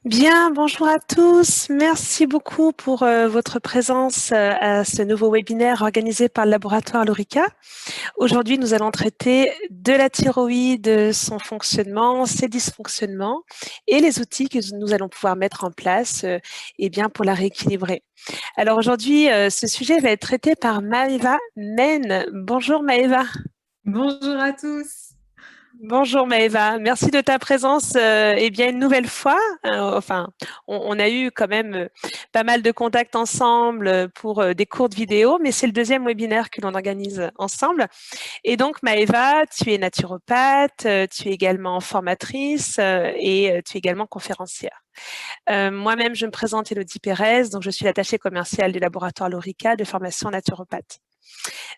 Bien, bonjour à tous. Merci beaucoup pour votre présence à ce nouveau webinaire organisé par le laboratoire Lorica. Aujourd'hui, nous allons traiter de la thyroïde, son fonctionnement, ses dysfonctionnements et les outils que nous allons pouvoir mettre en place eh bien, pour la rééquilibrer. Alors aujourd'hui, ce sujet va être traité par Maëva Men. Bonjour Maëva. Bonjour à tous. Bonjour Maëva, merci de ta présence eh bien une nouvelle fois. Enfin, on a eu quand même pas mal de contacts ensemble pour des courtes vidéos, mais c'est le deuxième webinaire que l'on organise ensemble. Et donc Maëva, tu es naturopathe, tu es également formatrice et tu es également conférencière. Moi-même, je me présente Élodie Pérez, donc je suis l'attachée commerciale du laboratoire Lorica de formation naturopathe.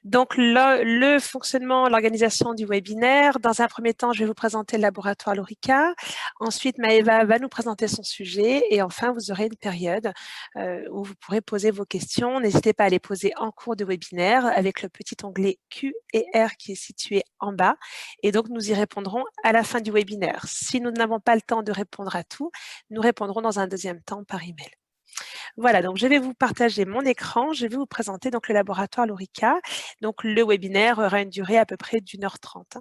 Donc, le fonctionnement, l'organisation du webinaire. Dans un premier temps, je vais vous présenter le laboratoire Lorica. Ensuite, Maëva va nous présenter son sujet. Et enfin, vous aurez une période où vous pourrez poser vos questions. N'hésitez pas à les poser en cours de webinaire avec le petit onglet Q et R qui est situé en bas. Et donc, nous y répondrons à la fin du webinaire. Si nous n'avons pas le temps de répondre à tout, nous répondrons dans un deuxième temps par email. Voilà, donc je vais vous partager mon écran. Je vais vous présenter donc le laboratoire Lorica. Donc le webinaire aura une durée à peu près d'1h30.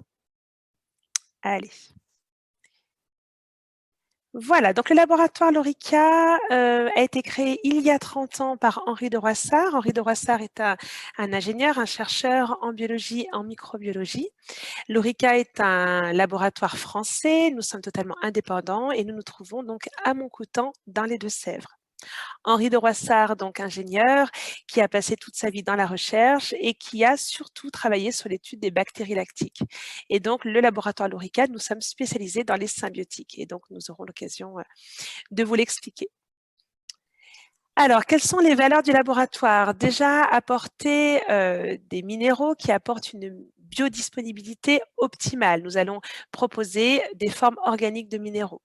Allez. Voilà, donc le laboratoire Lorica a été créé il y a 30 ans par Henri de Roissard. Henri de Roissard est un ingénieur, un chercheur en biologie, en microbiologie. Lorica est un laboratoire français. Nous sommes totalement indépendants et nous nous trouvons donc à Montcoutan dans les Deux-Sèvres. Henri de Roissard, donc ingénieur, qui a passé toute sa vie dans la recherche et qui a surtout travaillé sur l'étude des bactéries lactiques. Et donc, le laboratoire Lorica, nous sommes spécialisés dans les symbiotiques. Et donc, nous aurons l'occasion de vous l'expliquer. Alors, quelles sont les valeurs du laboratoire? Déjà, apporter des minéraux qui apportent une biodisponibilité optimale. Nous allons proposer des formes organiques de minéraux.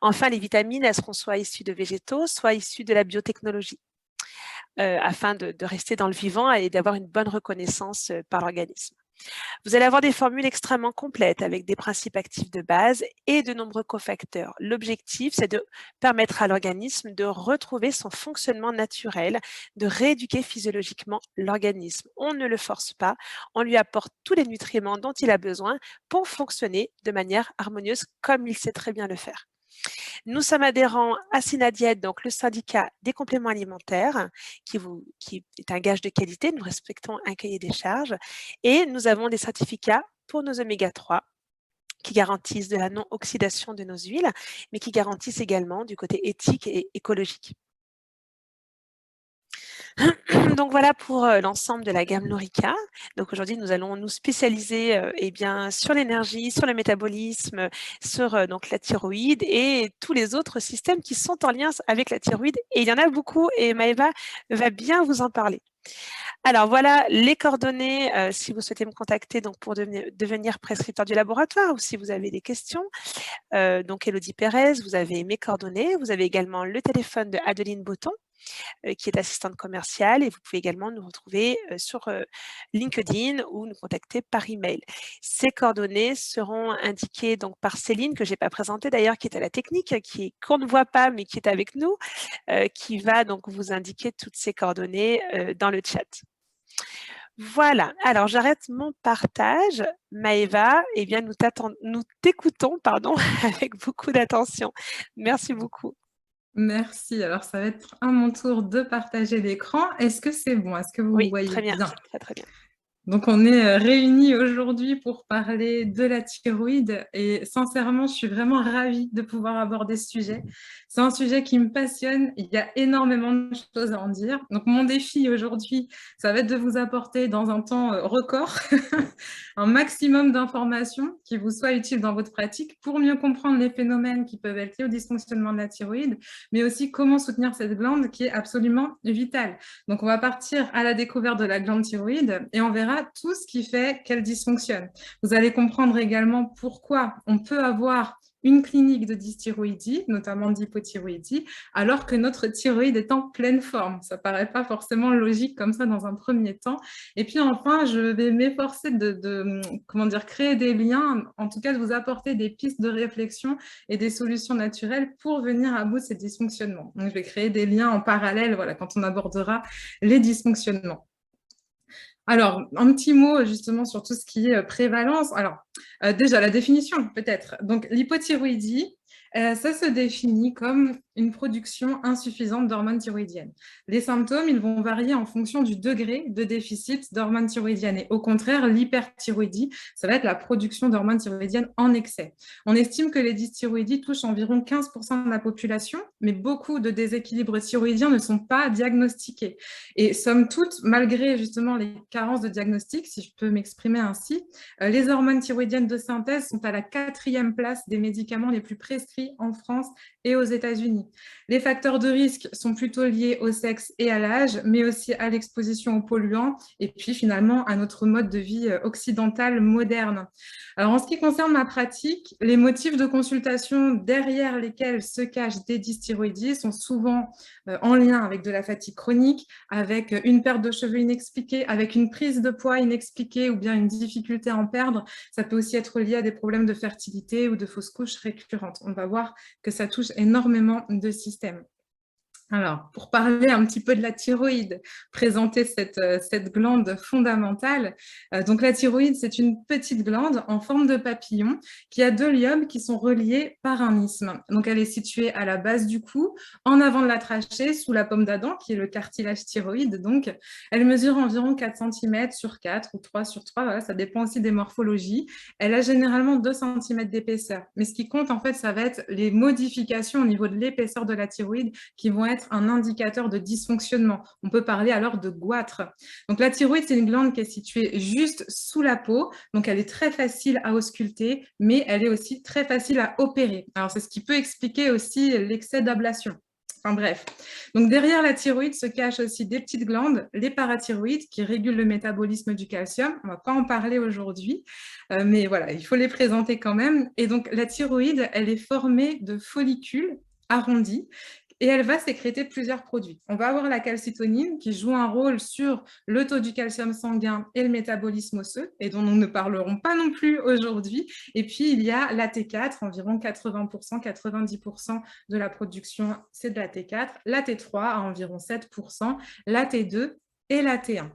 Enfin, les vitamines, elles seront soit issues de végétaux, soit issues de la biotechnologie, afin de rester dans le vivant et d'avoir une bonne reconnaissance par l'organisme. Vous allez avoir des formules extrêmement complètes avec des principes actifs de base et de nombreux cofacteurs. L'objectif, c'est de permettre à l'organisme de retrouver son fonctionnement naturel, de rééduquer physiologiquement l'organisme. On ne le force pas, on lui apporte tous les nutriments dont il a besoin pour fonctionner de manière harmonieuse comme il sait très bien le faire. Nous sommes adhérents à Synadiet, donc le syndicat des compléments alimentaires, qui est un gage de qualité. Nous respectons un cahier des charges et nous avons des certificats pour nos oméga 3 qui garantissent de la non-oxydation de nos huiles, mais qui garantissent également du côté éthique et écologique. Donc voilà pour l'ensemble de la gamme Lorica. Donc aujourd'hui, nous allons nous spécialiser eh bien, sur l'énergie, sur le métabolisme, sur donc la thyroïde et tous les autres systèmes qui sont en lien avec la thyroïde. Et il y en a beaucoup et Maëva va bien vous en parler. Alors voilà les coordonnées si vous souhaitez me contacter donc pour devenir prescripteur du laboratoire ou si vous avez des questions. Donc Élodie Pérez, vous avez mes coordonnées. Vous avez également le téléphone de Adeline Botton qui est assistante commerciale et vous pouvez également nous retrouver sur LinkedIn ou nous contacter par email. Ces coordonnées seront indiquées donc par Céline, que je n'ai pas présentée d'ailleurs, qui est à la technique, qu'on ne voit pas mais qui est avec nous, qui va donc vous indiquer toutes ces coordonnées dans le chat. Voilà, alors j'arrête mon partage. Maëva, eh bien nous t'écoutons pardon, avec beaucoup d'attention. Merci beaucoup. Merci. Alors, ça va être à mon tour de partager l'écran. Est-ce que c'est bon? Est-ce que vous me Oui, voyez très bien, bien? très très bien. Donc, on est réunis aujourd'hui pour parler de la thyroïde et sincèrement, je suis vraiment ravie de pouvoir aborder ce sujet. C'est un sujet qui me passionne. Il y a énormément de choses à en dire. Donc, mon défi aujourd'hui, ça va être de vous apporter dans un temps record un maximum d'informations qui vous soient utiles dans votre pratique pour mieux comprendre les phénomènes qui peuvent être liés au dysfonctionnement de la thyroïde, mais aussi comment soutenir cette glande qui est absolument vitale. Donc, on va partir à la découverte de la glande thyroïde et on verra tout ce qui fait qu'elle dysfonctionne. Vous allez comprendre également pourquoi on peut avoir une clinique de dysthyroïdie, notamment d'hypothyroïdie, alors que notre thyroïde est en pleine forme. Ça ne paraît pas forcément logique comme ça dans un premier temps. Et puis enfin, je vais m'efforcer comment dire, créer des liens, en tout cas de vous apporter des pistes de réflexion et des solutions naturelles pour venir à bout de ces dysfonctionnements. Donc, je vais créer des liens en parallèle, voilà, quand on abordera les dysfonctionnements. Alors, un petit mot justement sur tout ce qui est prévalence. Alors, déjà, la définition peut-être. Donc, l'hypothyroïdie, ça se définit comme une production insuffisante d'hormones thyroïdiennes. Les symptômes, ils vont varier en fonction du degré de déficit d'hormones thyroïdiennes. Et au contraire, l'hyperthyroïdie, ça va être la production d'hormones thyroïdiennes en excès. On estime que les dysthyroïdies touchent environ 15% de la population, mais beaucoup de déséquilibres thyroïdiens ne sont pas diagnostiqués. Et somme toute, malgré justement les carences de diagnostic, si je peux m'exprimer ainsi, les hormones thyroïdiennes de synthèse sont à la 4e place des médicaments les plus prescrits en France et aux États-Unis. Les facteurs de risque sont plutôt liés au sexe et à l'âge, mais aussi à l'exposition aux polluants et puis finalement à notre mode de vie occidental moderne. Alors en ce qui concerne ma pratique, les motifs de consultation derrière lesquels se cachent des dysthyroïdies sont souvent en lien avec de la fatigue chronique, avec une perte de cheveux inexpliquée, avec une prise de poids inexpliquée ou bien une difficulté à en perdre. Ça peut aussi être lié à des problèmes de fertilité ou de fausses couches récurrentes. On va voir que ça touche énormément de systèmes. Alors, pour parler un petit peu de la thyroïde, présenter cette glande fondamentale. Donc, la thyroïde, c'est une petite glande en forme de papillon qui a 2 lobes qui sont reliés par un isthme. Donc, elle est située à la base du cou, en avant de la trachée, sous la pomme d'Adam, qui est le cartilage thyroïde. Donc, elle mesure environ 4 cm sur 4 ou 3 sur 3. Voilà, ça dépend aussi des morphologies. Elle a généralement 2 cm d'épaisseur. Mais ce qui compte, en fait, ça va être les modifications au niveau de l'épaisseur de la thyroïde qui vont être un indicateur de dysfonctionnement. On peut parler alors de goitre. Donc la thyroïde, c'est une glande qui est située juste sous la peau, donc elle est très facile à ausculter, mais elle est aussi très facile à opérer. Alors c'est ce qui peut expliquer aussi l'excès d'ablation. Enfin bref. Donc derrière la thyroïde se cachent aussi des petites glandes, les parathyroïdes, qui régulent le métabolisme du calcium. On ne va pas en parler aujourd'hui, mais voilà, il faut les présenter quand même. Et donc la thyroïde, elle est formée de follicules arrondis et elle va sécréter plusieurs produits. On va avoir la calcitonine qui joue un rôle sur le taux du calcium sanguin et le métabolisme osseux, et dont nous ne parlerons pas non plus aujourd'hui. Et puis, il y a la T4, environ 80%, 90% de la production, c'est de la T4. La T3 à environ 7%, la T2 et la T1.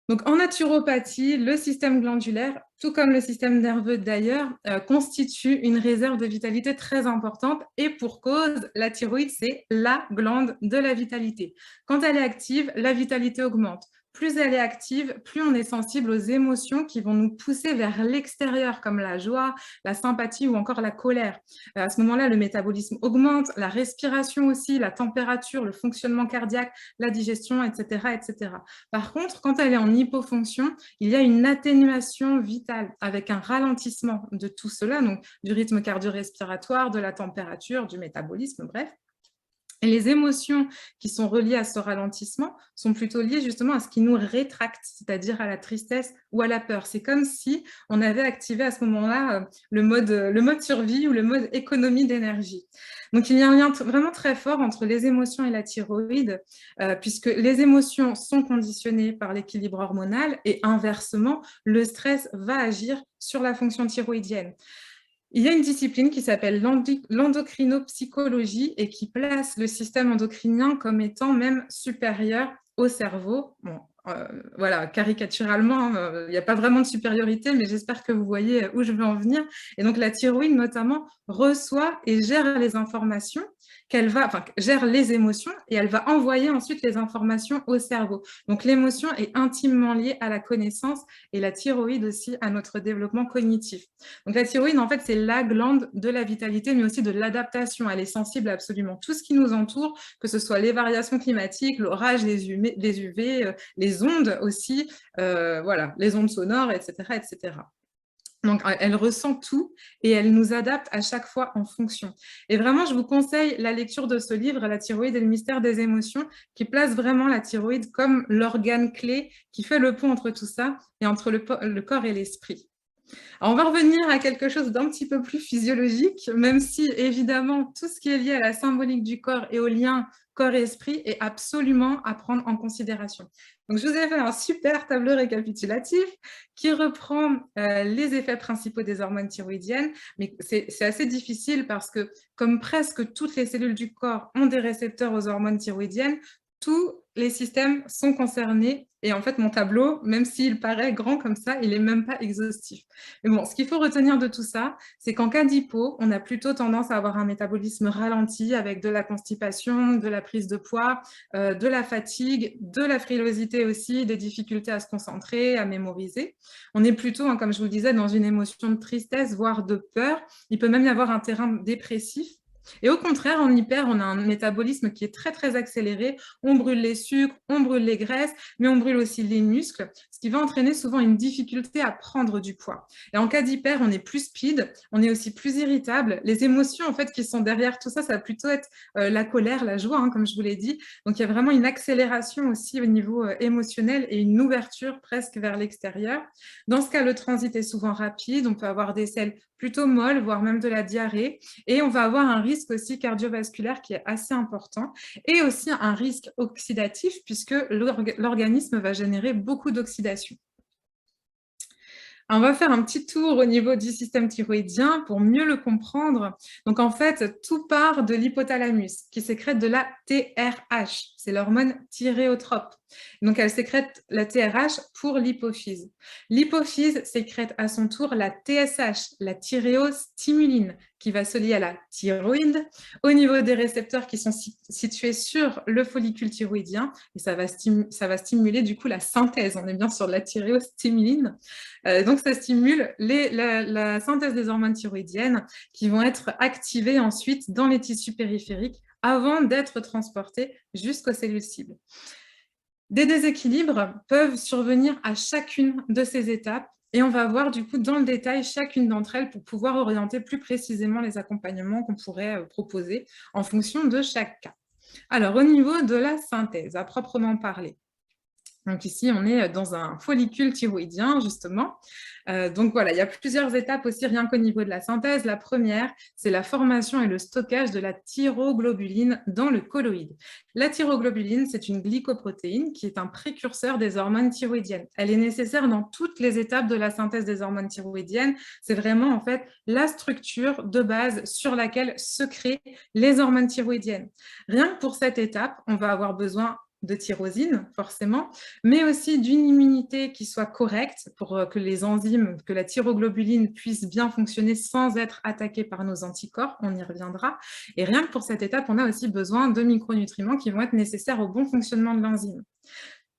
Donc, en naturopathie, le système glandulaire, tout comme le système nerveux d'ailleurs, constitue une réserve de vitalité très importante et pour cause, la thyroïde, c'est la glande de la vitalité. Quand elle est active, la vitalité augmente. Plus elle est active, plus on est sensible aux émotions qui vont nous pousser vers l'extérieur, comme la joie, la sympathie ou encore la colère. À ce moment-là, le métabolisme augmente, la respiration aussi, la température, le fonctionnement cardiaque, la digestion, etc., etc. Par contre, quand elle est en hypofonction, il y a une atténuation vitale avec un ralentissement de tout cela, donc du rythme cardio-respiratoire, de la température, du métabolisme, bref. Et les émotions qui sont reliées à ce ralentissement sont plutôt liées justement à ce qui nous rétracte, c'est-à-dire à la tristesse ou à la peur. C'est comme si on avait activé à ce moment-là le mode survie ou le mode économie d'énergie. Donc, il y a un lien vraiment très fort entre les émotions et la thyroïde, puisque les émotions sont conditionnées par l'équilibre hormonal et inversement, le stress va agir sur la fonction thyroïdienne. Il y a une discipline qui s'appelle l'endocrinopsychologie et qui place le système endocrinien comme étant même supérieur au cerveau. Bon, voilà, caricaturalement, il n'y a pas vraiment de supériorité, mais j'espère que vous voyez où je veux en venir. Et donc, la thyroïde, notamment, reçoit et gère les informations gère les émotions et elle va envoyer ensuite les informations au cerveau. Donc, l'émotion est intimement liée à la connaissance et la thyroïde aussi à notre développement cognitif. Donc, la thyroïde, en fait, c'est la glande de la vitalité, mais aussi de l'adaptation. Elle est sensible à absolument tout ce qui nous entoure, que ce soit les variations climatiques, l'orage, les UV, les ondes aussi, voilà, les ondes sonores, etc., etc. Donc, elle ressent tout et elle nous adapte à chaque fois en fonction. Et vraiment, je vous conseille la lecture de ce livre, La thyroïde et le mystère des émotions, qui place vraiment la thyroïde comme l'organe clé qui fait le pont entre tout ça et entre le corps et l'esprit. Alors, on va revenir à quelque chose d'un petit peu plus physiologique, même si évidemment tout ce qui est lié à la symbolique du corps et au lien corps et esprit est absolument à prendre en considération. Donc, je vous ai fait un super tableau récapitulatif qui reprend les effets principaux des hormones thyroïdiennes, mais c'est assez difficile parce que comme presque toutes les cellules du corps ont des récepteurs aux hormones thyroïdiennes, tous les systèmes sont concernés et en fait mon tableau, même s'il paraît grand comme ça, il n'est même pas exhaustif. Mais bon, ce qu'il faut retenir de tout ça, c'est qu'en cas d'hypo, on a plutôt tendance à avoir un métabolisme ralenti avec de la constipation, de la prise de poids, de la fatigue, de la frilosité aussi, des difficultés à se concentrer, à mémoriser. On est plutôt, hein, comme je vous le disais, dans une émotion de tristesse, voire de peur. Il peut même y avoir un terrain dépressif. Et au contraire, en hyper, on a un métabolisme qui est très, très accéléré. On brûle les sucres, on brûle les graisses, mais on brûle aussi les muscles, ce qui va entraîner souvent une difficulté à prendre du poids. Et en cas d'hyper, on est plus speed, on est aussi plus irritable. Les émotions, en fait, qui sont derrière tout ça, ça va plutôt être la colère, la joie, hein, comme je vous l'ai dit. Donc, il y a vraiment une accélération aussi au niveau émotionnel et une ouverture presque vers l'extérieur. Dans ce cas, le transit est souvent rapide. On peut avoir des selles plutôt molles, voire même de la diarrhée. Et on va avoir un risque aussi cardiovasculaire qui est assez important et aussi un risque oxydatif puisque l'organisme va générer beaucoup d'oxydation. On va faire un petit tour au niveau du système thyroïdien pour mieux le comprendre. Donc, en fait, tout part de l'hypothalamus qui sécrète de la TRH. C'est l'hormone thyréotrope. Donc, elle sécrète la TRH pour l'hypophyse. L'hypophyse sécrète à son tour la TSH, la thyréostimuline, qui va se lier à la thyroïde au niveau des récepteurs qui sont situés sur le follicule thyroïdien. Et ça va stimuler du coup la synthèse. On est bien sur la thyréostimuline. Donc, ça stimule la synthèse des hormones thyroïdiennes qui vont être activées ensuite dans les tissus périphériques avant d'être transportées jusqu'aux cellules cibles. Des déséquilibres peuvent survenir à chacune de ces étapes et on va voir du coup dans le détail chacune d'entre elles pour pouvoir orienter plus précisément les accompagnements qu'on pourrait proposer en fonction de chaque cas. Alors, au niveau de la synthèse, à proprement parler, donc ici, on est dans un follicule thyroïdien, justement. Donc voilà, il y a plusieurs étapes aussi, rien qu'au niveau de la synthèse. La première, c'est la formation et le stockage de la thyroglobuline dans le colloïde. La thyroglobuline, c'est une glycoprotéine qui est un précurseur des hormones thyroïdiennes. Elle est nécessaire dans toutes les étapes de la synthèse des hormones thyroïdiennes. C'est vraiment en fait la structure de base sur laquelle se créent les hormones thyroïdiennes. Rien que pour cette étape, on va avoir besoin de tyrosine, forcément, mais aussi d'une immunité qui soit correcte pour que les enzymes, que la thyroglobuline puisse bien fonctionner sans être attaquée par nos anticorps, on y reviendra. Et rien que pour cette étape, on a aussi besoin de micronutriments qui vont être nécessaires au bon fonctionnement de l'enzyme.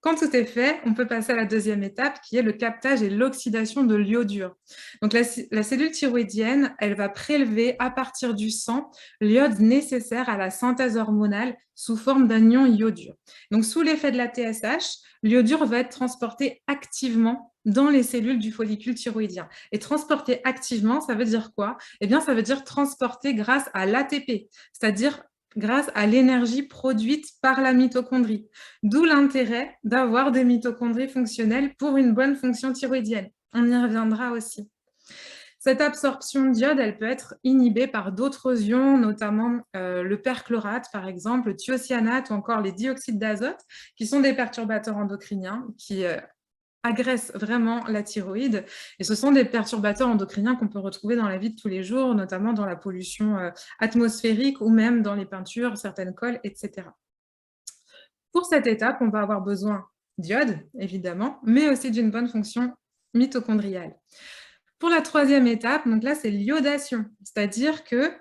Quand tout est fait, on peut passer à la deuxième étape qui est le captage et l'oxydation de l'iodure. Donc la cellule thyroïdienne, elle va prélever à partir du sang l'iode nécessaire à la synthèse hormonale sous forme d'un ion iodure. Donc sous l'effet de la TSH, l'iodure va être transporté activement dans les cellules du follicule thyroïdien. Et transporter activement, ça veut dire quoi? Eh bien, ça veut dire transporter grâce à l'ATP, c'est-à-dire grâce à l'énergie produite par la mitochondrie. D'où l'intérêt d'avoir des mitochondries fonctionnelles pour une bonne fonction thyroïdienne. On y reviendra aussi. Cette absorption d'iode, elle peut être inhibée par d'autres ions, notamment le perchlorate, par exemple, le thiocyanate ou encore les dioxydes d'azote, qui sont des perturbateurs endocriniens qui agressent vraiment la thyroïde. Et ce sont des perturbateurs endocriniens qu'on peut retrouver dans la vie de tous les jours, notamment dans la pollution atmosphérique ou même dans les peintures, certaines colles, etc. Pour cette étape, on va avoir besoin d'iode, évidemment, mais aussi d'une bonne fonction mitochondriale. Pour la troisième étape, donc là, c'est l'iodation, c'est-à-dire que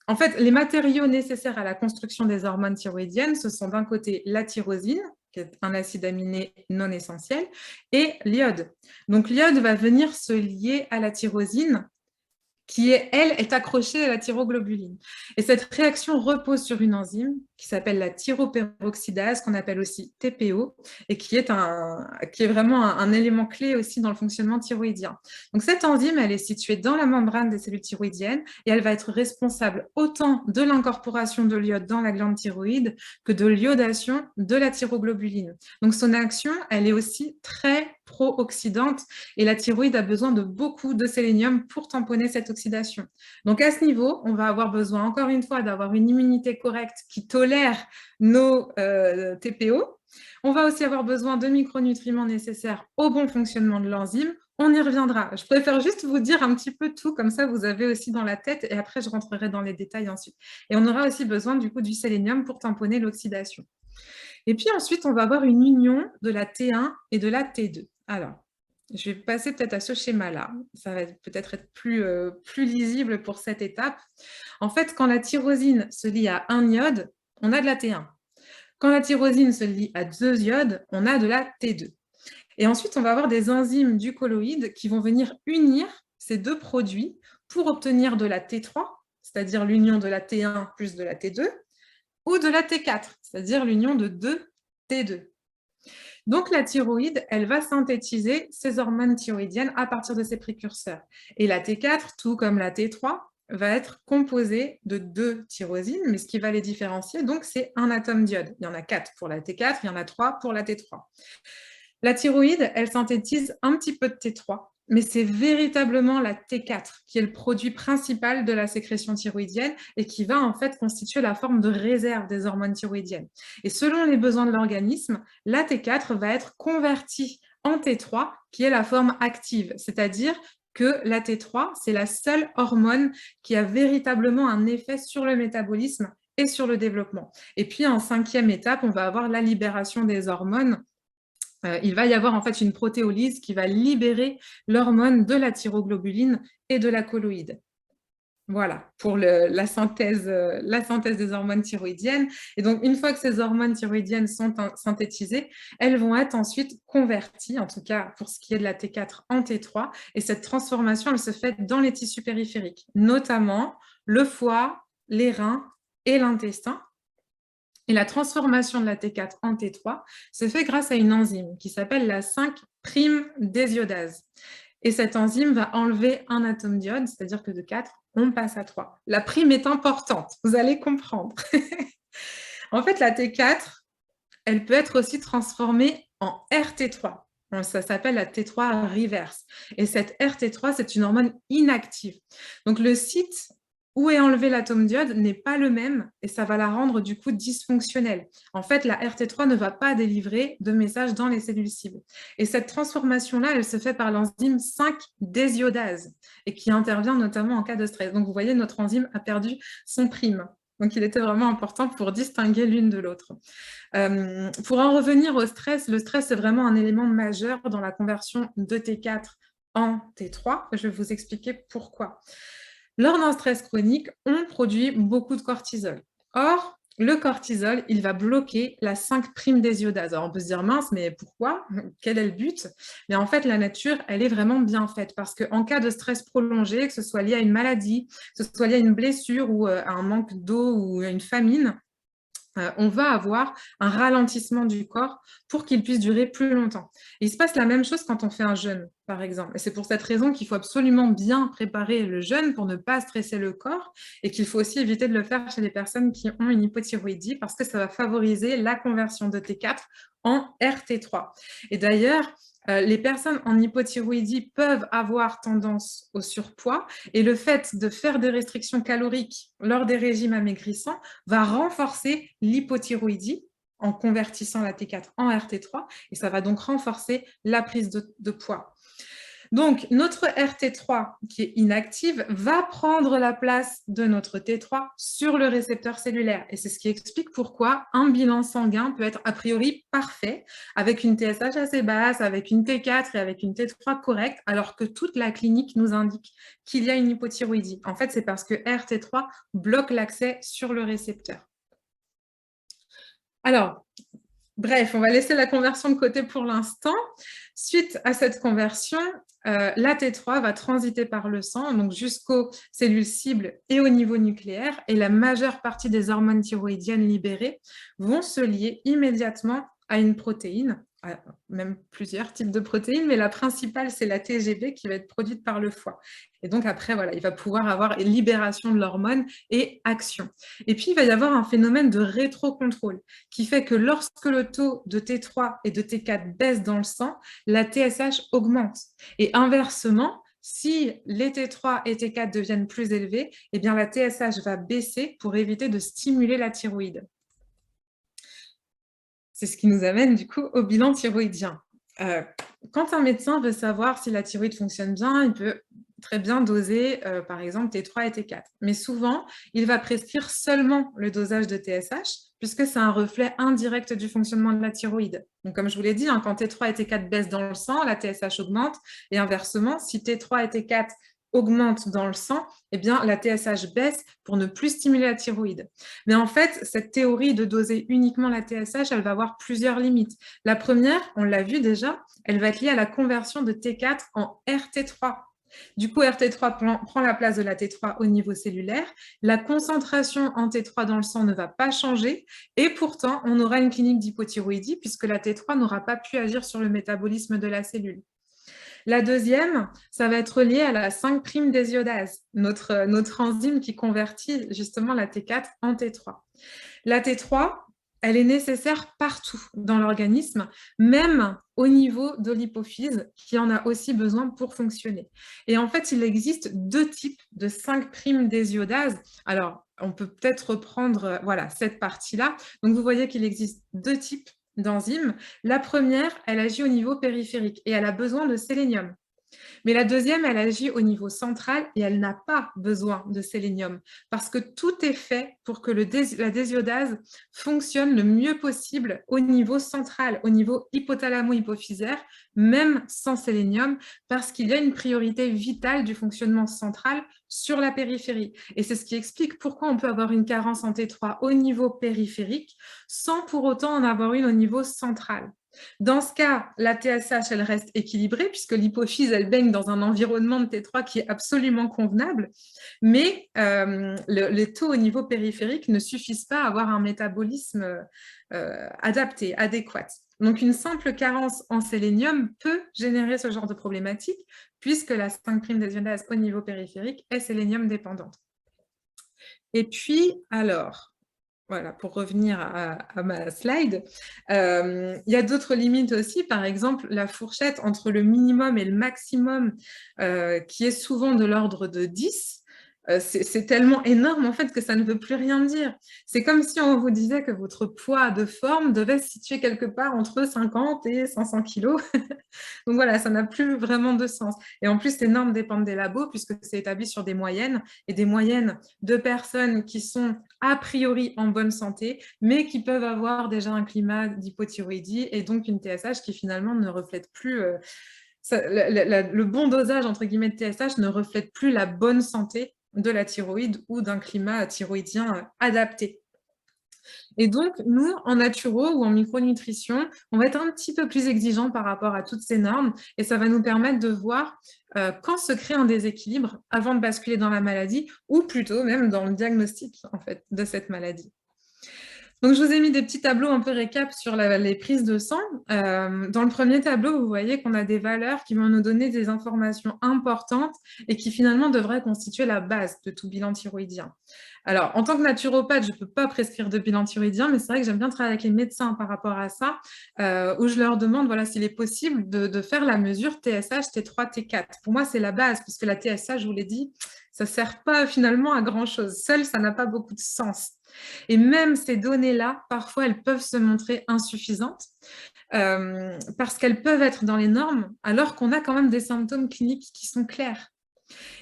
en fait, les matériaux nécessaires à la construction des hormones thyroïdiennes, ce sont d'un côté la tyrosine, qui est un acide aminé non essentiel, et l'iode. Donc l'iode va venir se lier à la tyrosine, qui, elle, est accrochée à la thyroglobuline. Et cette réaction repose sur une enzyme qui s'appelle la thyroperoxydase, qu'on appelle aussi TPO, et qui est vraiment un élément clé aussi dans le fonctionnement thyroïdien. Donc cette enzyme, elle est située dans la membrane des cellules thyroïdiennes et elle va être responsable autant de l'incorporation de l'iode dans la glande thyroïde que de l'iodation de la thyroglobuline. Donc son action, elle est aussi très pro-oxydante et la thyroïde a besoin de beaucoup de sélénium pour tamponner cette oxydation. Donc, à ce niveau, on va avoir besoin, encore une fois, d'avoir une immunité correcte qui tolère nos TPO. On va aussi avoir besoin de micronutriments nécessaires au bon fonctionnement de l'enzyme. On y reviendra. Je préfère juste vous dire un petit peu tout, comme ça vous avez aussi dans la tête, et après je rentrerai dans les détails ensuite. Et on aura aussi besoin du coup du sélénium pour tamponner l'oxydation. Et puis ensuite, on va avoir une union de la T1 et de la T2. Alors, je vais passer peut-être à ce schéma-là. Ça va peut-être être plus lisible pour cette étape. En fait, quand la tyrosine se lie à un iode, on a de la T1. Quand la tyrosine se lie à 2 iodes, on a de la T2. Et ensuite, on va avoir des enzymes du colloïde qui vont venir unir ces deux produits pour obtenir de la T3, c'est-à-dire l'union de la T1 plus de la T2, ou de la T4, c'est-à-dire l'union de 2 T2. Donc, la thyroïde, elle va synthétiser ces hormones thyroïdiennes à partir de ces précurseurs. Et la T4, tout comme la T3, va être composée de 2 tyrosines, mais ce qui va les différencier, donc, c'est un atome d'iode. Il y en a 4 pour la T4, il y en a 3 pour la T3. La thyroïde, elle synthétise un petit peu de T3, mais c'est véritablement la T4 qui est le produit principal de la sécrétion thyroïdienne et qui va en fait constituer la forme de réserve des hormones thyroïdiennes. Et selon les besoins de l'organisme, la T4 va être convertie en T3, qui est la forme active, c'est-à-dire que la T3, c'est la seule hormone qui a véritablement un effet sur le métabolisme et sur le développement. Et puis en 5e étape, on va avoir la libération des hormones. Il va y avoir en fait une protéolyse qui va libérer l'hormone de la thyroglobuline et de la colloïde. Voilà, pour la synthèse des hormones thyroïdiennes. Et donc, une fois que ces hormones thyroïdiennes sont synthétisées, elles vont être ensuite converties, en tout cas pour ce qui est de la T4 en T3. Et cette transformation, elle se fait dans les tissus périphériques, notamment le foie, les reins et l'intestin. Et la transformation de la T4 en T3 se fait grâce à une enzyme qui s'appelle la 5'-désiodase. Et cette enzyme va enlever un atome d'iode, c'est-à-dire que de 4, on passe à 3. La prime est importante, vous allez comprendre. En fait, la T4, elle peut être aussi transformée en RT3. Ça s'appelle la T3 reverse. Et cette RT3, c'est une hormone inactive. Donc, le site où est enlevé l'atome d'iode n'est pas le même et ça va la rendre du coup dysfonctionnelle. En fait, la RT3 ne va pas délivrer de message dans les cellules cibles. Et cette transformation-là, elle se fait par l'enzyme 5'-désiodase et qui intervient notamment en cas de stress. Donc, vous voyez, notre enzyme a perdu son prime. Donc, il était vraiment important pour distinguer l'une de l'autre. Pour en revenir au stress, le stress, c'est vraiment un élément majeur dans la conversion de T4 en T3. Je vais vous expliquer pourquoi. Lors d'un stress chronique, on produit beaucoup de cortisol. Or, le cortisol, il va bloquer la 5'-désiodase. Alors, on peut se dire, mince, mais pourquoi? Quel est le but? Mais en fait, la nature, elle est vraiment bien faite parce qu'en cas de stress prolongé, que ce soit lié à une maladie, que ce soit lié à une blessure ou à un manque d'eau ou à une famine, on va avoir un ralentissement du corps pour qu'il puisse durer plus longtemps. Et il se passe la même chose quand on fait un jeûne, par exemple. Et c'est pour cette raison qu'il faut absolument bien préparer le jeûne pour ne pas stresser le corps et qu'il faut aussi éviter de le faire chez les personnes qui ont une hypothyroïdie parce que ça va favoriser la conversion de T4 en RT3. Et d'ailleurs, les personnes en hypothyroïdie peuvent avoir tendance au surpoids et le fait de faire des restrictions caloriques lors des régimes amaigrissants va renforcer l'hypothyroïdie en convertissant la T4 en RT3 et ça va donc renforcer la prise de poids. Donc, notre RT3 qui est inactive va prendre la place de notre T3 sur le récepteur cellulaire. Et c'est ce qui explique pourquoi un bilan sanguin peut être a priori parfait, avec une TSH assez basse, avec une T4 et avec une T3 correcte, alors que toute la clinique nous indique qu'il y a une hypothyroïdie. En fait, c'est parce que RT3 bloque l'accès sur le récepteur. Alors, bref, on va laisser la conversion de côté pour l'instant. Suite à cette conversion, la T3 va transiter par le sang, donc jusqu'aux cellules cibles et au niveau nucléaire, et la majeure partie des hormones thyroïdiennes libérées vont se lier immédiatement à une protéine même plusieurs types de protéines, mais la principale, c'est la TGB qui va être produite par le foie. Et donc après, voilà, il va pouvoir avoir libération de l'hormone et action. Et puis, il va y avoir un phénomène de rétrocontrôle qui fait que lorsque le taux de T3 et de T4 baisse dans le sang, la TSH augmente. Et inversement, si les T3 et T4 deviennent plus élevés, eh bien la TSH va baisser pour éviter de stimuler la thyroïde. C'est ce qui nous amène du coup au bilan thyroïdien. Quand un médecin veut savoir si la thyroïde fonctionne bien, il peut très bien doser, par exemple, T3 et T4. Mais souvent, il va prescrire seulement le dosage de TSH, puisque c'est un reflet indirect du fonctionnement de la thyroïde. Donc, comme je vous l'ai dit, quand T3 et T4 baissent dans le sang, la TSH augmente, et inversement, si T3 et T4 augmente dans le sang, eh bien, la TSH baisse pour ne plus stimuler la thyroïde. Mais en fait, cette théorie de doser uniquement la TSH, elle va avoir plusieurs limites. La première, on l'a vu déjà, elle va être liée à la conversion de T4 en RT3. Du coup, RT3 prend la place de la T3 au niveau cellulaire. La concentration en T3 dans le sang ne va pas changer. Et pourtant, on aura une clinique d'hypothyroïdie puisque la T3 n'aura pas pu agir sur le métabolisme de la cellule. La deuxième, ça va être lié à la 5'-désiodase, notre enzyme qui convertit justement la T4 en T3. La T3, elle est nécessaire partout dans l'organisme, même au niveau de l'hypophyse, qui en a aussi besoin pour fonctionner. Et en fait, il existe deux types de 5'-désiodase. Alors, on peut peut-être reprendre cette partie-là. Donc, vous voyez qu'il existe deux types d'enzymes. La première, elle agit au niveau périphérique et elle a besoin de sélénium. Mais la deuxième, elle agit au niveau central et elle n'a pas besoin de sélénium parce que tout est fait pour que la désiodase fonctionne le mieux possible au niveau central, au niveau hypothalamo-hypophysaire, même sans sélénium, parce qu'il y a une priorité vitale du fonctionnement central sur la périphérie. Et c'est ce qui explique pourquoi on peut avoir une carence en T3 au niveau périphérique sans pour autant en avoir une au niveau central. Dans ce cas, la TSH, elle reste équilibrée puisque l'hypophyse, elle baigne dans un environnement de T3 qui est absolument convenable, mais les taux au niveau périphérique ne suffisent pas à avoir un métabolisme adapté, adéquat. Donc, une simple carence en sélénium peut générer ce genre de problématique puisque la 5'-désiodase au niveau périphérique est sélénium dépendante. Et puis, alors, voilà, pour revenir à ma slide, il y a d'autres limites aussi, par exemple la fourchette entre le minimum et le maximum qui est souvent de l'ordre de 10. C'est tellement énorme en fait que ça ne veut plus rien dire. C'est comme si on vous disait que votre poids de forme devait se situer quelque part entre 50 et 500 kilos. Donc voilà, ça n'a plus vraiment de sens. Et en plus, ces normes dépendent des labos puisque c'est établi sur des moyennes et des moyennes de personnes qui sont a priori en bonne santé, mais qui peuvent avoir déjà un climat d'hypothyroïdie et donc une TSH qui finalement ne reflète plus... le bon dosage entre guillemets de TSH ne reflète plus la bonne santé de la thyroïde ou d'un climat thyroïdien adapté. Et donc, nous, en naturo ou en micronutrition, on va être un petit peu plus exigeant par rapport à toutes ces normes et ça va nous permettre de voir quand se crée un déséquilibre avant de basculer dans la maladie ou plutôt même dans le diagnostic en fait, de cette maladie. Donc, je vous ai mis des petits tableaux un peu récap sur les prises de sang. Dans le premier tableau, vous voyez qu'on a des valeurs qui vont nous donner des informations importantes et qui finalement devraient constituer la base de tout bilan thyroïdien. Alors, en tant que naturopathe, je ne peux pas prescrire de bilan thyroïdien, mais c'est vrai que j'aime bien travailler avec les médecins par rapport à ça, où je leur demande voilà, s'il est possible de faire la mesure TSH, T3, T4. Pour moi, c'est la base, puisque la TSH, je vous l'ai dit, ça ne sert pas finalement à grand-chose. Seul, ça n'a pas beaucoup de sens. Et même ces données-là, parfois, elles peuvent se montrer insuffisantes parce qu'elles peuvent être dans les normes, alors qu'on a quand même des symptômes cliniques qui sont clairs.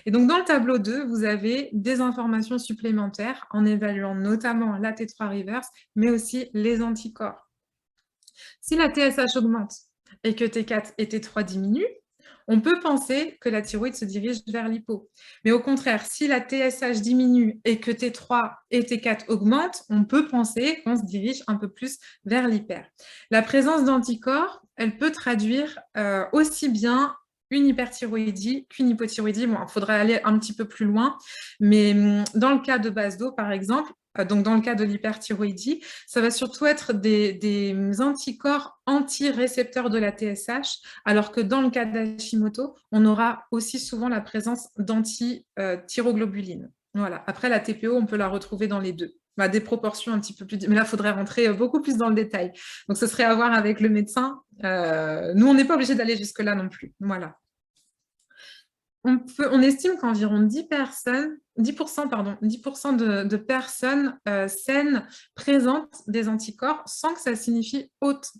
Et donc, dans le tableau 2, vous avez des informations supplémentaires en évaluant notamment la T3 reverse, mais aussi les anticorps. Si la TSH augmente et que T4 et T3 diminuent, on peut penser que la thyroïde se dirige vers l'hypo. Mais au contraire, si la TSH diminue et que T3 et T4 augmentent, on peut penser qu'on se dirige un peu plus vers l'hyper. La présence d'anticorps, elle peut traduire aussi bien une hyperthyroïdie qu'une hypothyroïdie. Bon, il faudrait aller un petit peu plus loin, mais dans le cas de base d'eau, par exemple, donc dans le cas de l'hyperthyroïdie, ça va surtout être des anticorps anti-récepteurs de la TSH, alors que dans le cas d'Hashimoto, on aura aussi souvent la présence d'anti-thyroglobulines. Voilà. Après, la TPO, on peut la retrouver dans les deux. À des proportions un petit peu plus... Mais là, il faudrait rentrer beaucoup plus dans le détail. Donc, ce serait à voir avec le médecin. Nous, on n'est pas obligé d'aller jusque-là non plus. Voilà. On estime qu'environ 10% de personnes saines présentent des anticorps sans que ça signifie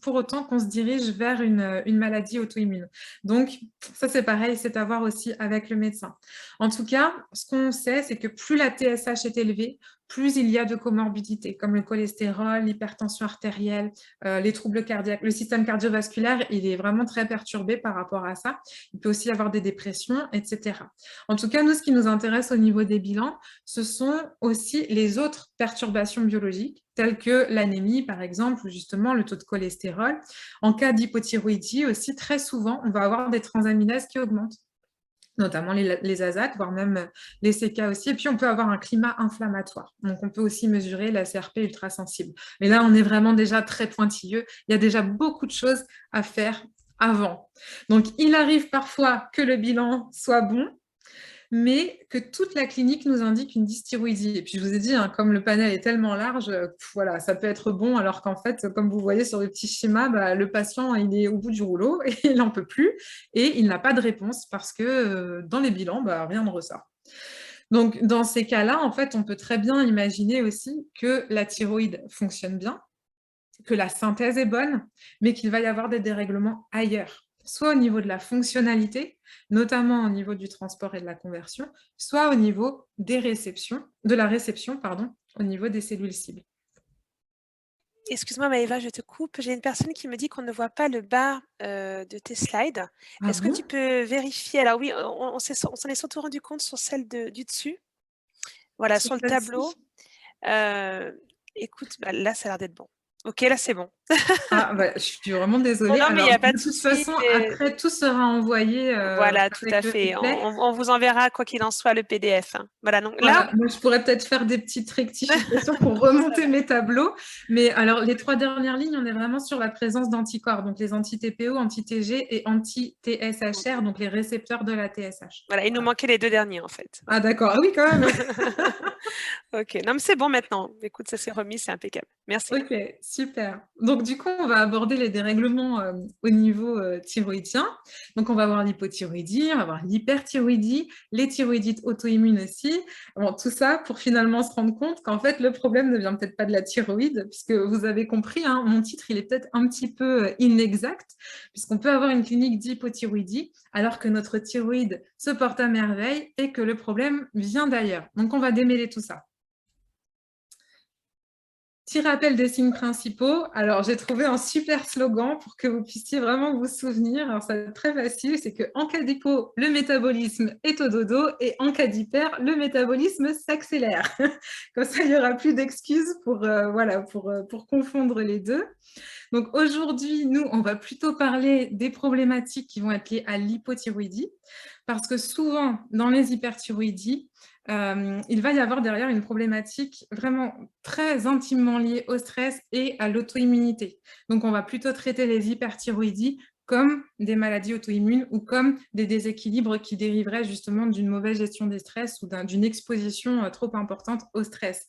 pour autant qu'on se dirige vers une maladie auto-immune. Donc, ça c'est pareil, c'est à voir aussi avec le médecin. En tout cas, ce qu'on sait, c'est que plus la TSH est élevée, plus il y a de comorbidités, comme le cholestérol, l'hypertension artérielle, les troubles cardiaques. Le système cardiovasculaire, il est vraiment très perturbé par rapport à ça. Il peut aussi y avoir des dépressions, etc. En tout cas, nous, ce qui nous intéresse au niveau des bilans, ce sont aussi les autres perturbations biologiques, telles que l'anémie, par exemple, ou justement le taux de cholestérol. En cas d'hypothyroïdie aussi, très souvent, on va avoir des transaminases qui augmentent, notamment les ASAT, voire même les CK aussi. Et puis, on peut avoir un climat inflammatoire. Donc, on peut aussi mesurer la CRP ultrasensible. Mais là, on est vraiment déjà très pointilleux. Il y a déjà beaucoup de choses à faire avant. Donc, il arrive parfois que le bilan soit bon, mais que toute la clinique nous indique une dysthyroïdie. Et puis, je vous ai dit, hein, comme le panel est tellement large, voilà, ça peut être bon, alors qu'en fait, comme vous voyez sur le petit schéma, le patient, il est au bout du rouleau et il n'en peut plus et il n'a pas de réponse parce que dans les bilans, rien ne ressort. Donc, dans ces cas-là, en fait, on peut très bien imaginer aussi que la thyroïde fonctionne bien, que la synthèse est bonne, mais qu'il va y avoir des dérèglements ailleurs, soit au niveau de la fonctionnalité, notamment au niveau du transport et de la conversion, soit au niveau des réceptions, de la réception, pardon, au niveau des cellules cibles. Excuse-moi Maëva, je te coupe. J'ai une personne qui me dit qu'on ne voit pas le bas de tes slides. Ah Est-ce que bon? tu peux vérifier? Alors oui, on s'en est surtout rendu compte sur celle du dessus. Voilà, sur le tableau. Écoute, là, ça a l'air d'être bon. Ok, là, c'est bon. Ah, je suis vraiment désolée. Non, mais il n'y Alors, a pas de de toute souci. façon, après, tout sera envoyé Voilà, tout à avec le fait. replay. On vous enverra, quoi qu'il en soit, le PDF. Hein. Voilà, donc là... Voilà, moi, je pourrais peut-être faire des petites rectifications pour remonter mes tableaux. Mais alors, les 3 dernières lignes, on est vraiment sur la présence d'anticorps, donc les anti-TPO, anti-TG et anti-TSHR, donc les récepteurs de la TSH. Voilà, il nous manquait les 2 derniers, en fait. Ah d'accord, ah oui quand même. Ok, non mais c'est bon maintenant. Écoute, ça s'est remis, c'est impeccable. Merci. Ok, super. Donc du coup, on va aborder les dérèglements au niveau thyroïdien. Donc on va voir l'hypothyroïdie, on va voir l'hyperthyroïdie, les thyroïdites auto-immunes aussi. Bon, tout ça pour finalement se rendre compte qu'en fait, le problème ne vient peut-être pas de la thyroïde, puisque vous avez compris, hein, mon titre, il est peut-être un petit peu inexact, puisqu'on peut avoir une clinique d'hypothyroïdie, alors que notre thyroïde se porte à merveille et que le problème vient d'ailleurs. Donc on va démêler tout ça. Petit rappel des signes principaux. Alors, j'ai trouvé un super slogan pour que vous puissiez vraiment vous souvenir. Alors, c'est très facile, c'est qu'en cas d'hypo, le métabolisme est au dodo et en cas d'hyper, le métabolisme s'accélère. Comme ça, il n'y aura plus d'excuses pour confondre les deux. Donc, aujourd'hui, nous, on va plutôt parler des problématiques qui vont être liées à l'hypothyroïdie parce que souvent, dans les hyperthyroïdies, il va y avoir derrière une problématique vraiment très intimement liée au stress et à l'auto-immunité. Donc, on va plutôt traiter les hyperthyroïdies comme des maladies auto-immunes ou comme des déséquilibres qui dériveraient justement d'une mauvaise gestion des stress ou d'une exposition trop importante au stress.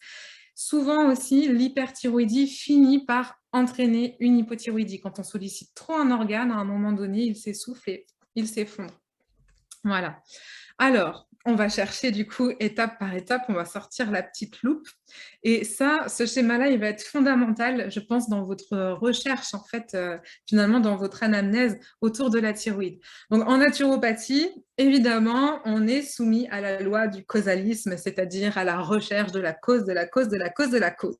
Souvent aussi, l'hyperthyroïdie finit par entraîner une hypothyroïdie. Quand on sollicite trop un organe, à un moment donné, il s'essouffle et il s'effondre. Voilà. Alors, on va chercher du coup étape par étape, on va sortir la petite loupe. Et ça, ce schéma-là, il va être fondamental, je pense, dans votre recherche, en fait, finalement, dans votre anamnèse autour de la thyroïde. Donc, en naturopathie, évidemment, on est soumis à la loi du causalisme, c'est-à-dire à la recherche de la cause, de la cause, de la cause, de la cause.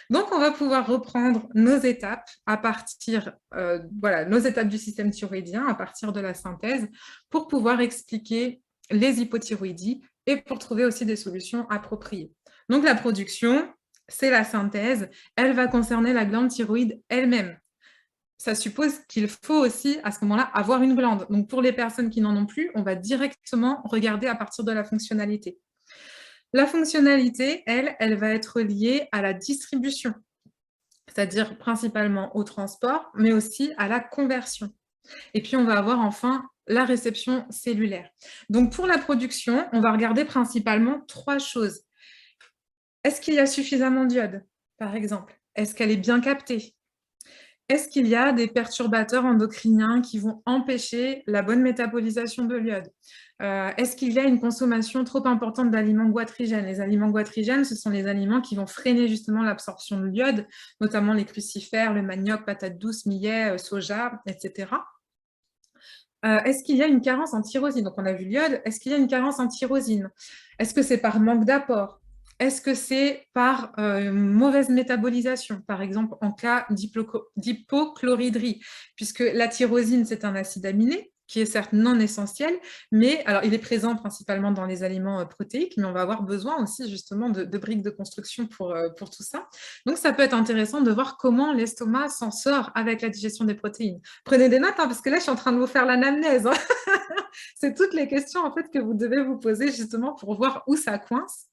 Donc, on va pouvoir reprendre nos étapes à partir, nos étapes du système thyroïdien à partir de la synthèse pour pouvoir expliquer les hypothyroïdies et pour trouver aussi des solutions appropriées. Donc, la production, c'est la synthèse. Elle va concerner la glande thyroïde elle-même. Ça suppose qu'il faut aussi, à ce moment-là, avoir une glande. Donc, pour les personnes qui n'en ont plus, on va directement regarder à partir de la fonctionnalité. La fonctionnalité, elle va être liée à la distribution, c'est-à-dire principalement au transport, mais aussi à la conversion. Et puis, on va avoir enfin la réception cellulaire. Donc, pour la production, on va regarder principalement 3 choses. Est-ce qu'il y a suffisamment d'iode, par exemple? Est-ce qu'elle est bien captée? Est-ce qu'il y a des perturbateurs endocriniens qui vont empêcher la bonne métabolisation de l'iode? Est-ce qu'il y a une consommation trop importante d'aliments goitrigènes? Les aliments goitrigènes, ce sont les aliments qui vont freiner justement l'absorption de l'iode, notamment les crucifères, le manioc, patates douces, millet, soja, etc. Est-ce qu'il y a une carence en tyrosine? Donc, on a vu l'iode. Est-ce qu'il y a une carence en tyrosine? Est-ce que c'est par manque d'apport? Est-ce que c'est par mauvaise métabolisation, par exemple en cas d'hypochloridrie, puisque la tyrosine, c'est un acide aminé qui est certes non essentiel, mais alors il est présent principalement dans les aliments protéiques, mais on va avoir besoin aussi justement de briques de construction pour tout ça. Donc, ça peut être intéressant de voir comment l'estomac s'en sort avec la digestion des protéines. Prenez des notes, hein, parce que là, je suis en train de vous faire l'anamnèse. Hein. C'est toutes les questions en fait, que vous devez vous poser justement pour voir où ça coince.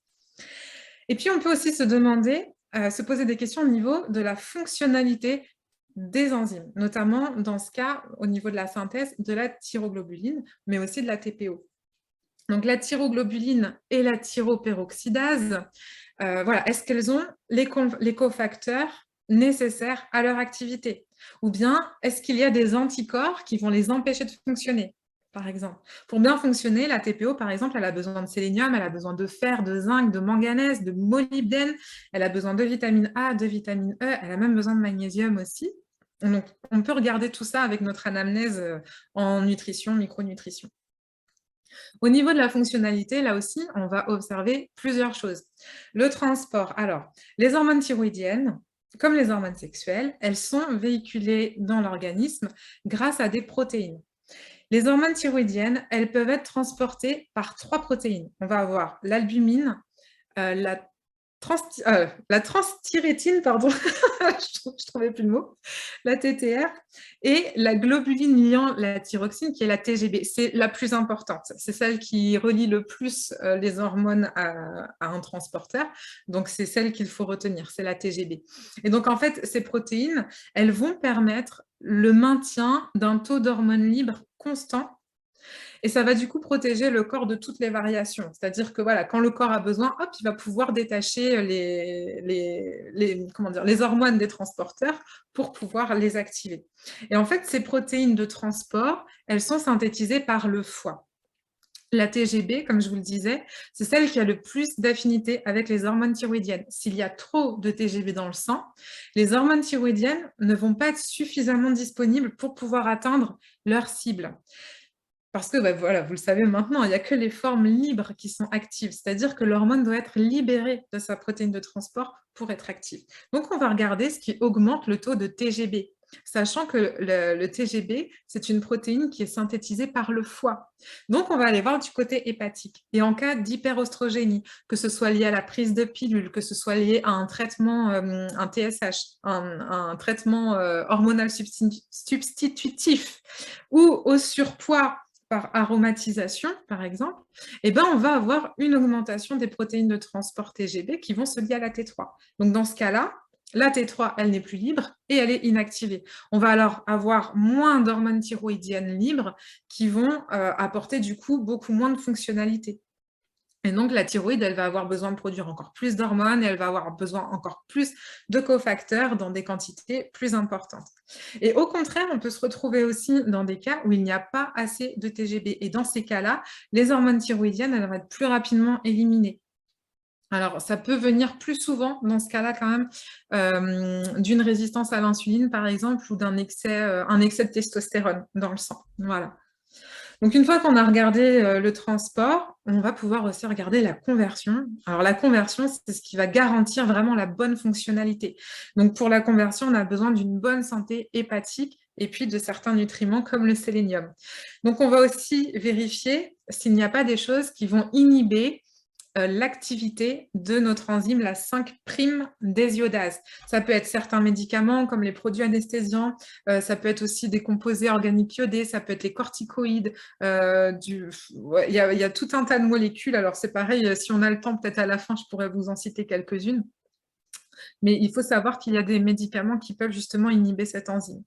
Et puis, on peut aussi se poser des questions au niveau de la fonctionnalité des enzymes, notamment dans ce cas, au niveau de la synthèse de la thyroglobuline, mais aussi de la TPO. Donc, la thyroglobuline et la thyroperoxydase, voilà, est-ce qu'elles ont les cofacteurs nécessaires à leur activité? Ou bien, est-ce qu'il y a des anticorps qui vont les empêcher de fonctionner, par exemple? Pour bien fonctionner, la TPO, par exemple, elle a besoin de sélénium, elle a besoin de fer, de zinc, de manganèse, de molybdène, elle a besoin de vitamine A, de vitamine E, elle a même besoin de magnésium aussi. Donc, on peut regarder tout ça avec notre anamnèse en nutrition, micronutrition. Au niveau de la fonctionnalité, là aussi, on va observer plusieurs choses. Le transport. Alors, les hormones thyroïdiennes, comme les hormones sexuelles, elles sont véhiculées dans l'organisme grâce à des protéines. Les hormones thyroïdiennes, elles peuvent être transportées par 3 protéines. On va avoir l'albumine, la transthyrétine, pardon, je ne trouvais plus le mot, la TTR, et la globuline liant la thyroxine, qui est la TGB. C'est la plus importante. C'est celle qui relie le plus les hormones à un transporteur. Donc, c'est celle qu'il faut retenir, c'est la TGB. Et donc, en fait, ces protéines, elles vont permettre le maintien d'un taux d'hormones libres constant. Et ça va du coup protéger le corps de toutes les variations. C'est-à-dire que voilà, quand le corps a besoin, hop, il va pouvoir détacher les hormones des transporteurs pour pouvoir les activer. Et en fait, ces protéines de transport, elles sont synthétisées par le foie. La TGB, comme je vous le disais, c'est celle qui a le plus d'affinité avec les hormones thyroïdiennes. S'il y a trop de TGB dans le sang, les hormones thyroïdiennes ne vont pas être suffisamment disponibles pour pouvoir atteindre leur cible. Parce que, voilà, vous le savez maintenant, il n'y a que les formes libres qui sont actives, c'est-à-dire que l'hormone doit être libérée de sa protéine de transport pour être active. Donc, on va regarder ce qui augmente le taux de TGB, sachant que le TGB, c'est une protéine qui est synthétisée par le foie. Donc, on va aller voir du côté hépatique. Et en cas d'hyperostrogénie, que ce soit lié à la prise de pilules, que ce soit lié à un traitement, un TSH, un traitement hormonal substitutif, ou au surpoids, par aromatisation, par exemple, eh ben, on va avoir une augmentation des protéines de transport TGB qui vont se lier à la T3. Donc, dans ce cas-là, la T3, elle n'est plus libre et elle est inactivée. On va alors avoir moins d'hormones thyroïdiennes libres qui vont apporter du coup beaucoup moins de fonctionnalité. Et donc, la thyroïde, elle va avoir besoin de produire encore plus d'hormones et elle va avoir besoin encore plus de cofacteurs dans des quantités plus importantes. Et au contraire, on peut se retrouver aussi dans des cas où il n'y a pas assez de TGB. Et dans ces cas-là, les hormones thyroïdiennes, elles vont être plus rapidement éliminées. Alors, ça peut venir plus souvent, dans ce cas-là, quand même, d'une résistance à l'insuline, par exemple, ou d'un excès de testostérone dans le sang. Voilà. Donc, une fois qu'on a regardé le transport, on va pouvoir aussi regarder la conversion. Alors, la conversion, c'est ce qui va garantir vraiment la bonne fonctionnalité. Donc, pour la conversion, on a besoin d'une bonne santé hépatique et puis de certains nutriments comme le sélénium. Donc, on va aussi vérifier s'il n'y a pas des choses qui vont inhiber l'activité de notre enzyme, la 5' désiodase. Ça peut être certains médicaments comme les produits anesthésiants, ça peut être aussi des composés organiques iodés, ça peut être les corticoïdes, il y a tout un tas de molécules. Alors c'est pareil, si on a le temps, peut-être à la fin, je pourrais vous en citer quelques-unes. Mais il faut savoir qu'il y a des médicaments qui peuvent justement inhiber cette enzyme.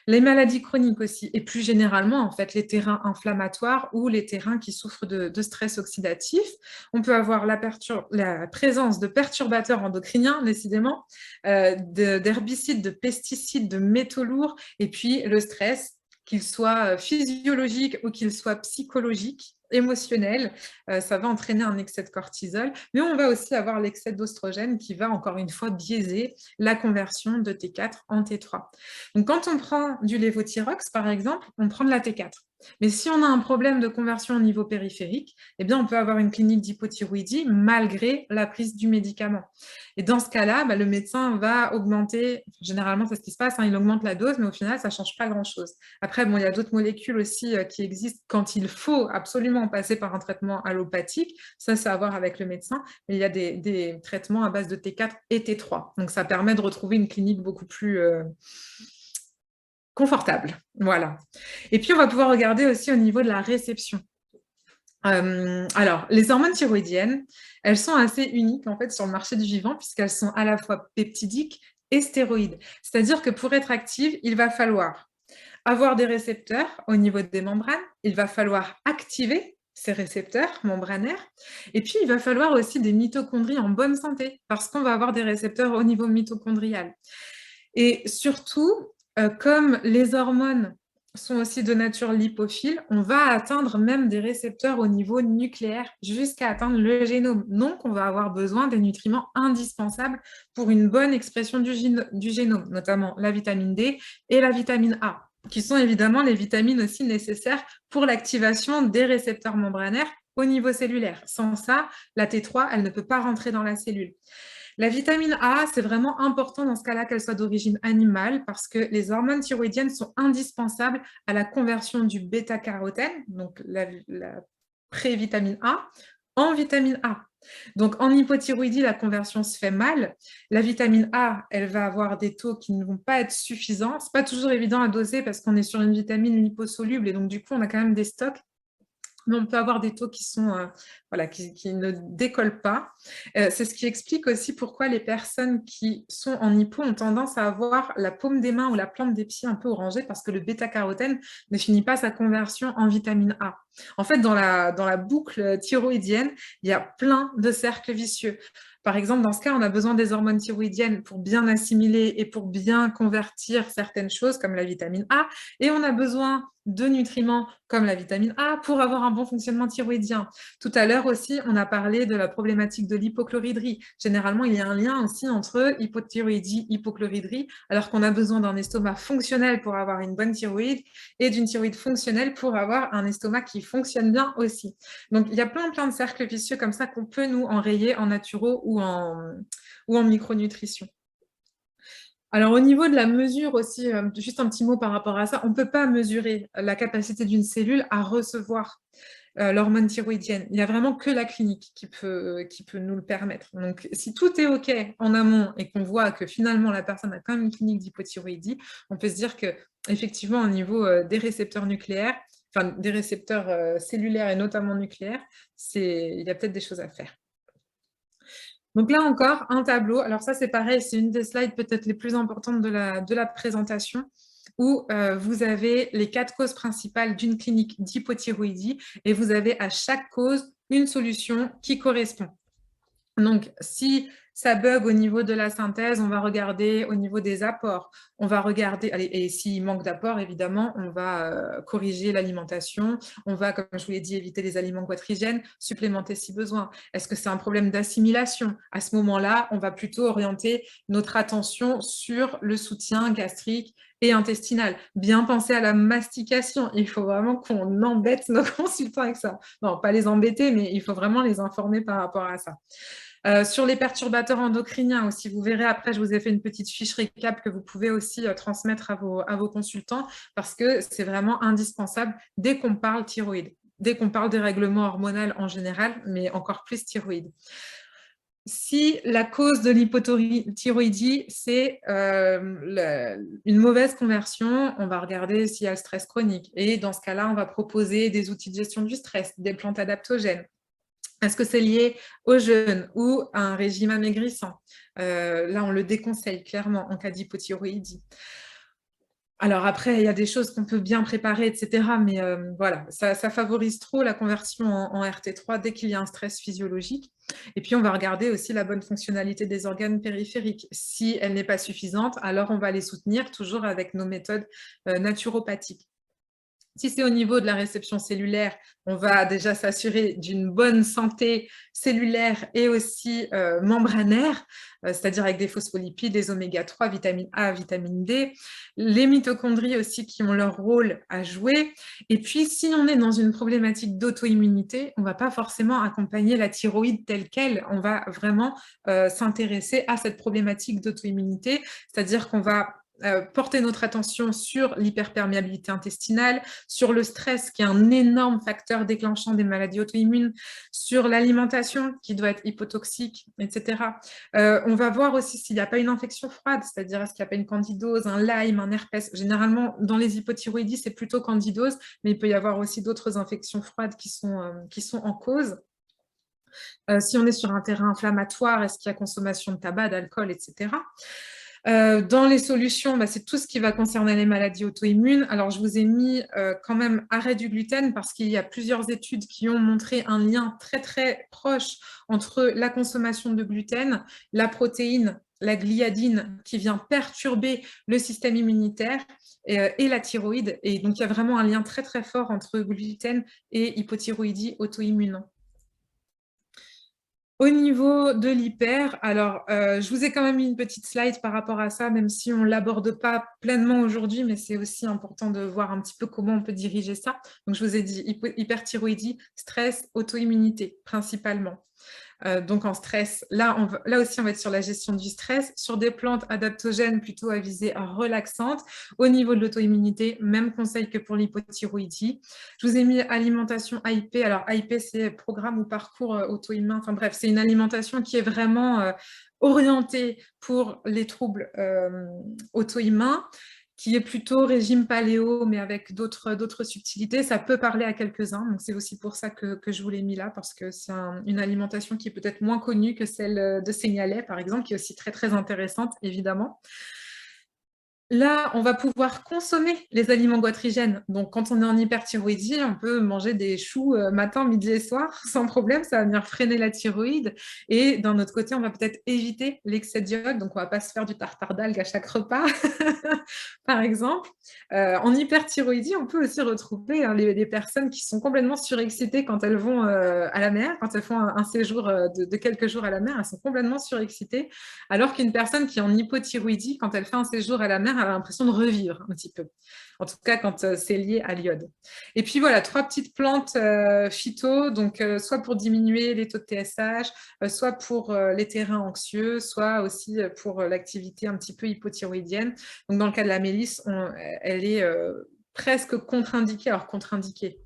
Les maladies chroniques aussi, et plus généralement, en fait, les terrains inflammatoires ou les terrains qui souffrent de stress oxydatif. On peut avoir la présence de perturbateurs endocriniens, décidément, d'herbicides, de pesticides, de métaux lourds, et puis le stress, qu'il soit physiologique ou qu'il soit psychologique, émotionnel, ça va entraîner un excès de cortisol, mais on va aussi avoir l'excès d'oestrogène qui va encore une fois biaiser la conversion de T4 en T3. Donc quand on prend du lévothyrox, par exemple, on prend de la T4. Mais si on a un problème de conversion au niveau périphérique, eh bien, on peut avoir une clinique d'hypothyroïdie malgré la prise du médicament. Et dans ce cas-là, le médecin va augmenter, généralement c'est ce qui se passe, il augmente la dose, mais au final, ça ne change pas grand-chose. Après, il y a d'autres molécules aussi qui existent quand il faut absolument passer par un traitement allopathique. Ça, c'est à voir avec le médecin. Mais il y a des traitements à base de T4 et T3. Donc, ça permet de retrouver une clinique beaucoup plus confortable. Voilà. Et puis, on va pouvoir regarder aussi au niveau de la réception. Alors, les hormones thyroïdiennes, elles sont assez uniques en fait sur le marché du vivant puisqu'elles sont à la fois peptidiques et stéroïdes. C'est-à-dire que pour être actives, il va falloir avoir des récepteurs au niveau des membranes, il va falloir activer ces récepteurs membranaires, et puis il va falloir aussi des mitochondries en bonne santé parce qu'on va avoir des récepteurs au niveau mitochondrial. Et surtout, comme les hormones sont aussi de nature lipophile, on va atteindre même des récepteurs au niveau nucléaire jusqu'à atteindre le génome. Donc, on va avoir besoin des nutriments indispensables pour une bonne expression du génome, notamment la vitamine D et la vitamine A, qui sont évidemment les vitamines aussi nécessaires pour l'activation des récepteurs membranaires au niveau cellulaire. Sans ça, la T3, elle ne peut pas rentrer dans la cellule. La vitamine A, c'est vraiment important dans ce cas-là qu'elle soit d'origine animale parce que les hormones thyroïdiennes sont indispensables à la conversion du bêta-carotène, donc la pré-vitamine A, en vitamine A. Donc, en hypothyroïdie, la conversion se fait mal. La vitamine A, elle va avoir des taux qui ne vont pas être suffisants. Ce n'est pas toujours évident à doser parce qu'on est sur une vitamine liposoluble et donc, du coup, on a quand même des stocks. Mais on peut avoir des taux qui sont qui ne décollent pas. C'est ce qui explique aussi pourquoi les personnes qui sont en hypo ont tendance à avoir la paume des mains ou la plante des pieds un peu orangée parce que le bêta-carotène ne finit pas sa conversion en vitamine A. En fait, dans la boucle thyroïdienne, il y a plein de cercles vicieux. Par exemple, dans ce cas, on a besoin des hormones thyroïdiennes pour bien assimiler et pour bien convertir certaines choses comme la vitamine A, et on a besoin de nutriments comme la vitamine A pour avoir un bon fonctionnement thyroïdien. Tout à l'heure aussi, on a parlé de la problématique de l'hypochloridrie. Généralement, il y a un lien aussi entre hypothyroïdie et hypochloridrie, alors qu'on a besoin d'un estomac fonctionnel pour avoir une bonne thyroïde et d'une thyroïde fonctionnelle pour avoir un estomac qui fonctionne bien aussi. Donc, il y a plein de cercles vicieux comme ça qu'on peut nous enrayer en naturo ou en micronutrition. Alors, au niveau de la mesure aussi, juste un petit mot par rapport à ça, on ne peut pas mesurer la capacité d'une cellule à recevoir l'hormone thyroïdienne. Il n'y a vraiment que la clinique qui peut nous le permettre. Donc, si tout est OK en amont et qu'on voit que finalement la personne a quand même une clinique d'hypothyroïdie, on peut se dire qu'effectivement, au niveau des récepteurs nucléaires, enfin des récepteurs cellulaires et notamment nucléaires, il y a peut-être des choses à faire. Donc là encore, un tableau. Alors ça, c'est pareil, c'est une des slides peut-être les plus importantes de la présentation où vous avez les 4 causes principales d'une clinique d'hypothyroïdie et vous avez à chaque cause une solution qui correspond. Donc, si ça bug au niveau de la synthèse, on va regarder au niveau des apports. On va regarder, et s'il manque d'apport, évidemment, on va corriger l'alimentation. On va, comme je vous l'ai dit, éviter les aliments goitrigènes, supplémenter si besoin. Est-ce que c'est un problème d'assimilation? À ce moment-là, on va plutôt orienter notre attention sur le soutien gastrique et intestinal. Bien penser à la mastication. Il faut vraiment qu'on embête nos consultants avec ça. Non, pas les embêter, mais il faut vraiment les informer par rapport à ça. Sur les perturbateurs endocriniens aussi, vous verrez après, je vous ai fait une petite fiche récap que vous pouvez aussi transmettre à vos consultants parce que c'est vraiment indispensable dès qu'on parle thyroïde. dès qu'on parle dérèglement hormonal en général, mais encore plus thyroïde. Si la cause de l'hypothyroïdie, c'est une mauvaise conversion, on va regarder s'il y a le stress chronique. Et dans ce cas-là, on va proposer des outils de gestion du stress, des plantes adaptogènes. Est-ce que c'est lié au jeûne ou à un régime amaigrissant? Là, on le déconseille clairement en cas d'hypothyroïdie. Alors après, il y a des choses qu'on peut bien préparer, etc. Mais voilà, ça favorise trop la conversion en RT3 dès qu'il y a un stress physiologique. Et puis, on va regarder aussi la bonne fonctionnalité des organes périphériques. Si elle n'est pas suffisante, alors on va les soutenir toujours avec nos méthodes naturopathiques. Si c'est au niveau de la réception cellulaire, on va déjà s'assurer d'une bonne santé cellulaire et aussi membranaire, c'est-à-dire avec des phospholipides, des oméga-3, vitamine A, vitamine D, les mitochondries aussi qui ont leur rôle à jouer. Et puis, si on est dans une problématique d'auto-immunité, on ne va pas forcément accompagner la thyroïde telle qu'elle, on va vraiment s'intéresser à cette problématique d'auto-immunité, c'est-à-dire qu'on va porter notre attention sur l'hyperperméabilité intestinale, sur le stress qui est un énorme facteur déclenchant des maladies auto-immunes, sur l'alimentation qui doit être hypotoxique, etc. On va voir aussi s'il n'y a pas une infection froide, c'est-à-dire est-ce qu'il n'y a pas une candidose, un Lyme, un herpès. Généralement, dans les hypothyroïdies, c'est plutôt candidose, mais il peut y avoir aussi d'autres infections froides qui sont en cause. Si on est sur un terrain inflammatoire, est-ce qu'il y a consommation de tabac, d'alcool, etc. Dans les solutions, c'est tout ce qui va concerner les maladies auto-immunes. Alors, je vous ai mis quand même arrêt du gluten parce qu'il y a plusieurs études qui ont montré un lien très, très proche entre la consommation de gluten, la protéine, la gliadine qui vient perturber le système immunitaire et la thyroïde. Et donc, il y a vraiment un lien très, très fort entre gluten et hypothyroïdie auto-immune. Au niveau de l'hyper, alors je vous ai quand même mis une petite slide par rapport à ça, même si on ne l'aborde pas pleinement aujourd'hui, mais c'est aussi important de voir un petit peu comment on peut diriger ça. Donc je vous ai dit hyperthyroïdie, stress, auto-immunité principalement. Donc en stress, là aussi on va être sur la gestion du stress, sur des plantes adaptogènes plutôt à visée relaxante. Au niveau de l'auto-immunité, même conseil que pour l'hypothyroïdie. Je vous ai mis alimentation AIP. Alors AIP, c'est programme ou parcours auto-immun. Enfin bref, c'est une alimentation qui est vraiment orientée pour les troubles auto-immuns, qui est plutôt régime paléo, mais avec d'autres subtilités. Ça peut parler à quelques-uns, donc c'est aussi pour ça que je vous l'ai mis là, parce que c'est une alimentation qui est peut-être moins connue que celle de Seignalais, par exemple, qui est aussi très, très intéressante, évidemment. Là, on va pouvoir consommer les aliments goitrigènes. Donc, quand on est en hyperthyroïdie, on peut manger des choux matin, midi et soir sans problème. Ça va venir freiner la thyroïde. Et d'un autre côté, on va peut-être éviter l'excès d'iode. Donc, on ne va pas se faire du tartare d'algues à chaque repas, par exemple. En hyperthyroïdie, on peut aussi retrouver les personnes qui sont complètement surexcitées quand elles vont à la mer, quand elles font un séjour de quelques jours à la mer. Elles sont complètement surexcitées. Alors qu'une personne qui est en hypothyroïdie, quand elle fait un séjour à la mer, elle a l'impression de revivre un petit peu. En tout cas, quand c'est lié à l'iode. Et puis voilà, 3 petites plantes phyto, donc soit pour diminuer les taux de TSH, soit pour les terrains anxieux, soit aussi pour l'activité un petit peu hypothyroïdienne. Donc dans le cas de la mélisse, elle est presque contre-indiquée. Alors contre-indiquée.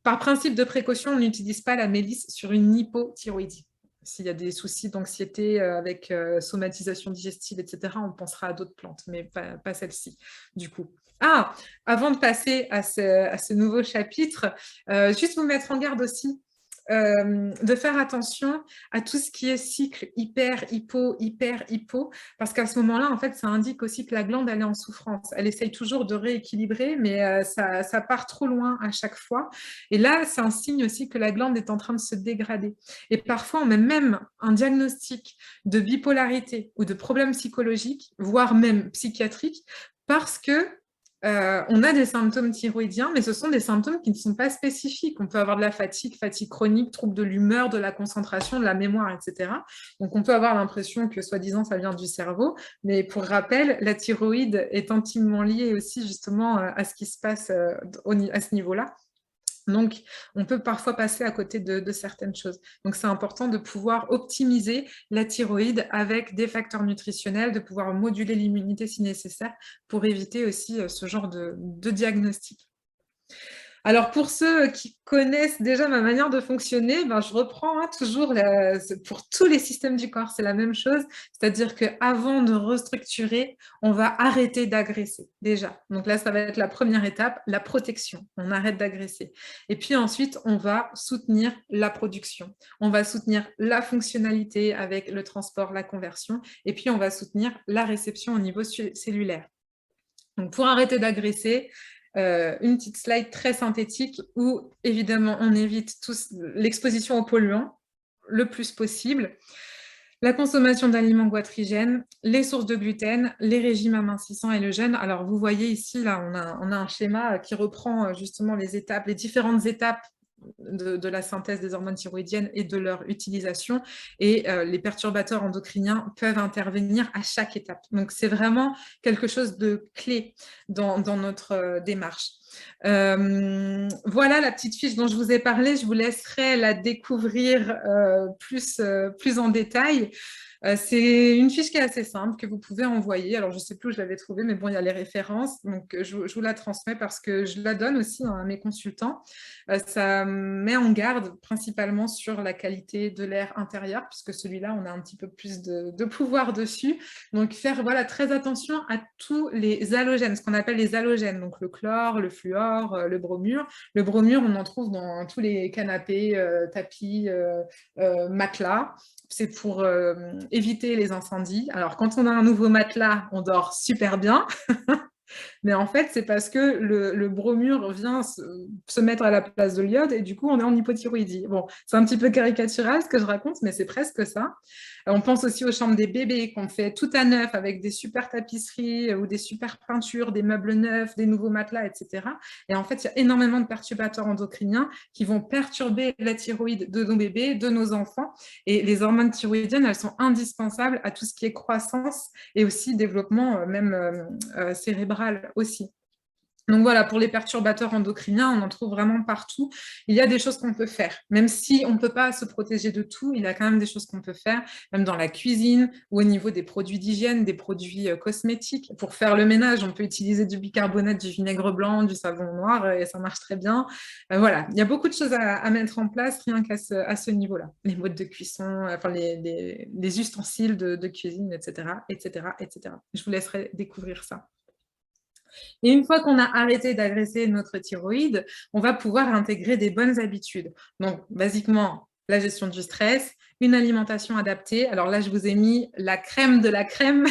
Par principe de précaution, on n'utilise pas la mélisse sur une hypothyroïdie. S'il y a des soucis d'anxiété avec somatisation digestive, etc., on pensera à d'autres plantes, mais pas celle-ci, du coup. Ah, avant de passer à ce nouveau chapitre, juste vous mettre en garde aussi de faire attention à tout ce qui est cycle hyper, hypo, parce qu'à ce moment-là, en fait, ça indique aussi que la glande, elle est en souffrance. Elle essaye toujours de rééquilibrer, mais ça part trop loin à chaque fois. Et là, c'est un signe aussi que la glande est en train de se dégrader. Et parfois, on met même un diagnostic de bipolarité ou de problème psychologique, voire même psychiatrique, parce que on a des symptômes thyroïdiens, mais ce sont des symptômes qui ne sont pas spécifiques. On peut avoir de la fatigue chronique, troubles de l'humeur, de la concentration, de la mémoire, etc. Donc, on peut avoir l'impression que, soi-disant, ça vient du cerveau. Mais pour rappel, la thyroïde est intimement liée aussi, justement, à ce qui se passe à ce niveau-là. Donc, on peut parfois passer à côté de certaines choses. Donc, c'est important de pouvoir optimiser la thyroïde avec des facteurs nutritionnels, de pouvoir moduler l'immunité si nécessaire pour éviter aussi ce genre de diagnostic. Alors, pour ceux qui connaissent déjà ma manière de fonctionner, ben, je reprends toujours pour tous les systèmes du corps, c'est la même chose. C'est-à-dire qu'avant de restructurer, on va arrêter d'agresser déjà. Donc là, ça va être la première étape, la protection. On arrête d'agresser. Et puis ensuite, on va soutenir la production. On va soutenir la fonctionnalité avec le transport, la conversion. Et puis, on va soutenir la réception au niveau cellulaire. Donc, pour arrêter d'agresser, une petite slide très synthétique où, évidemment, on évite l'exposition aux polluants le plus possible, la consommation d'aliments goitrigènes, les sources de gluten, les régimes amincissants et le jeûne. Alors, vous voyez ici, là, on a un schéma qui reprend justement les différentes étapes de la synthèse des hormones thyroïdiennes et de leur utilisation. Et les perturbateurs endocriniens peuvent intervenir à chaque étape. Donc, c'est vraiment quelque chose de clé dans notre démarche. Voilà la petite fiche dont je vous ai parlé. Je vous laisserai la découvrir plus en détail. C'est une fiche qui est assez simple, que vous pouvez envoyer. Alors, je ne sais plus où je l'avais trouvée, mais bon, il y a les références. Donc, je vous la transmets parce que je la donne aussi à mes consultants. Ça met en garde principalement sur la qualité de l'air intérieur, puisque celui-là, on a un petit peu plus de pouvoir dessus. Donc, faire très attention à tous les halogènes, ce qu'on appelle les halogènes, donc le chlore, le fluor, le bromure. Le bromure, on en trouve dans tous les canapés, tapis, matelas. C'est pour éviter les incendies. Alors, quand on a un nouveau matelas, on dort super bien. Mais en fait, c'est parce que le bromure vient se mettre à la place de l'iode et du coup, on est en hypothyroïdie. Bon, c'est un petit peu caricatural ce que je raconte, mais c'est presque ça. On pense aussi aux chambres des bébés qu'on fait tout à neuf avec des super tapisseries ou des super peintures, des meubles neufs, des nouveaux matelas, etc. Et en fait, il y a énormément de perturbateurs endocriniens qui vont perturber la thyroïde de nos bébés, de nos enfants. Et les hormones thyroïdiennes, elles sont indispensables à tout ce qui est croissance et aussi développement même cérébral aussi. Donc voilà, pour les perturbateurs endocriniens, on en trouve vraiment partout. Il y a des choses qu'on peut faire. Même si on ne peut pas se protéger de tout, il y a quand même des choses qu'on peut faire, même dans la cuisine ou au niveau des produits d'hygiène, des produits cosmétiques. Pour faire le ménage, on peut utiliser du bicarbonate, du vinaigre blanc, du savon noir, et ça marche très bien. Voilà, il y a beaucoup de choses à mettre en place rien qu'à ce niveau-là. Les modes de cuisson, enfin les ustensiles de cuisine, etc., etc., etc. Je vous laisserai découvrir ça. Et une fois qu'on a arrêté d'agresser notre thyroïde, on va pouvoir intégrer des bonnes habitudes. Donc, basiquement, la gestion du stress, une alimentation adaptée. Alors là, je vous ai mis la crème de la crème.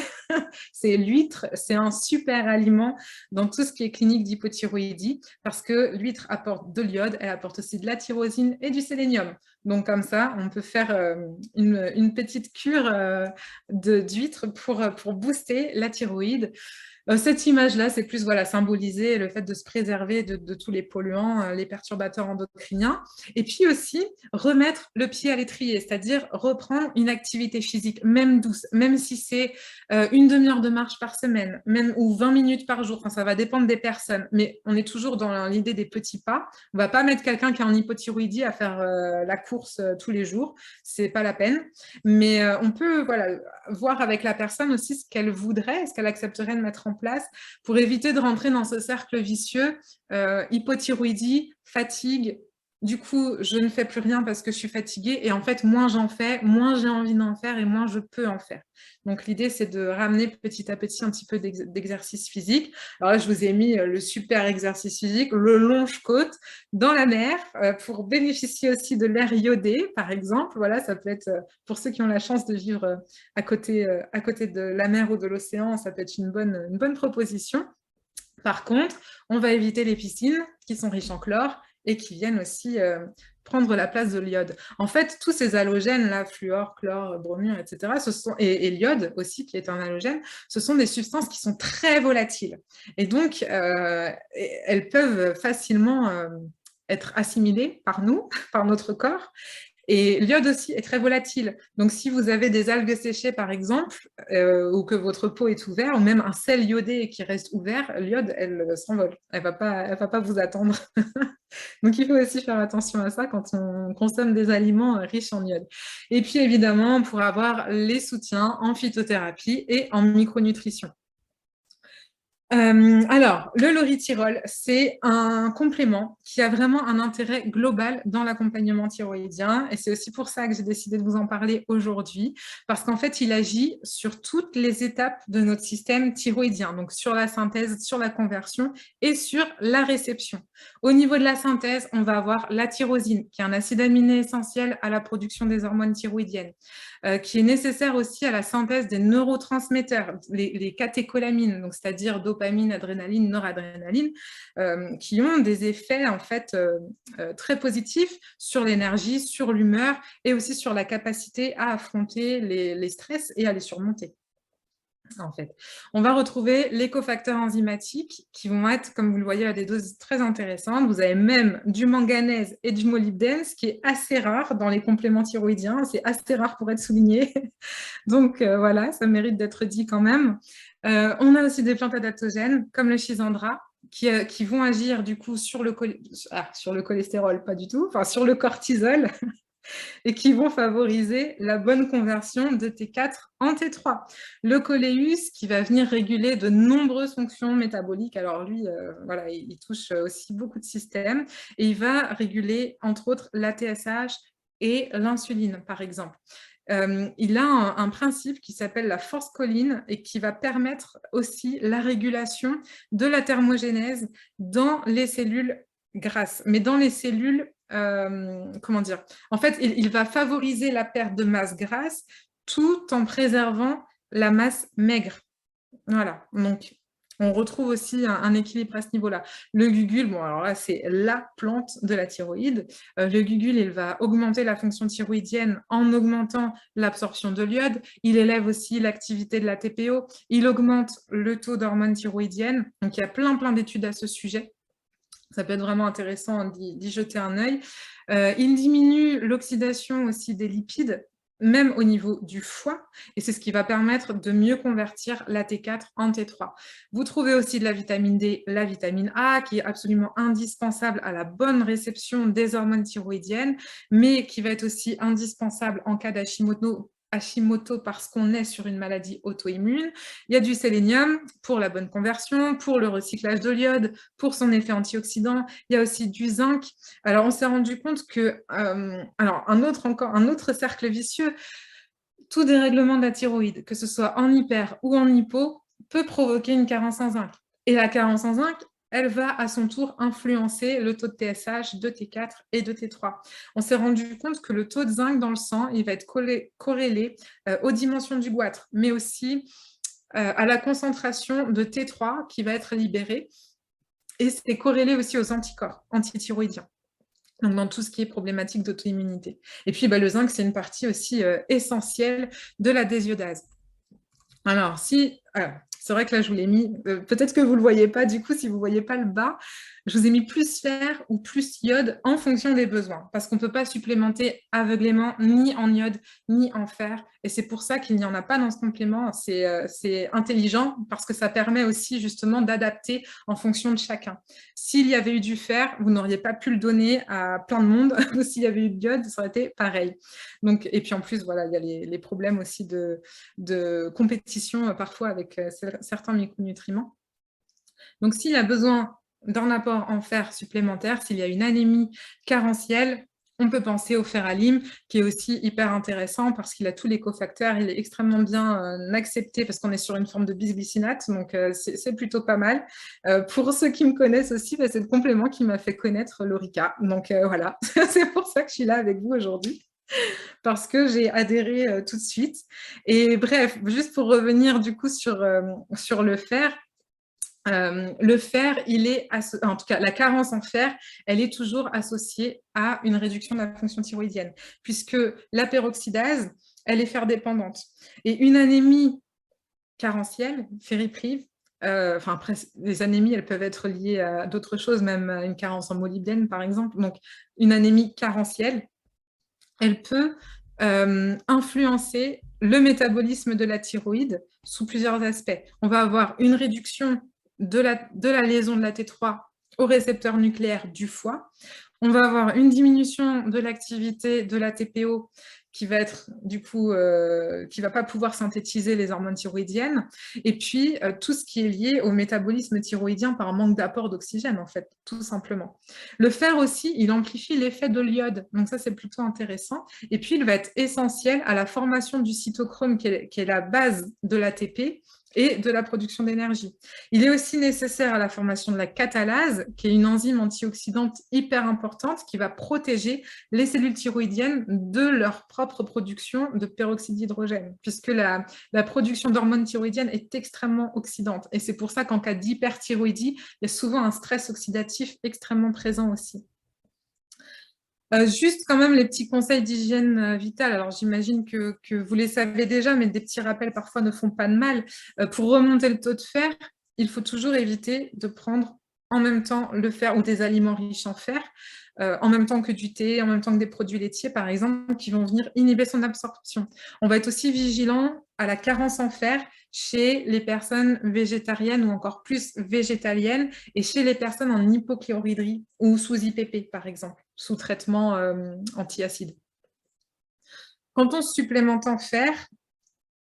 C'est l'huître. C'est un super aliment dans tout ce qui est clinique d'hypothyroïdie parce que l'huître apporte de l'iode, elle apporte aussi de la tyrosine et du sélénium. Donc, comme ça, on peut faire une petite cure d'huître pour booster la thyroïde. Cette image-là, c'est plus symboliser le fait de se préserver de tous les polluants, les perturbateurs endocriniens. Et puis aussi, remettre le pied à l'étrier, c'est-à-dire reprendre une activité physique, même douce, même si c'est une demi-heure de marche par semaine, même ou 20 minutes par jour. Enfin, ça va dépendre des personnes. Mais on est toujours dans l'idée des petits pas. On ne va pas mettre quelqu'un qui est en hypothyroïdie à faire la course tous les jours. Ce n'est pas la peine. Mais on peut voir avec la personne aussi ce qu'elle voudrait, ce qu'elle accepterait de mettre en place pour éviter de rentrer dans ce cercle vicieux, hypothyroïdie, fatigue. Du coup, je ne fais plus rien parce que je suis fatiguée et en fait, moins j'en fais, moins j'ai envie d'en faire et moins je peux en faire. Donc, l'idée, c'est de ramener petit à petit un petit peu d'exercice physique. Alors là, je vous ai mis le super exercice physique, le longe-côte dans la mer pour bénéficier aussi de l'air iodé, par exemple. Voilà, ça peut être, pour ceux qui ont la chance de vivre à côté de la mer ou de l'océan, ça peut être une bonne proposition. Par contre, on va éviter les piscines qui sont riches en chlore et qui viennent aussi prendre la place de l'iode. En fait, tous ces halogènes, là, fluor, chlore, bromure, etc., et l'iode aussi, qui est un halogène, ce sont des substances qui sont très volatiles. Et donc, elles peuvent facilement être assimilées par nous, par notre corps. Et l'iode aussi est très volatile. Donc, si vous avez des algues séchées, par exemple, ou que votre pot est ouvert, ou même un sel iodé qui reste ouvert, l'iode, elle s'envole. Elle va pas vous attendre. Donc, il faut aussi faire attention à ça quand on consomme des aliments riches en iode. Et puis, évidemment, pour avoir les soutiens en phytothérapie et en micronutrition. Alors, le Lorityrol, c'est un complément qui a vraiment un intérêt global dans l'accompagnement thyroïdien et c'est aussi pour ça que j'ai décidé de vous en parler aujourd'hui parce qu'en fait, il agit sur toutes les étapes de notre système thyroïdien, donc sur la synthèse, sur la conversion et sur la réception. Au niveau de la synthèse, on va avoir la tyrosine, qui est un acide aminé essentiel à la production des hormones thyroïdiennes, qui est nécessaire aussi à la synthèse des neurotransmetteurs, les catécholamines, donc c'est-à-dire dopamine, adrénaline, noradrénaline, qui ont des effets en fait très positifs sur l'énergie, sur l'humeur et aussi sur la capacité à affronter les stress et à les surmonter. En fait, on va retrouver les cofacteurs enzymatiques qui vont être, comme vous le voyez, à des doses très intéressantes. Vous avez même du manganèse et du molybdène, ce qui est assez rare dans les compléments thyroïdiens. C'est assez rare pour être souligné. Donc voilà, ça mérite d'être dit quand même. On a aussi des plantes adaptogènes, comme le schizandra, qui vont agir du coup sur le cholestérol, pas du tout, enfin sur le cortisol, et qui vont favoriser la bonne conversion de T4 en T3. Le choléus qui va venir réguler de nombreuses fonctions métaboliques. Alors lui, voilà, il touche aussi beaucoup de systèmes et il va réguler entre autres la TSH et l'insuline, par exemple. Il a un principe qui s'appelle la force choline et qui va permettre aussi la régulation de la thermogénèse dans les cellules grasses, mais dans les cellules, comment dire, en fait, il va favoriser la perte de masse grasse tout en préservant la masse maigre. Voilà, donc on retrouve aussi un équilibre à ce niveau-là. Le gugule, bon, alors là, c'est la plante de la thyroïde. Le gugule, il va augmenter la fonction thyroïdienne en augmentant l'absorption de l'iode. Il élève aussi l'activité de la TPO. Il augmente le taux d'hormones thyroïdiennes. Donc, il y a plein d'études à ce sujet. Ça peut être vraiment intéressant d'y jeter un œil. Il diminue l'oxydation aussi des lipides, même au niveau du foie, et c'est ce qui va permettre de mieux convertir la T4 en T3. Vous trouvez aussi de la vitamine D, la vitamine A, qui est absolument indispensable à la bonne réception des hormones thyroïdiennes, mais qui va être aussi indispensable en cas d'Hashimoto parce qu'on est sur une maladie auto-immune. Il y a du sélénium pour la bonne conversion, pour le recyclage de l'iode, pour son effet antioxydant. Il y a aussi du zinc. Alors, on s'est rendu compte que, alors un autre cercle vicieux, tout dérèglement de la thyroïde, que ce soit en hyper ou en hypo, peut provoquer une carence en zinc. Et la carence en zinc, elle va à son tour influencer le taux de TSH, de T4 et de T3. On s'est rendu compte que le taux de zinc dans le sang, il va être corrélé aux dimensions du goitre, mais aussi à la concentration de T3 qui va être libérée. Et c'est corrélé aussi aux anticorps antithyroïdiens. Donc, dans tout ce qui est problématique d'auto-immunité. Et puis, le zinc, c'est une partie aussi essentielle de la désiodase. Alors, c'est vrai que là, je vous l'ai mis, peut-être que vous ne le voyez pas, du coup, si vous ne voyez pas le bas, je vous ai mis plus fer ou plus iode en fonction des besoins, parce qu'on ne peut pas supplémenter aveuglément ni en iode ni en fer, et c'est pour ça qu'il n'y en a pas dans ce complément. C'est intelligent, parce que ça permet aussi justement d'adapter en fonction de chacun. S'il y avait eu du fer, vous n'auriez pas pu le donner à plein de monde, ou s'il y avait eu de l'iode, ça aurait été pareil. Donc, et puis en plus, voilà, il y a les problèmes aussi de compétition parfois avec certains micronutriments. Donc, s'il y a besoin d'un apport en fer supplémentaire, s'il y a une anémie carentielle, on peut penser au fer à lime, qui est aussi hyper intéressant parce qu'il a tous les cofacteurs, il est extrêmement bien accepté parce qu'on est sur une forme de bisglycinate, donc c'est plutôt pas mal. Pour ceux qui me connaissent aussi, c'est le complément qui m'a fait connaître l'Orica. Donc voilà, c'est pour ça que je suis là avec vous aujourd'hui, parce que j'ai adhéré tout de suite. Et bref, juste pour revenir du coup sur le fer, en tout cas, la carence en fer, elle est toujours associée à une réduction de la fonction thyroïdienne, puisque la peroxydase, elle est fer-dépendante. Et une anémie carentielle, fériprive, après, les anémies, elles peuvent être liées à d'autres choses, même à une carence en molybdène, par exemple. Donc, une anémie carentielle, elle peut influencer le métabolisme de la thyroïde sous plusieurs aspects. On va avoir une réduction de la liaison de la T3 au récepteur nucléaire du foie. On va avoir une diminution de l'activité de la TPO qui va être du coup, qui va pas pouvoir synthétiser les hormones thyroïdiennes, et puis tout ce qui est lié au métabolisme thyroïdien par manque d'apport d'oxygène, en fait, tout simplement. Le fer aussi, il amplifie l'effet de l'iode, donc ça c'est plutôt intéressant, et puis il va être essentiel à la formation du cytochrome qui est la base de l'ATP, et de la production d'énergie. Il est aussi nécessaire à la formation de la catalase, qui est une enzyme antioxydante hyper importante qui va protéger les cellules thyroïdiennes de leur propre production de peroxyde d'hydrogène, puisque la production d'hormones thyroïdiennes est extrêmement oxydante. Et c'est pour ça qu'en cas d'hyperthyroïdie, il y a souvent un stress oxydatif extrêmement présent aussi. Juste quand même les petits conseils d'hygiène vitale. Alors j'imagine que vous les savez déjà, mais des petits rappels parfois ne font pas de mal. Pour remonter le taux de fer, il faut toujours éviter de prendre en même temps le fer ou des aliments riches en fer, en même temps que du thé, en même temps que des produits laitiers par exemple, qui vont venir inhiber son absorption. On va être aussi vigilant à la carence en fer chez les personnes végétariennes ou encore plus végétaliennes, et chez les personnes en hypochloridrie ou sous IPP par exemple, sous traitement antiacide. Quand on supplémente en fer,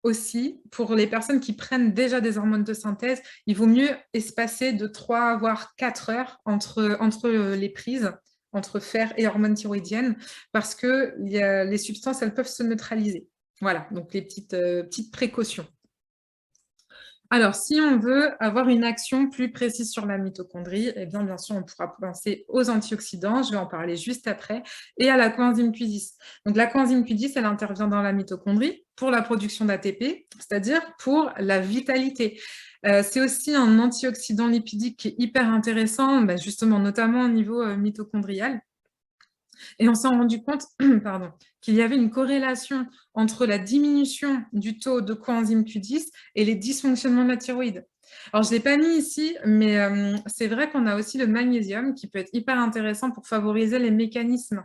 aussi, pour les personnes qui prennent déjà des hormones de synthèse, il vaut mieux espacer de 3 voire 4 heures entre les prises, entre fer et hormones thyroïdiennes, parce que les substances, elles peuvent se neutraliser. Voilà, donc les petites précautions. Alors, si on veut avoir une action plus précise sur la mitochondrie, eh bien sûr, on pourra penser aux antioxydants, je vais en parler juste après, et à la coenzyme Q10. Donc, la coenzyme Q10, elle intervient dans la mitochondrie pour la production d'ATP, c'est-à-dire pour la vitalité. C'est aussi un antioxydant lipidique qui est hyper intéressant, justement, notamment au niveau mitochondrial. Et on s'est rendu compte qu'il y avait une corrélation entre la diminution du taux de coenzyme Q10 et les dysfonctionnements de la thyroïde. Alors, je ne l'ai pas mis ici, mais c'est vrai qu'on a aussi le magnésium qui peut être hyper intéressant pour favoriser les mécanismes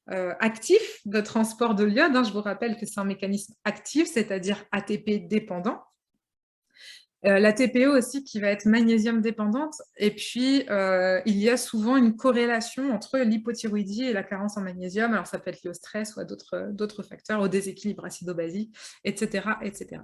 actifs de transport de l'iode. Je vous rappelle que c'est un mécanisme actif, c'est-à-dire ATP dépendant. La TPO aussi qui va être magnésium dépendante, et puis il y a souvent une corrélation entre l'hypothyroïdie et la carence en magnésium. Alors ça peut être lié au stress ou à d'autres facteurs, au déséquilibre acido-basique, etc., etc.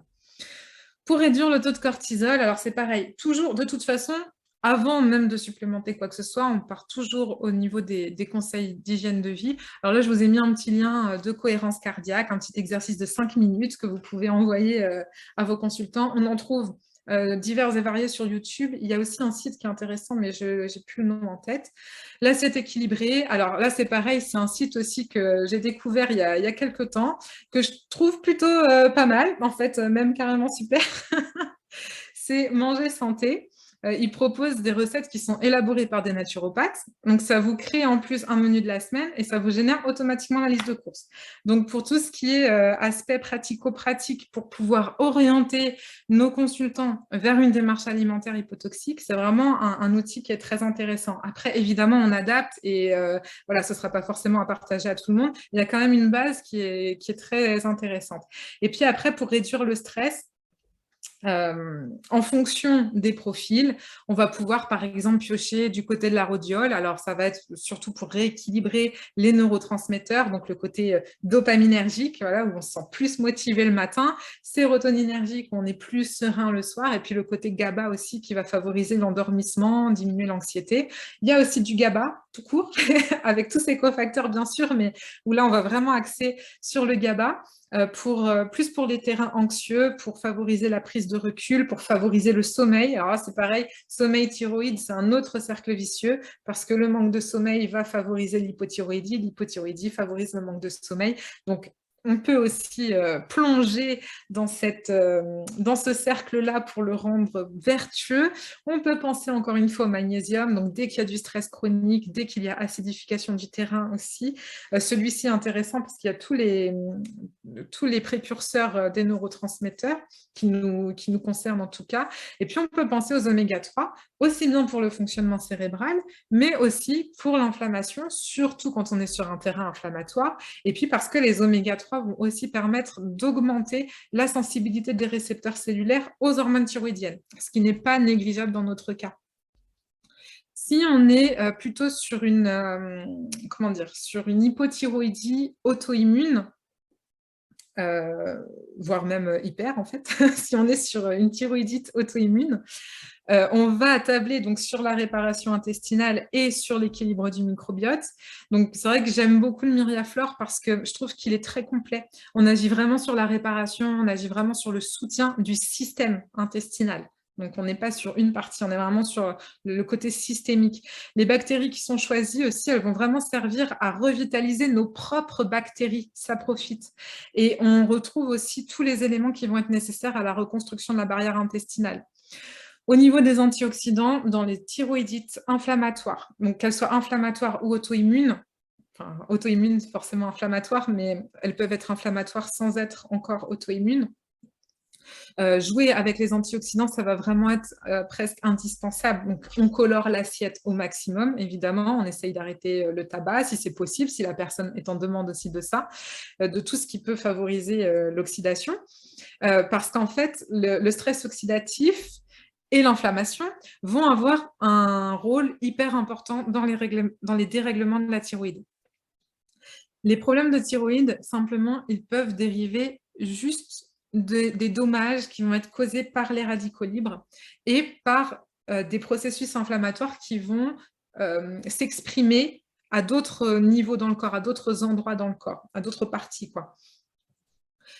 Pour réduire le taux de cortisol, alors c'est pareil, toujours de toute façon, avant même de supplémenter quoi que ce soit, on part toujours au niveau des conseils d'hygiène de vie. Alors là, je vous ai mis un petit lien de cohérence cardiaque, un petit exercice de 5 minutes que vous pouvez envoyer à vos consultants. On en trouve divers et variés sur YouTube. Il y a aussi un site qui est intéressant, mais je n'ai plus le nom en tête. L'assiette équilibrée, alors là, c'est pareil, c'est un site aussi que j'ai découvert il y a quelques temps, que je trouve plutôt pas mal, en fait, même carrément super. C'est Manger Santé. Ils proposent des recettes qui sont élaborées par des naturopathes. Donc, ça vous crée en plus un menu de la semaine et ça vous génère automatiquement la liste de courses. Donc, pour tout ce qui est aspect pratico-pratique pour pouvoir orienter nos consultants vers une démarche alimentaire hypotoxique, c'est vraiment un outil qui est très intéressant. Après, évidemment, on adapte et voilà, ce ne sera pas forcément à partager à tout le monde. Il y a quand même une base qui est très intéressante. Et puis après, pour réduire le stress, en fonction des profils, on va pouvoir par exemple piocher du côté de la rhodiole. Alors ça va être surtout pour rééquilibrer les neurotransmetteurs, donc le côté dopaminergique, voilà, où on se sent plus motivé le matin, sérotoninergique, où on est plus serein le soir, et puis le côté GABA aussi qui va favoriser l'endormissement, diminuer l'anxiété. Il y a aussi du GABA tout court, avec tous ces cofacteurs bien sûr, mais où là on va vraiment axer sur le GABA. Plus pour les terrains anxieux, pour favoriser la prise de recul, pour favoriser le sommeil. Alors là, c'est pareil, sommeil thyroïde, c'est un autre cercle vicieux parce que le manque de sommeil va favoriser l'hypothyroïdie favorise le manque de sommeil. Donc, on peut aussi plonger dans ce cercle-là pour le rendre vertueux. On peut penser encore une fois au magnésium. Donc, dès qu'il y a du stress chronique, dès qu'il y a acidification du terrain aussi, celui-ci est intéressant parce qu'il y a tous les précurseurs des neurotransmetteurs qui nous concernent en tout cas. Et puis, on peut penser aux oméga 3, aussi bien pour le fonctionnement cérébral, mais aussi pour l'inflammation, surtout quand on est sur un terrain inflammatoire. Et puis, parce que les oméga 3 vont aussi permettre d'augmenter la sensibilité des récepteurs cellulaires aux hormones thyroïdiennes, ce qui n'est pas négligeable dans notre cas. Si on est plutôt sur comment dire, sur une hypothyroïdie auto-immune, voire même hyper en fait, si on est sur une thyroïdite auto-immune, on va tabler donc sur la réparation intestinale et sur l'équilibre du microbiote. Donc c'est vrai que j'aime beaucoup le Miriaflore parce que je trouve qu'il est très complet. On agit vraiment sur la réparation, on agit vraiment sur le soutien du système intestinal. Donc, on n'est pas sur une partie, on est vraiment sur le côté systémique. Les bactéries qui sont choisies aussi, elles vont vraiment servir à revitaliser nos propres bactéries. Ça profite. Et on retrouve aussi tous les éléments qui vont être nécessaires à la reconstruction de la barrière intestinale. Au niveau des antioxydants, dans les thyroïdites inflammatoires, donc qu'elles soient inflammatoires ou auto-immunes, enfin auto-immunes forcément inflammatoires, mais elles peuvent être inflammatoires sans être encore auto-immunes. Jouer avec les antioxydants, ça va vraiment être presque indispensable. Donc, on colore l'assiette au maximum, évidemment. On essaye d'arrêter le tabac, si c'est possible, si la personne est en demande aussi de ça, de tout ce qui peut favoriser l'oxydation. Parce qu'en fait, le stress oxydatif et l'inflammation vont avoir un rôle hyper important dans les dérèglements de la thyroïde. Les problèmes de thyroïde, simplement, ils peuvent dériver juste des dommages qui vont être causés par les radicaux libres et par des processus inflammatoires qui vont s'exprimer à d'autres niveaux dans le corps, à d'autres endroits dans le corps, à d'autres parties, quoi.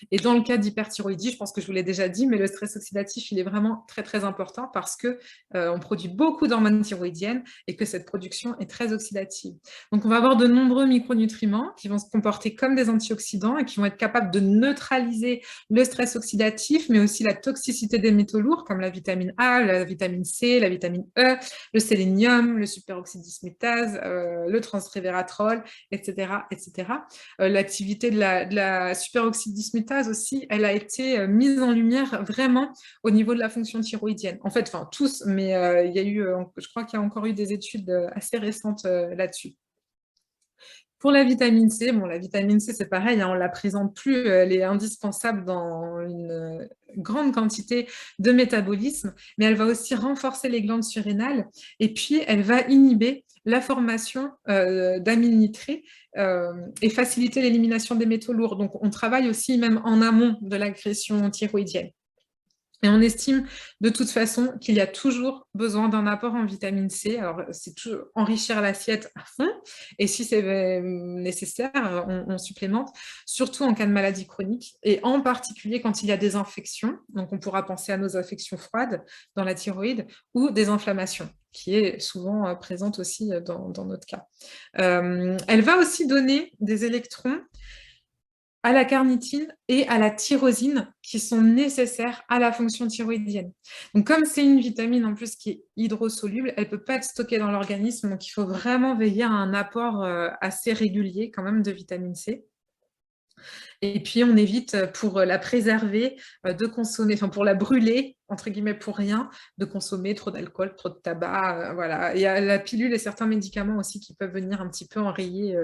Et dans le cas d'hyperthyroïdie, je pense que je vous l'ai déjà dit, mais le stress oxydatif, il est vraiment très, très important parce qu'on produit beaucoup d'hormones thyroïdiennes et que cette production est très oxydative. Donc, on va avoir de nombreux micronutriments qui vont se comporter comme des antioxydants et qui vont être capables de neutraliser le stress oxydatif, mais aussi la toxicité des métaux lourds comme la vitamine A, la vitamine C, la vitamine E, le sélénium, le superoxydismutase, le transrévératrol, etc., etc. L'activité de la superoxydismutase aussi, elle a été mise en lumière vraiment au niveau de la fonction thyroïdienne. En fait, enfin tous, mais il y a eu, je crois qu'il y a encore eu des études assez récentes là-dessus. Pour la vitamine C, bon, la vitamine C, c'est pareil, hein, on ne la présente plus, elle est indispensable dans une grande quantité de métabolisme, mais elle va aussi renforcer les glandes surrénales et puis elle va inhiber la formation d'amines nitrées et faciliter l'élimination des métaux lourds. Donc, on travaille aussi même en amont de l'agression thyroïdienne. Et on estime de toute façon qu'il y a toujours besoin d'un apport en vitamine C. Alors, c'est toujours enrichir l'assiette à fond. Et si c'est nécessaire, on supplémente, surtout en cas de maladie chronique et en particulier quand il y a des infections. Donc, on pourra penser à nos infections froides dans la thyroïde ou des inflammations, qui est souvent présente aussi dans notre cas. Elle va aussi donner des électrons à la carnitine et à la tyrosine qui sont nécessaires à la fonction thyroïdienne. Donc, comme c'est une vitamine en plus qui est hydrosoluble, elle ne peut pas être stockée dans l'organisme, donc il faut vraiment veiller à un apport assez régulier quand même de vitamine C. Et puis, on évite, pour la préserver, de consommer, enfin pour la brûler, entre guillemets pour rien, de consommer trop d'alcool, trop de tabac. Voilà. Il y a la pilule et certains médicaments aussi qui peuvent venir un petit peu enrayer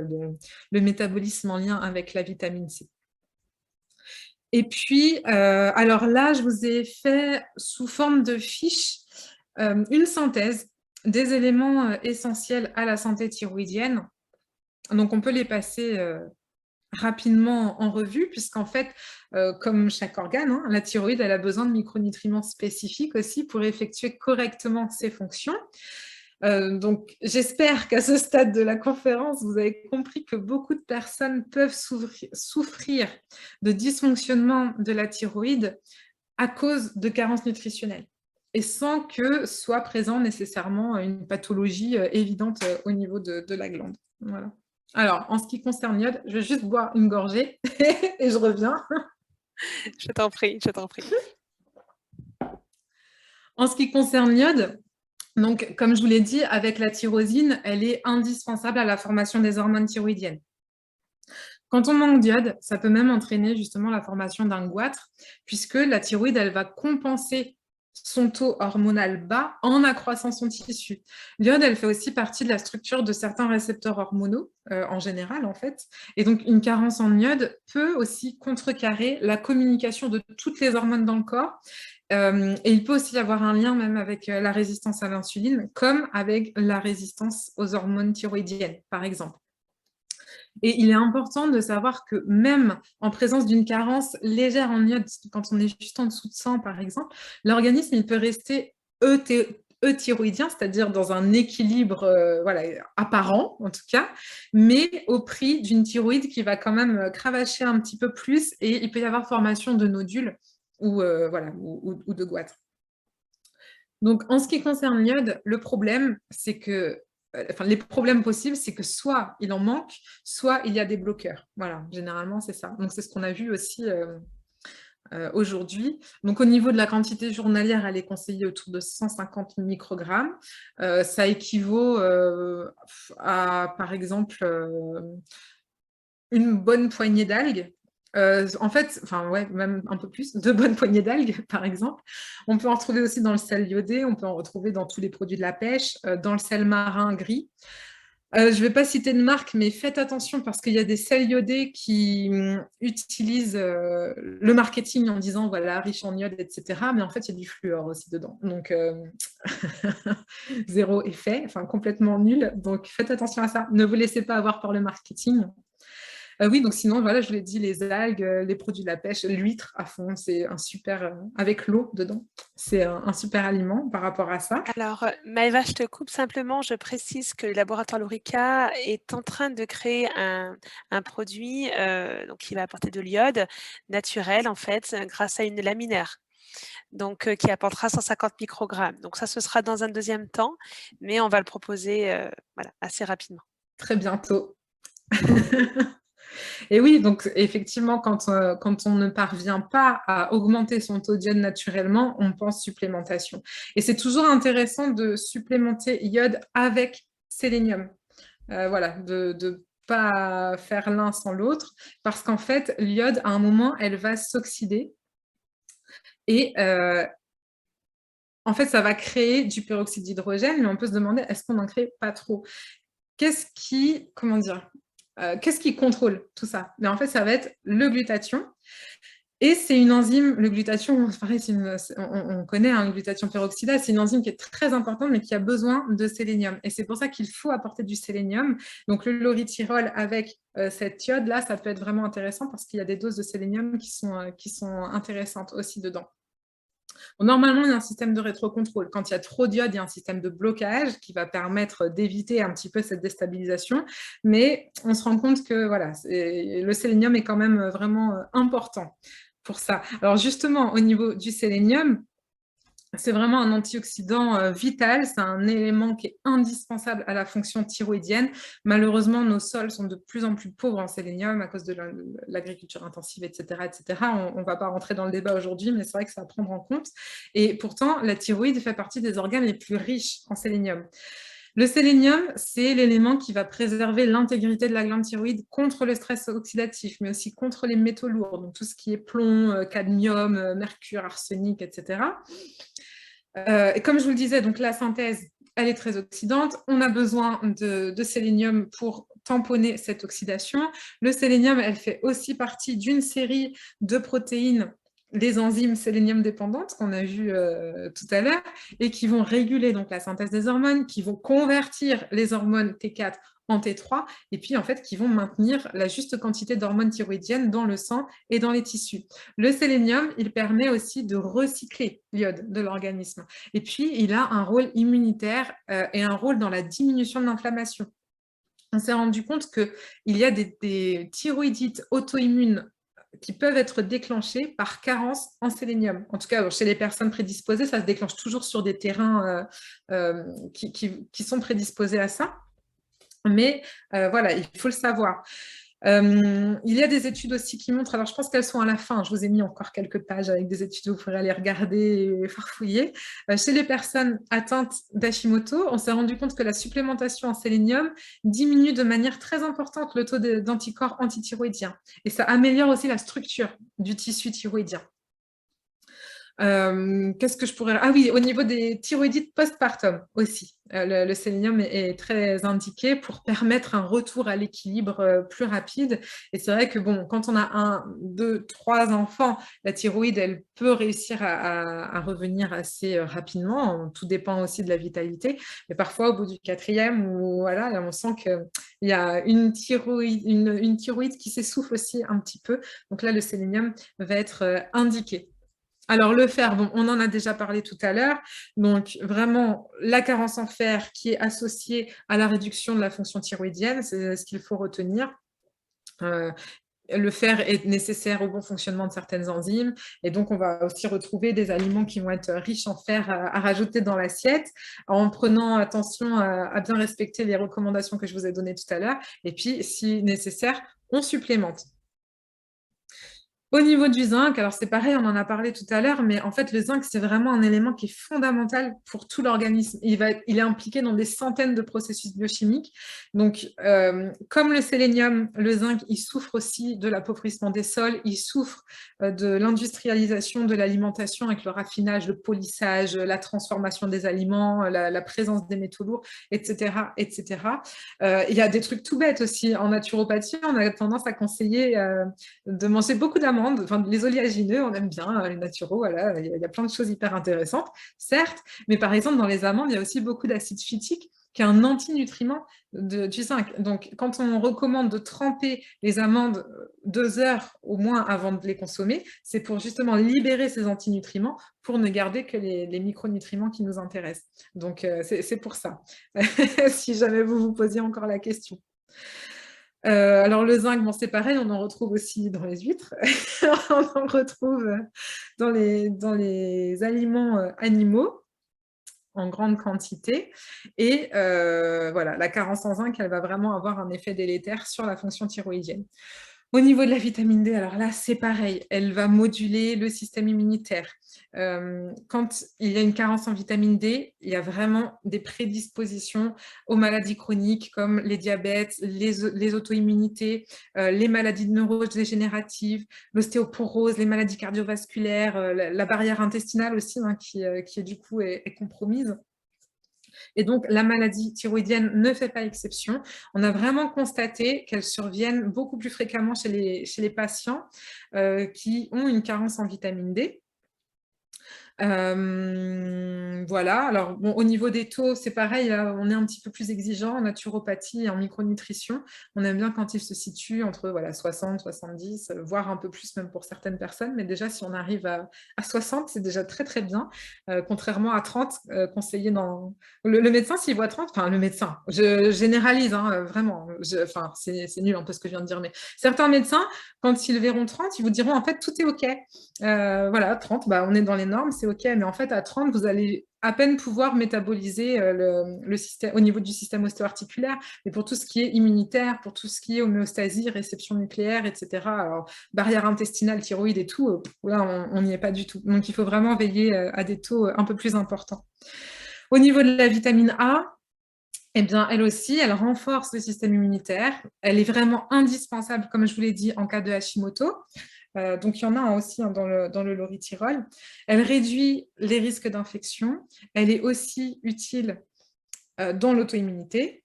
le métabolisme en lien avec la vitamine C. Et puis, alors là, je vous ai fait sous forme de fiche une synthèse des éléments essentiels à la santé thyroïdienne. Donc, on peut les passer rapidement en revue, puisqu'en fait, comme chaque organe, hein, la thyroïde, elle a besoin de micronutriments spécifiques aussi pour effectuer correctement ses fonctions. Donc, j'espère qu'à ce stade de la conférence, vous avez compris que beaucoup de personnes peuvent souffrir de dysfonctionnement de la thyroïde à cause de carences nutritionnelles et sans que soit présent nécessairement une pathologie évidente au niveau de la glande. Voilà. Alors, en ce qui concerne l'iode, je vais juste boire une gorgée et je reviens. Je t'en prie, je t'en prie. En ce qui concerne l'iode, donc, comme je vous l'ai dit, avec la tyrosine, elle est indispensable à la formation des hormones thyroïdiennes. Quand on manque d'iode, ça peut même entraîner justement la formation d'un goitre, puisque la thyroïde, elle va compenser son taux hormonal bas en accroissant son tissu. L'iode, elle fait aussi partie de la structure de certains récepteurs hormonaux, en général, en fait. Et donc, une carence en iode peut aussi contrecarrer la communication de toutes les hormones dans le corps. Et il peut aussi y avoir un lien même avec la résistance à l'insuline, comme avec la résistance aux hormones thyroïdiennes, par exemple. Et il est important de savoir que même en présence d'une carence légère en iode, quand on est juste en dessous de 100 par exemple, l'organisme il peut rester euthyroïdien, c'est-à-dire dans un équilibre voilà, apparent en tout cas, mais au prix d'une thyroïde qui va quand même cravacher un petit peu plus et il peut y avoir formation de nodules ou, voilà, ou de goitres. Donc, en ce qui concerne l'iode, le problème, c'est que enfin, les problèmes possibles, c'est que soit il en manque, soit il y a des bloqueurs. Voilà, généralement, c'est ça. Donc, c'est ce qu'on a vu aussi aujourd'hui. Donc, au niveau de la quantité journalière, elle est conseillée autour de 150 microgrammes. Ça équivaut à, par exemple, une bonne poignée d'algues. En fait, enfin ouais, même un peu plus, 2 bonnes poignées d'algues, par exemple. On peut en retrouver aussi dans le sel iodé, on peut en retrouver dans tous les produits de la pêche, dans le sel marin gris. Je ne vais pas citer de marque, mais faites attention parce qu'il y a des sels iodés qui utilisent le marketing en disant voilà, riche en iode, etc. Mais en fait, il y a du fluor aussi dedans. Donc, zéro effet, enfin complètement nul. Donc, faites attention à ça. Ne vous laissez pas avoir par le marketing. Oui, donc sinon, voilà, je vous l'ai dit, les algues, les produits de la pêche, l'huître à fond, c'est un super, avec l'eau dedans, c'est un super aliment par rapport à ça. Alors, Maëva, je te coupe simplement. Je précise que le laboratoire Lorica est en train de créer un produit donc qui va apporter de l'iode naturel, en fait, grâce à une laminaire. Donc, qui apportera 150 microgrammes. Donc, ça, ce sera dans un deuxième temps, mais on va le proposer voilà, assez rapidement. Très bientôt. Et oui, donc effectivement, quand on ne parvient pas à augmenter son taux d'iode naturellement, on pense supplémentation. Et c'est toujours intéressant de supplémenter iode avec sélénium. Voilà, de pas faire l'un sans l'autre, parce qu'en fait, l'iode, à un moment, elle va s'oxyder et en fait, ça va créer du peroxyde d'hydrogène, mais on peut se demander, est-ce qu'on n'en crée pas trop? Qu'est-ce qui contrôle tout ça? Mais en fait, ça va être le glutathion. Et c'est une enzyme, le glutathion, pareil, on connaît le glutathion peroxydase, c'est une enzyme qui est très importante, mais qui a besoin de sélénium. Et c'est pour ça qu'il faut apporter du sélénium. Donc, le laurithyrol avec cette iode-là, ça peut être vraiment intéressant parce qu'il y a des doses de sélénium qui sont intéressantes aussi dedans. Normalement, il y a un système de rétrocontrôle. Quand il y a trop d'iode, il y a un système de blocage qui va permettre d'éviter un petit peu cette déstabilisation. Mais on se rend compte que voilà, le sélénium est quand même vraiment important pour ça. Alors justement, au niveau du sélénium, c'est vraiment un antioxydant vital, c'est un élément qui est indispensable à la fonction thyroïdienne. Malheureusement, nos sols sont de plus en plus pauvres en sélénium à cause de l'agriculture intensive, etc. etc. On ne va pas rentrer dans le débat aujourd'hui, mais c'est vrai que c'est à prendre en compte. Et pourtant, la thyroïde fait partie des organes les plus riches en sélénium. Le sélénium, c'est l'élément qui va préserver l'intégrité de la glande thyroïde contre le stress oxydatif, mais aussi contre les métaux lourds, donc tout ce qui est plomb, cadmium, mercure, arsenic, etc. Et comme je vous le disais, donc la synthèse, elle est très oxydante. On a besoin de sélénium pour tamponner cette oxydation. Le sélénium, elle fait aussi partie d'une série de protéines, les enzymes sélénium dépendantes qu'on a vues tout à l'heure, et qui vont réguler donc la synthèse des hormones, qui vont convertir les hormones T4 en T3, et puis en fait qui vont maintenir la juste quantité d'hormones thyroïdiennes dans le sang et dans les tissus. Le sélénium, il permet aussi de recycler l'iode de l'organisme. Et puis, il a un rôle immunitaire et un rôle dans la diminution de l'inflammation. On s'est rendu compte qu'il y a des thyroïdites auto-immunes qui peuvent être déclenchées par carence en sélénium. En tout cas, chez les personnes prédisposées, ça se déclenche toujours sur des terrains qui sont prédisposés à ça. Mais voilà, il faut le savoir. Il y a des études aussi qui montrent, alors je pense qu'elles sont à la fin, je vous ai mis encore quelques pages avec des études, vous pourrez aller regarder et farfouiller. Chez les personnes atteintes d'Hashimoto, on s'est rendu compte que la supplémentation en sélénium diminue de manière très importante le taux d'anticorps antithyroïdiens et ça améliore aussi la structure du tissu thyroïdien. Qu'est-ce que je pourrais... Ah oui, au niveau des thyroïdites postpartum aussi, le sélénium est très indiqué pour permettre un retour à l'équilibre plus rapide. Et c'est vrai que bon, quand on a 1, 2, 3 enfants, la thyroïde, elle peut réussir à revenir assez rapidement. Tout dépend aussi de la vitalité. Mais parfois, au bout du 4e, voilà, on sent qu'il y a une thyroïde qui s'essouffle aussi un petit peu. Donc là, le sélénium va être indiqué. Alors, le fer, bon, on en a déjà parlé tout à l'heure. Donc, vraiment, la carence en fer qui est associée à la réduction de la fonction thyroïdienne, c'est ce qu'il faut retenir. Le fer est nécessaire au bon fonctionnement de certaines enzymes. Et donc, on va aussi retrouver des aliments qui vont être riches en fer à rajouter dans l'assiette, en prenant attention à bien respecter les recommandations que je vous ai données tout à l'heure. Et puis, si nécessaire, on supplémente. Au niveau du zinc, alors c'est pareil, on en a parlé tout à l'heure, mais en fait, le zinc, c'est vraiment un élément qui est fondamental pour tout l'organisme. Il est impliqué dans des centaines de processus biochimiques. Donc, comme le sélénium, le zinc, il souffre aussi de l'appauvrissement des sols, il souffre de l'industrialisation de l'alimentation avec le raffinage, le polissage, la transformation des aliments, la présence des métaux lourds, etc., etc. Il y a des trucs tout bêtes aussi. En naturopathie, on a tendance à conseiller de manger beaucoup d'amandes. Enfin, les oléagineux, on aime bien, les naturaux, voilà, il y a plein de choses hyper intéressantes, certes, mais par exemple, dans les amandes, il y a aussi beaucoup d'acide phytique, qui est un antinutriment du zinc. Donc, quand on recommande de tremper les amandes 2 heures au moins avant de les consommer, c'est pour justement libérer ces antinutriments pour ne garder que les micronutriments qui nous intéressent. Donc, c'est pour ça, si jamais vous vous posiez encore la question. Alors le zinc, bon, c'est pareil, on en retrouve aussi dans les huîtres, on en retrouve dans les aliments animaux en grande quantité. Et voilà, la carence en zinc, elle va vraiment avoir un effet délétère sur la fonction thyroïdienne. Au niveau de la vitamine D, alors là, c'est pareil, elle va moduler le système immunitaire. Quand il y a une carence en vitamine D, il y a vraiment des prédispositions aux maladies chroniques comme les diabètes, les auto-immunités, les maladies neurodégénératives, l'ostéoporose, les maladies cardiovasculaires, la barrière intestinale aussi, hein, qui du coup est compromise. Et donc, la maladie thyroïdienne ne fait pas exception. On a vraiment constaté qu'elles surviennent beaucoup plus fréquemment chez les patients qui ont une carence en vitamine D. Voilà, alors bon, au niveau des taux, c'est pareil, là, on est un petit peu plus exigeant en naturopathie et en micronutrition. On aime bien quand ils se situent entre voilà, 60, 70, voire un peu plus même pour certaines personnes. Mais déjà, si on arrive à 60, c'est déjà très très bien, contrairement à 30 conseillés dans... Le médecin, s'il voit 30, enfin le médecin, je généralise, hein, vraiment, enfin c'est nul un peu ce que je viens de dire, mais certains médecins, quand ils verront 30, ils vous diront en fait tout est OK. Voilà, 30, bah, on est dans les normes, c'est OK, mais en fait, à 30, vous allez à peine pouvoir métaboliser le système, au niveau du système ostéo-articulaire, mais pour tout ce qui est immunitaire, pour tout ce qui est homéostasie, réception nucléaire, etc. Alors, barrière intestinale, thyroïde et tout, là, on n'y est pas du tout. Donc, il faut vraiment veiller à des taux un peu plus importants. Au niveau de la vitamine A, eh bien, elle aussi, elle renforce le système immunitaire. Elle est vraiment indispensable, comme je vous l'ai dit, en cas de Hashimoto. Donc, il y en a un aussi dans le lauritirol. Elle réduit les risques d'infection. Elle est aussi utile dans l'auto-immunité.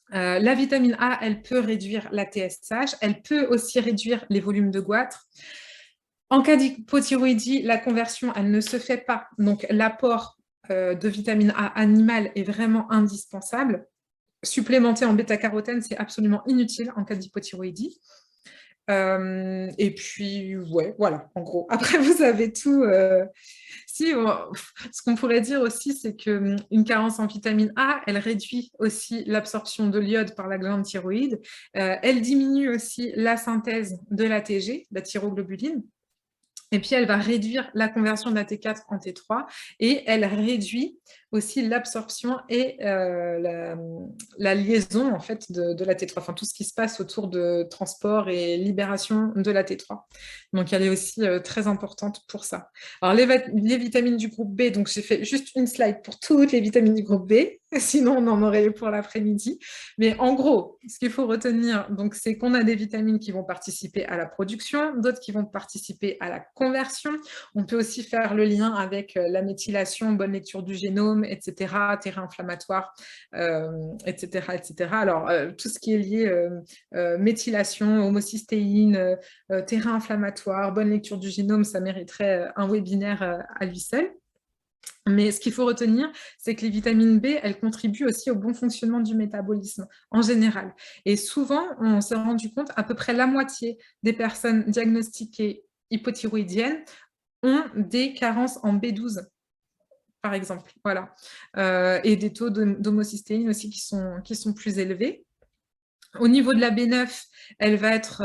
La vitamine A, elle peut réduire la TSH. Elle peut aussi réduire les volumes de goitre. En cas d'hypothyroïdie, la conversion, elle ne se fait pas. Donc, l'apport de vitamine A animale est vraiment indispensable. Supplémenter en bêta-carotène, c'est absolument inutile en cas d'hypothyroïdie. Et puis, ouais, voilà, en gros. Après, vous avez tout. Ce qu'on pourrait dire aussi, c'est qu'une carence en vitamine A, elle réduit aussi l'absorption de l'iode par la glande thyroïde. Elle diminue aussi la synthèse de l'ATG, la thyroglobuline. Et puis, elle va réduire la conversion de la T4 en T3 et elle réduit aussi l'absorption et la liaison en fait de la T3, enfin tout ce qui se passe autour de transport et libération de la T3. Donc elle est aussi très importante pour ça. Alors les vitamines du groupe B, donc j'ai fait juste une slide pour toutes les vitamines du groupe B, sinon on en aurait pour l'après-midi. Mais en gros, ce qu'il faut retenir, donc, c'est qu'on a des vitamines qui vont participer à la production, d'autres qui vont participer à la conversion. On peut aussi faire le lien avec la méthylation, bonne lecture du génome, etc., terrain inflammatoire, etc., etc. Alors, tout ce qui est lié méthylation, homocystéine, terrain inflammatoire, bonne lecture du génome, ça mériterait un webinaire à lui seul. Mais ce qu'il faut retenir, c'est que les vitamines B, elles contribuent aussi au bon fonctionnement du métabolisme en général. Et souvent, on s'est rendu compte, à peu près la moitié des personnes diagnostiquées hypothyroïdiennes ont des carences en B12, par exemple. Voilà. Et des taux d'homocystéine aussi qui sont plus élevés. Au niveau de la B9, elle va être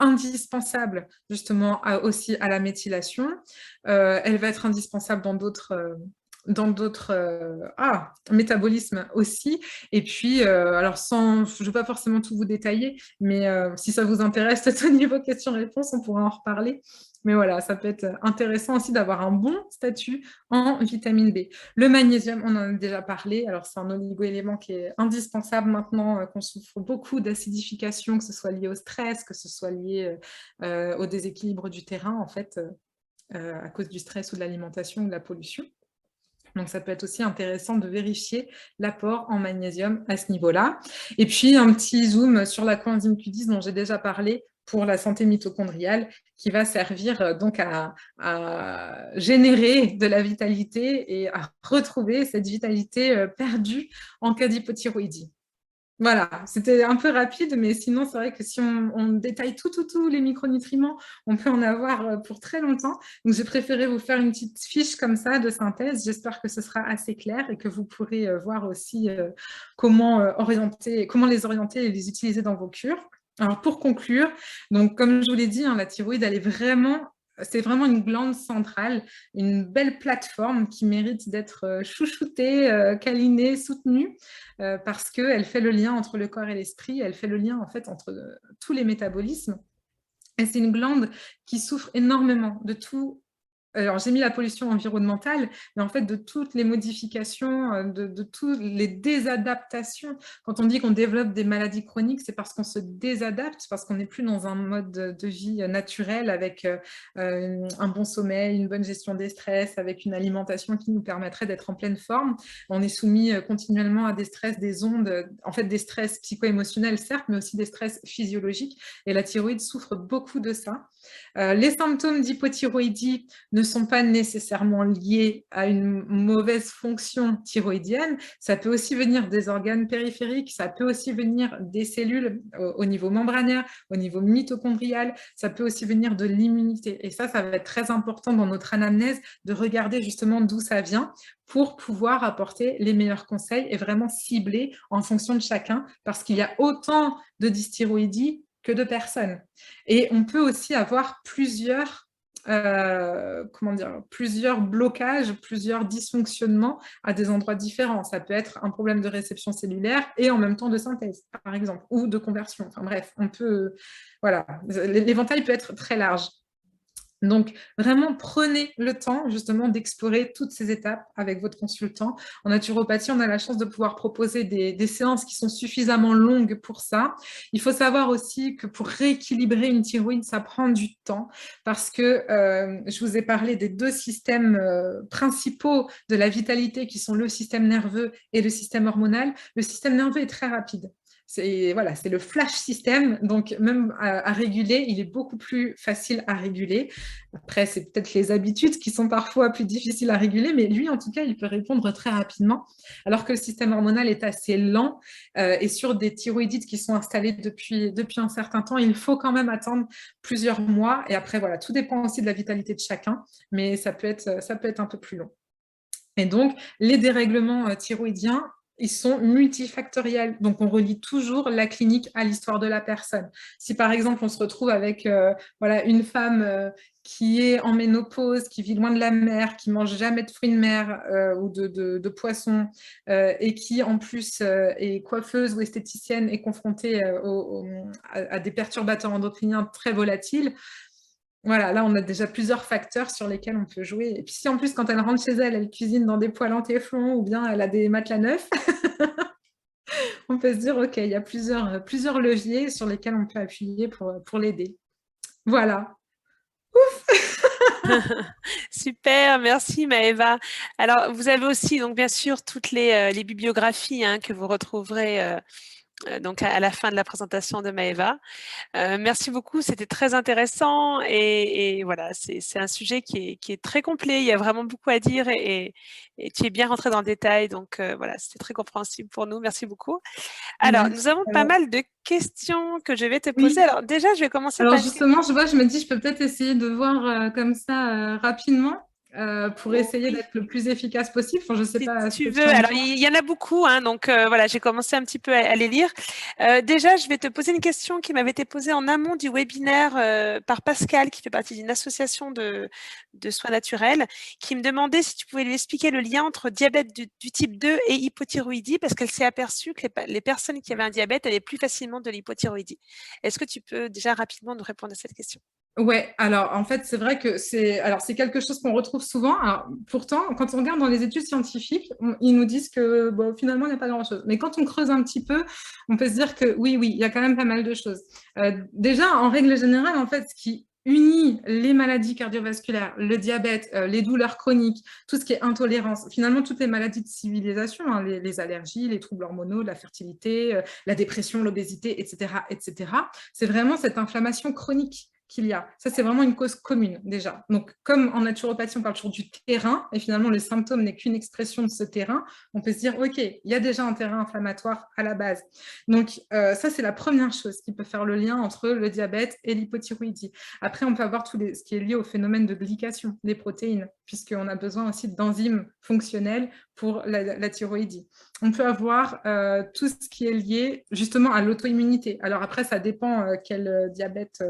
indispensable justement aussi à la méthylation. Elle va être indispensable dans d'autres métabolismes aussi. Et puis, alors je ne vais pas forcément tout vous détailler, mais si ça vous intéresse, au niveau questions-réponses, on pourra en reparler. Mais voilà, ça peut être intéressant aussi d'avoir un bon statut en vitamine B. Le magnésium, on en a déjà parlé. Alors, c'est un oligoélément qui est indispensable maintenant qu'on souffre beaucoup d'acidification, que ce soit lié au stress, que ce soit lié au déséquilibre du terrain, en fait, à cause du stress ou de l'alimentation ou de la pollution. Donc, ça peut être aussi intéressant de vérifier l'apport en magnésium à ce niveau-là. Et puis, un petit zoom sur la coenzyme Q10 dont j'ai déjà parlé pour la santé mitochondriale, qui va servir donc à générer de la vitalité et à retrouver cette vitalité perdue en cas d'hypothyroïdie. Voilà, c'était un peu rapide, mais sinon, c'est vrai que si on détaille tous les micronutriments, on peut en avoir pour très longtemps. Donc, j'ai préféré vous faire une petite fiche comme ça de synthèse. J'espère que ce sera assez clair et que vous pourrez voir aussi comment les orienter et les utiliser dans vos cures. Alors, pour conclure, donc, comme je vous l'ai dit, la thyroïde, c'est vraiment une glande centrale, une belle plateforme qui mérite d'être chouchoutée, câlinée, soutenue, parce qu'elle fait le lien entre le corps et l'esprit, elle fait le lien en fait entre tous les métabolismes. Et c'est une glande qui souffre énormément de tout. Alors, j'ai mis la pollution environnementale, mais en fait, de toutes les modifications, de toutes les désadaptations. Quand on dit qu'on développe des maladies chroniques, c'est parce qu'on se désadapte, parce qu'on n'est plus dans un mode de vie naturel avec un bon sommeil, une bonne gestion des stress, avec une alimentation qui nous permettrait d'être en pleine forme. On est soumis continuellement à des stress, des ondes, en fait, des stress psycho-émotionnels, certes, mais aussi des stress physiologiques. Et la thyroïde souffre beaucoup de ça. Les symptômes d'hypothyroïdie ne sont pas nécessairement liés à une mauvaise fonction thyroïdienne. Ça peut aussi venir des organes périphériques, ça peut aussi venir des cellules au niveau membranaire, au niveau mitochondrial, ça peut aussi venir de l'immunité. Et ça va être très important dans notre anamnèse de regarder justement d'où ça vient pour pouvoir apporter les meilleurs conseils et vraiment cibler en fonction de chacun, parce qu'il y a autant de dysthyroïdie que de personnes. Et on peut aussi avoir plusieurs blocages, plusieurs dysfonctionnements à des endroits différents. Ça peut être un problème de réception cellulaire et en même temps de synthèse, par exemple, ou de conversion. Enfin bref, voilà, l'éventail peut être très large. Donc, vraiment, prenez le temps justement d'explorer toutes ces étapes avec votre consultant. En naturopathie, on a la chance de pouvoir proposer des séances qui sont suffisamment longues pour ça. Il faut savoir aussi que pour rééquilibrer une thyroïde, ça prend du temps parce que je vous ai parlé des deux systèmes principaux de la vitalité qui sont le système nerveux et le système hormonal. Le système nerveux est très rapide. C'est le flash système, donc même à réguler, il est beaucoup plus facile à réguler. Après, c'est peut-être les habitudes qui sont parfois plus difficiles à réguler, mais lui, en tout cas, il peut répondre très rapidement, alors que le système hormonal est assez lent et sur des thyroïdites qui sont installés depuis un certain temps, il faut quand même attendre plusieurs mois. Et après, voilà, tout dépend aussi de la vitalité de chacun, mais ça peut être un peu plus long. Et donc, les dérèglements thyroïdiens, ils sont multifactoriels. Donc, on relie toujours la clinique à l'histoire de la personne. Si, par exemple, on se retrouve avec voilà, une femme qui est en ménopause, qui vit loin de la mer, qui mange jamais de fruits de mer ou de poissons, et qui, en plus, est coiffeuse ou esthéticienne et confrontée à des perturbateurs endocriniens très volatiles, voilà, là, on a déjà plusieurs facteurs sur lesquels on peut jouer. Et puis si en plus, quand elle rentre chez elle, elle cuisine dans des poêles en téflon ou bien elle a des matelas neufs, on peut se dire, OK, il y a plusieurs leviers sur lesquels on peut appuyer pour l'aider. Voilà. Super, merci Maëva. Alors, vous avez aussi, donc bien sûr, toutes les bibliographies que vous retrouverez donc à la fin de la présentation de Maëva. Merci beaucoup, c'était très intéressant et voilà, c'est un sujet qui est très complet, il y a vraiment beaucoup à dire et tu es bien rentré dans le détail, donc voilà, c'était très compréhensible pour nous, merci beaucoup. Alors, Merci. nous avons pas mal de questions que je vais te poser. Oui. Alors déjà, je vais commencer Alors par une question. justement, je me dis, je peux peut-être essayer de voir comme ça rapidement pour essayer Oui. d'être le plus efficace possible. Enfin, je ne sais Si pas ce tu que veux, tu en alors penses. il y en a beaucoup, donc voilà, j'ai commencé un petit peu à les lire. Déjà, je vais te poser une question qui m'avait été posée en amont du webinaire par Pascal, qui fait partie d'une association de soins naturels, qui me demandait si tu pouvais lui expliquer le lien entre diabète du type 2 et hypothyroïdie, parce qu'elle s'est aperçue que les personnes qui avaient un diabète avaient plus facilement de l'hypothyroïdie. Est-ce que tu peux déjà rapidement nous répondre à cette question? Ouais, alors en fait, c'est vrai que c'est quelque chose qu'on retrouve souvent. Alors, pourtant, quand on regarde dans les études scientifiques, ils nous disent que bon, finalement, il n'y a pas grand-chose. Mais quand on creuse un petit peu, on peut se dire que oui, il y a quand même pas mal de choses. Déjà, en règle générale, en fait, ce qui unit les maladies cardiovasculaires, le diabète, les douleurs chroniques, tout ce qui est intolérance, finalement, toutes les maladies de civilisation, les allergies, les troubles hormonaux, la fertilité, la dépression, l'obésité, etc., c'est vraiment cette inflammation chronique qu'il y a. Ça, c'est vraiment une cause commune déjà. Donc, comme en naturopathie, on parle toujours du terrain, et finalement, le symptôme n'est qu'une expression de ce terrain, on peut se dire, OK, il y a déjà un terrain inflammatoire à la base. Donc, ça, c'est la première chose qui peut faire le lien entre le diabète et l'hypothyroïdie. Après, on peut avoir ce qui est lié au phénomène de glycation des protéines, puisqu'on a besoin aussi d'enzymes fonctionnelles pour la thyroïdie. On peut avoir tout ce qui est lié justement à l'auto-immunité. Alors après, ça dépend quel diabète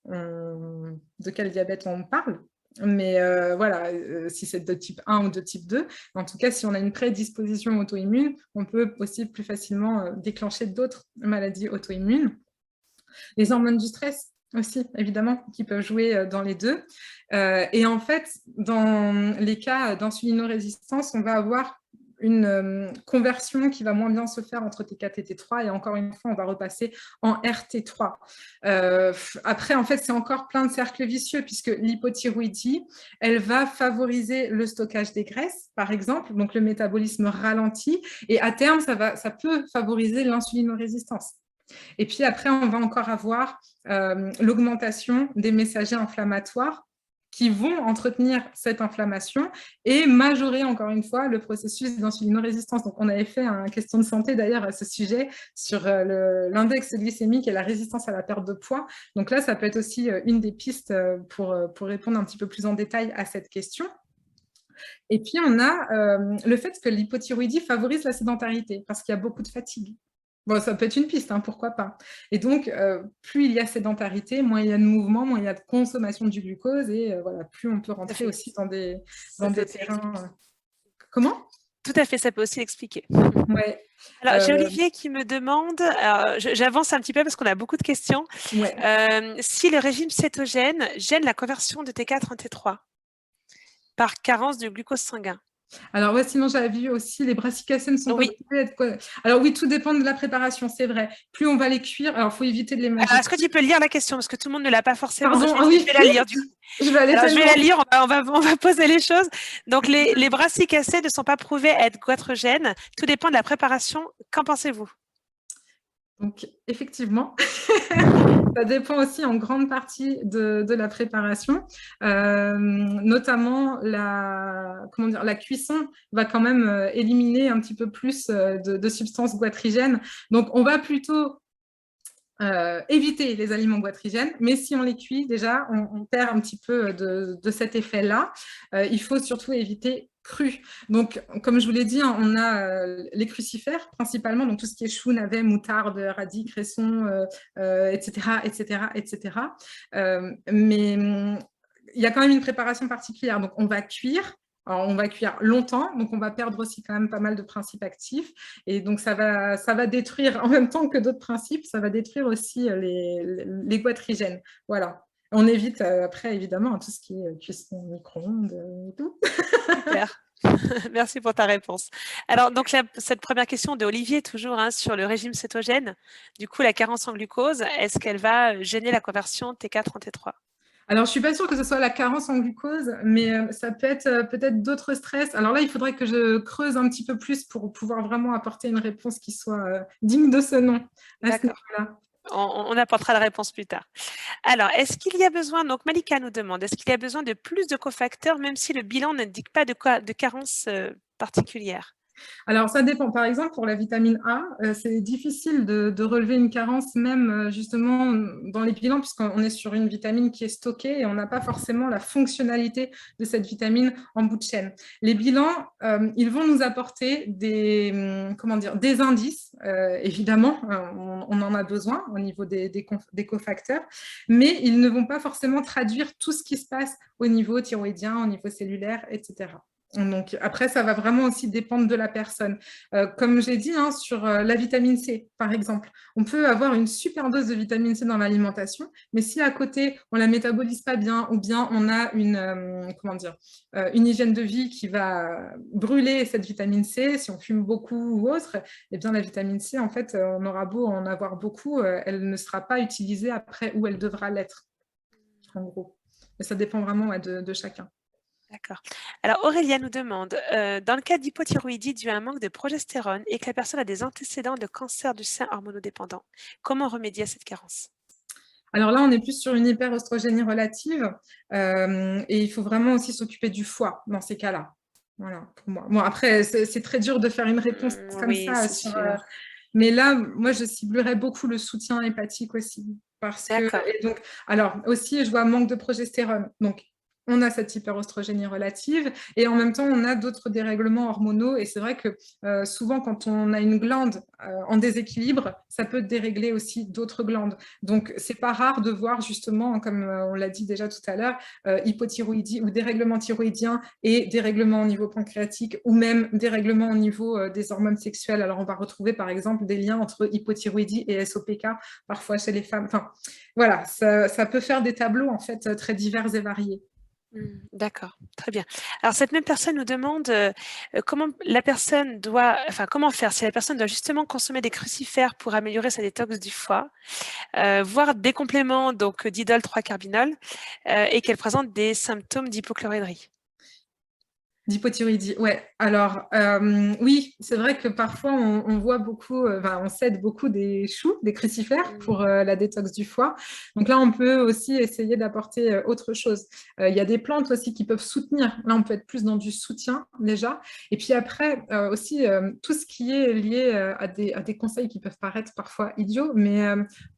de quel diabète on parle. Mais voilà, si c'est de type 1 ou de type 2, en tout cas, si on a une prédisposition auto-immune, on peut aussi plus facilement déclencher d'autres maladies auto-immunes. Les hormones du stress aussi, évidemment, qui peuvent jouer dans les deux. Et en fait, dans les cas d'insulinorésistance, on va avoir une conversion qui va moins bien se faire entre T4 et T3, et encore une fois, on va repasser en RT3. Après, en fait, c'est encore plein de cercles vicieux, puisque l'hypothyroïdie, elle va favoriser le stockage des graisses, par exemple, donc le métabolisme ralentit, et à terme, ça peut favoriser l'insulinorésistance. Et puis après, on va encore avoir l'augmentation des messagers inflammatoires qui vont entretenir cette inflammation et majorer encore une fois le processus d'insulinorésistance. Donc, on avait fait une question de santé d'ailleurs à ce sujet sur l'index glycémique et la résistance à la perte de poids. Donc là, ça peut être aussi une des pistes pour répondre un petit peu plus en détail à cette question. Et puis, on a le fait que l'hypothyroïdie favorise la sédentarité parce qu'il y a beaucoup de fatigue. Bon, ça peut être une piste, pourquoi pas. Et donc, plus il y a sédentarité, moins il y a de mouvement, moins il y a de consommation du glucose, et voilà, plus on peut rentrer aussi dans des terrains... Comment ? Tout à fait, ça peut aussi l'expliquer. Ouais. Alors, j'ai Olivier qui me demande, j'avance un petit peu parce qu'on a beaucoup de questions, si le régime cétogène gêne la conversion de T4 en T3 par carence de glucose sanguin. Alors, sinon, j'avais vu aussi, les brassicacées ne sont pas obligées d'être... Alors oui, tout dépend de la préparation, c'est vrai. Plus on va les cuire, alors il faut éviter de les manger. Est-ce que tu peux lire la question? Parce que tout le monde ne l'a pas forcément. Pardon, Je vais la lire du coup. Je vais aller je vais la lire, on va poser les choses. Donc, les brassicacées ne sont pas prouvées à être goitrogènes. Tout dépend de la préparation. Qu'en pensez-vous? Donc, effectivement, ça dépend aussi en grande partie de la préparation. Notamment, la cuisson va quand même éliminer un petit peu plus de substances goitrigènes. Donc, on va plutôt éviter les aliments goitrigènes, mais si on les cuit, déjà, on perd un petit peu de cet effet-là. Il faut surtout éviter cru. Donc, comme je vous l'ai dit, hein, on a les crucifères principalement, donc tout ce qui est chou, navet, moutarde, radis, cresson, etc., etc., etc. Mais il y a quand même une préparation particulière. Donc, on va cuire. Alors, on va cuire longtemps, donc on va perdre aussi quand même pas mal de principes actifs. Et donc, ça va détruire, en même temps que d'autres principes, ça va détruire aussi les goitrigènes. Voilà. On évite après, évidemment, tout ce qui est cuisson micro-ondes et tout. Super. Merci pour ta réponse. Alors, donc, cette première question de Olivier, toujours hein, sur le régime cétogène, du coup, la carence en glucose, est-ce qu'elle va gêner la conversion T4 en T3? Alors, je ne suis pas sûre que ce soit la carence en glucose, mais ça peut être peut-être d'autres stress. Alors là, il faudrait que je creuse un petit peu plus pour pouvoir vraiment apporter une réponse qui soit digne de ce nom à ce D'accord. niveau-là. On apportera la réponse plus tard. Alors, est-ce qu'il y a besoin, donc Malika nous demande, est-ce qu'il y a besoin de plus de cofacteurs, même si le bilan n'indique pas de carence particulière? Alors, ça dépend. Par exemple, pour la vitamine A, c'est difficile de relever une carence, même justement dans les bilans, puisqu'on est sur une vitamine qui est stockée et on n'a pas forcément la fonctionnalité de cette vitamine en bout de chaîne. Les bilans, ils vont nous apporter des indices, évidemment, on en a besoin au niveau des cofacteurs, mais ils ne vont pas forcément traduire tout ce qui se passe au niveau thyroïdien, au niveau cellulaire, etc. Donc, après, ça va vraiment aussi dépendre de la personne. Comme j'ai dit, hein, sur la vitamine C, par exemple, on peut avoir une super dose de vitamine C dans l'alimentation, mais si à côté, on ne la métabolise pas bien ou bien on a une hygiène de vie qui va brûler cette vitamine C, si on fume beaucoup ou autre, eh bien, la vitamine C, en fait, on aura beau en avoir beaucoup, elle ne sera pas utilisée après où elle devra l'être, en gros. Mais ça dépend vraiment de chacun. D'accord. Alors, Aurélia nous demande, dans le cas d'hypothyroïdie dû à un manque de progestérone et que la personne a des antécédents de cancer du sein hormonodépendant, comment remédier à cette carence? Alors là, on est plus sur une hyperostrogénie relative et il faut vraiment aussi s'occuper du foie dans ces cas-là. Voilà, pour moi. Bon, après, c'est très dur de faire une réponse comme Oui, ça. c'est sûr. Mais là, moi, je ciblerais beaucoup le soutien hépatique aussi. Parce que, D'accord. et donc, alors aussi, je vois manque de progestérone. Donc, on a cette hyperostrogénie relative et en même temps, on a d'autres dérèglements hormonaux. Et c'est vrai que souvent, quand on a une glande en déséquilibre, ça peut dérégler aussi d'autres glandes. Donc, c'est pas rare de voir justement, comme on l'a dit déjà tout à l'heure, hypothyroïdie ou dérèglement thyroïdien et dérèglement au niveau pancréatique ou même dérèglement au niveau des hormones sexuelles. Alors, on va retrouver par exemple des liens entre hypothyroïdie et SOPK, parfois chez les femmes. Enfin, voilà, ça peut faire des tableaux en fait très divers et variés. D'accord, très bien. Alors cette même personne nous demande comment la personne doit, enfin comment faire si la personne doit justement consommer des crucifères pour améliorer sa détox du foie, voire des compléments donc d'idole 3-carbinol et qu'elle présente des symptômes d'hypochlorhydrie. D'hypothyroïdie, ouais. Alors, oui, c'est vrai que parfois, on voit beaucoup, on cède beaucoup des choux, des crucifères pour la détox du foie. Donc là, on peut aussi essayer d'apporter autre chose. Il y a des plantes aussi qui peuvent soutenir. Là, on peut être plus dans du soutien déjà. Et puis après, aussi, tout ce qui est lié à des conseils qui peuvent paraître parfois idiots, mais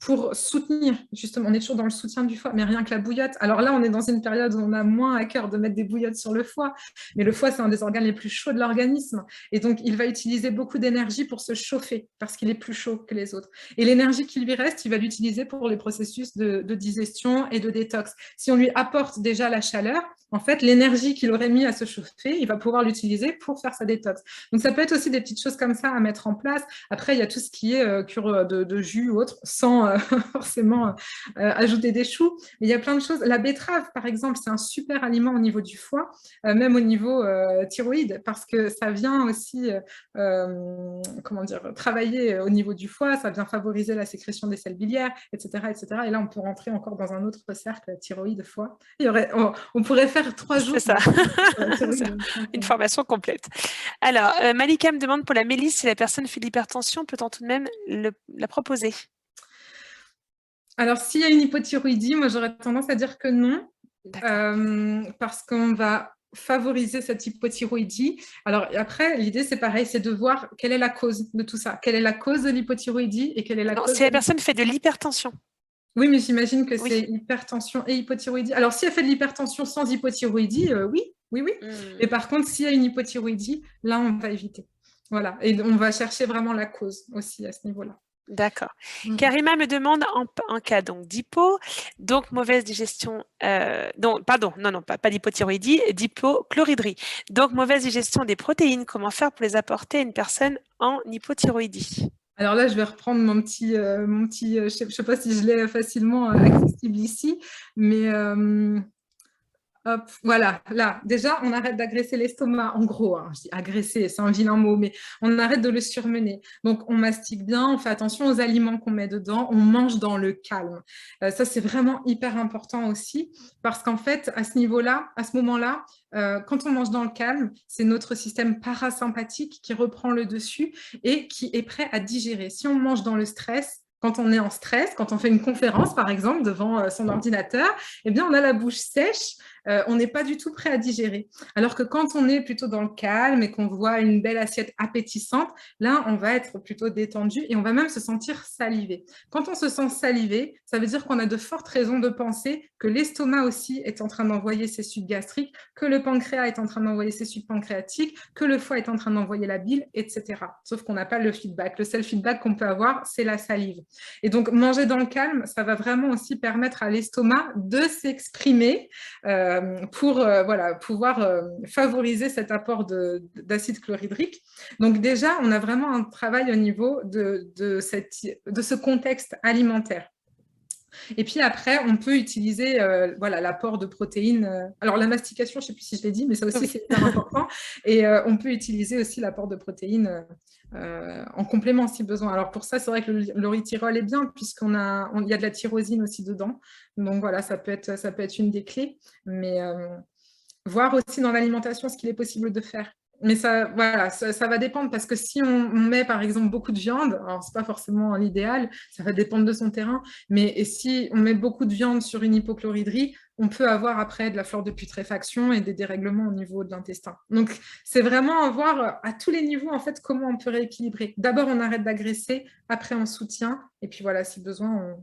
pour soutenir, justement, on est toujours dans le soutien du foie, mais rien que la bouillotte. Alors là, on est dans une période où on a moins à cœur de mettre des bouillottes sur le foie, mais le foie, c'est un des organes les plus chauds de l'organisme. Et donc, il va utiliser beaucoup d'énergie pour se chauffer parce qu'il est plus chaud que les autres. Et l'énergie qui lui reste, il va l'utiliser pour les processus de digestion et de détox. Si on lui apporte déjà la chaleur, en fait, l'énergie qu'il aurait mis à se chauffer, il va pouvoir l'utiliser pour faire sa détox. Donc, ça peut être aussi des petites choses comme ça à mettre en place. Après, il y a tout ce qui est cure de jus ou autre, sans forcément ajouter des choux. Mais il y a plein de choses. La betterave, par exemple, c'est un super aliment au niveau du foie, même au niveau thyroïde, parce que ça vient aussi travailler au niveau du foie, ça vient favoriser la sécrétion des sels biliaires, etc., etc. Et là, on peut rentrer encore dans un autre cercle, thyroïde, foie. On pourrait faire 3 jours. C'est ça. Une formation complète. Alors, Malika me demande pour la mélisse, si la personne fait de l'hypertension, peut-on tout de même la proposer? Alors, s'il y a une hypothyroïdie, moi, j'aurais tendance à dire que non, parce qu'on va favoriser cette hypothyroïdie. Alors après, l'idée, c'est pareil, c'est de voir quelle est la cause de tout ça. Quelle est la cause de l'hypothyroïdie et quelle est la cause si la personne fait de l'hypertension. Oui, mais j'imagine que c'est hypertension et hypothyroïdie. Alors, si elle fait de l'hypertension sans hypothyroïdie, oui, Oui, oui. Mmh. Mais par contre, s'il y a une hypothyroïdie, là, on va éviter. Voilà. Et on va chercher vraiment la cause aussi à ce niveau-là. D'accord. Mm. Karima me demande en cas donc d'hypo, donc mauvaise digestion, pardon, non, pas d'hypothyroïdie, d'hypochlorhydrie. Donc mauvaise digestion des protéines, comment faire pour les apporter à une personne en hypothyroïdie? Alors là, je vais reprendre je sais pas si je l'ai facilement accessible ici, mais hop, voilà, là, déjà, on arrête d'agresser l'estomac, en gros, hein, je dis agresser, c'est un vilain mot, mais on arrête de le surmener. Donc, on mastique bien, on fait attention aux aliments qu'on met dedans, on mange dans le calme. Ça, c'est vraiment hyper important aussi, parce qu'en fait, à ce niveau-là, à ce moment-là, quand on mange dans le calme, c'est notre système parasympathique qui reprend le dessus et qui est prêt à digérer. Si on mange dans le stress, quand on est en stress, quand on fait une conférence, par exemple, devant son ordinateur, eh bien, on a la bouche sèche, on n'est pas du tout prêt à digérer. Alors que quand on est plutôt dans le calme et qu'on voit une belle assiette appétissante, là, on va être plutôt détendu et on va même se sentir salivé. Quand on se sent salivé, ça veut dire qu'on a de fortes raisons de penser que l'estomac aussi est en train d'envoyer ses sucs gastriques, que le pancréas est en train d'envoyer ses sucs pancréatiques, que le foie est en train d'envoyer la bile, etc. Sauf qu'on n'a pas le feedback. Le seul feedback qu'on peut avoir, c'est la salive. Et donc, manger dans le calme, ça va vraiment aussi permettre à l'estomac de s'exprimer pour voilà, pouvoir favoriser cet apport d'acide chlorhydrique. Donc déjà, on a vraiment un travail au niveau de ce contexte alimentaire. Et puis après, on peut utiliser voilà, l'apport de protéines. Alors la mastication, je ne sais plus si je l'ai dit, mais ça aussi, Oui. c'est hyper important. Et on peut utiliser aussi l'apport de protéines en complément si besoin. Alors pour ça, c'est vrai que l'orythyrol est bien puisqu'il y a de la tyrosine aussi dedans. Donc voilà, ça peut être une des clés. Mais voir aussi dans l'alimentation ce qu'il est possible de faire. Mais ça, voilà, ça va dépendre parce que si on met par exemple beaucoup de viande, alors c'est pas forcément l'idéal, ça va dépendre de son terrain, mais si on met beaucoup de viande sur une hypochlorhydrie, on peut avoir après de la flore de putréfaction et des dérèglements au niveau de l'intestin. Donc c'est vraiment voir à tous les niveaux en fait comment on peut rééquilibrer. D'abord on arrête d'agresser, après on soutient, et puis voilà, si besoin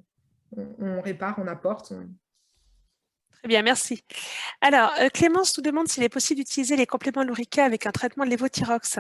on répare, on apporte. Très bien, merci. Alors, Clémence nous demande s'il est possible d'utiliser les compléments Lurica avec un traitement de lévothyrox.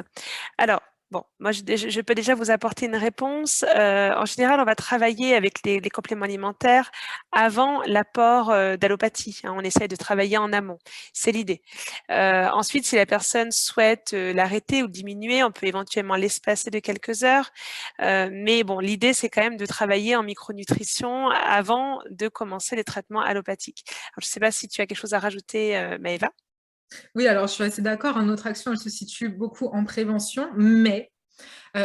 Alors, bon, moi, je peux déjà vous apporter une réponse. En général, on va travailler avec les compléments alimentaires avant l'apport d'allopathie, hein. On essaye de travailler en amont. C'est l'idée. Ensuite, si la personne souhaite l'arrêter ou le diminuer, on peut éventuellement l'espacer de quelques heures. Mais bon, l'idée, c'est quand même de travailler en micronutrition avant de commencer les traitements allopathiques. Alors, je ne sais pas si tu as quelque chose à rajouter, Maëva. Oui, alors je suis assez d'accord. Notre action, elle se situe beaucoup en prévention, mais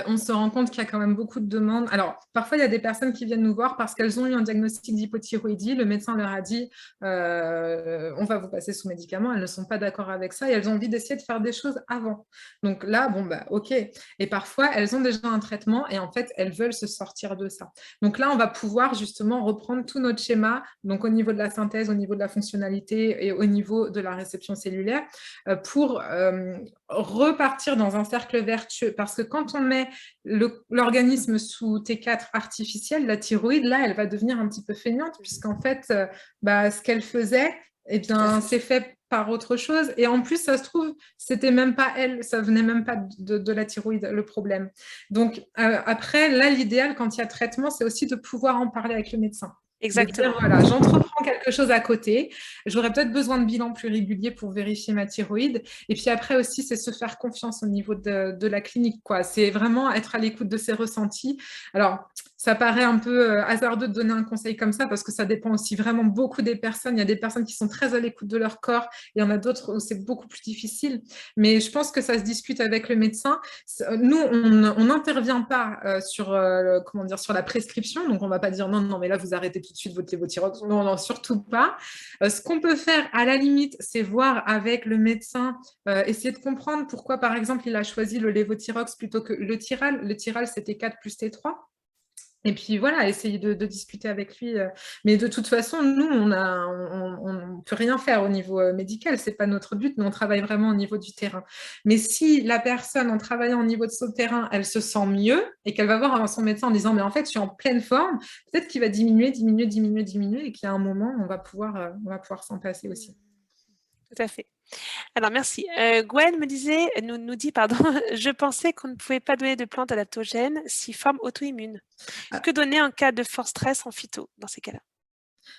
on se rend compte qu'il y a quand même beaucoup de demandes. Alors, parfois, il y a des personnes qui viennent nous voir parce qu'elles ont eu un diagnostic d'hypothyroïdie. Le médecin leur a dit on va vous passer sous médicaments. Elles ne sont pas d'accord avec ça et elles ont envie d'essayer de faire des choses avant. Donc là, bon, bah, OK. Et parfois, elles ont déjà un traitement et en fait, elles veulent se sortir de ça. Donc là, on va pouvoir justement reprendre tout notre schéma, donc au niveau de la synthèse, au niveau de la fonctionnalité et au niveau de la réception cellulaire, pour repartir dans un cercle vertueux. Parce que quand on met l'organisme sous T4 artificiel, la thyroïde, là, elle va devenir un petit peu feignante, puisqu'en fait, ce qu'elle faisait, eh bien, c'est fait par autre chose. Et en plus, ça se trouve, c'était même pas elle, ça venait même pas de la thyroïde, le problème. Donc, après, là, l'idéal, quand il y a traitement, c'est aussi de pouvoir en parler avec le médecin. De Exactement. dire, voilà, j'entreprends quelque chose à côté, j'aurais peut-être besoin de bilan plus régulier pour vérifier ma thyroïde. Et puis après aussi, c'est se faire confiance au niveau de la clinique, quoi. C'est vraiment être à l'écoute de ses ressentis. Alors, ça paraît un peu hasardeux de donner un conseil comme ça parce que ça dépend aussi vraiment beaucoup des personnes. Il y a des personnes qui sont très à l'écoute de leur corps, il y en a d'autres où c'est beaucoup plus difficile. Mais je pense que ça se discute avec le médecin. Nous, on n'intervient pas comment dire, sur la prescription, donc on ne va pas dire non, non, mais là, vous arrêtez tout de suite votre lévothyrox. Non, non, surtout pas. Ce qu'on peut faire, à la limite, c'est voir avec le médecin, essayer de comprendre pourquoi, par exemple, il a choisi le lévothyrox plutôt que le Tiral. Le Tiral, c'était 4 plus T3. Et puis voilà, essayer de discuter avec lui. Mais de toute façon, nous, on ne peut rien faire au niveau médical. Ce n'est pas notre but. Nous, on travaille vraiment au niveau du terrain. Mais si la personne, en travaillant au niveau de son terrain, elle se sent mieux et qu'elle va voir son médecin en disant « mais en fait, je suis en pleine forme », peut-être qu'il va diminuer et qu'il y a un moment, on va pouvoir s'en passer aussi. tout à fait. Alors merci. Gwen nous dit, pardon, je pensais qu'on ne pouvait pas donner de plantes adaptogènes si forme auto-immune. Que donner en cas de fort stress en phyto dans ces cas-là?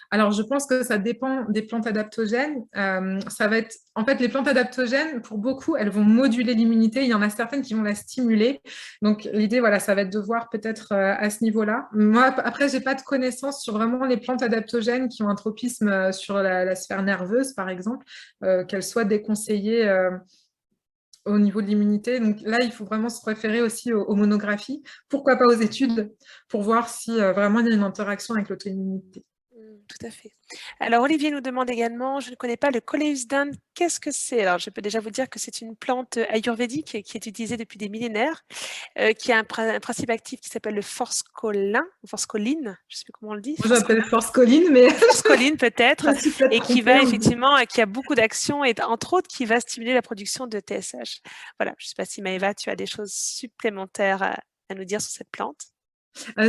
Alors, je pense que ça dépend des plantes adaptogènes. Ça va être, en fait, les plantes adaptogènes, pour beaucoup, elles vont moduler l'immunité. Il y en a certaines qui vont la stimuler. Donc, l'idée, voilà, ça va être de voir peut-être à ce niveau-là. Moi, après, j'ai pas de connaissances sur vraiment les plantes adaptogènes qui ont un tropisme sur la sphère nerveuse, par exemple, qu'elles soient déconseillées. Au niveau de l'immunité. Donc là, il faut vraiment se référer aussi aux monographies. Pourquoi pas aux études pour voir si vraiment il y a une interaction avec l'auto-immunité. Tout à fait. Alors, Olivier nous demande également, je ne connais pas le coléusdin, qu'est-ce que c'est? Alors, je peux déjà vous dire que c'est une plante ayurvédique qui est utilisée depuis des millénaires, qui a un principe actif qui s'appelle le forskolin, forscoline, je ne sais plus comment on le dit. Moi, j'appelle forscoline, mais... Forscoline peut-être, et qui va effectivement, qui a beaucoup d'actions, et entre autres, qui va stimuler la production de TSH. Voilà, je ne sais pas si Maëva, tu as des choses supplémentaires à nous dire sur cette plante.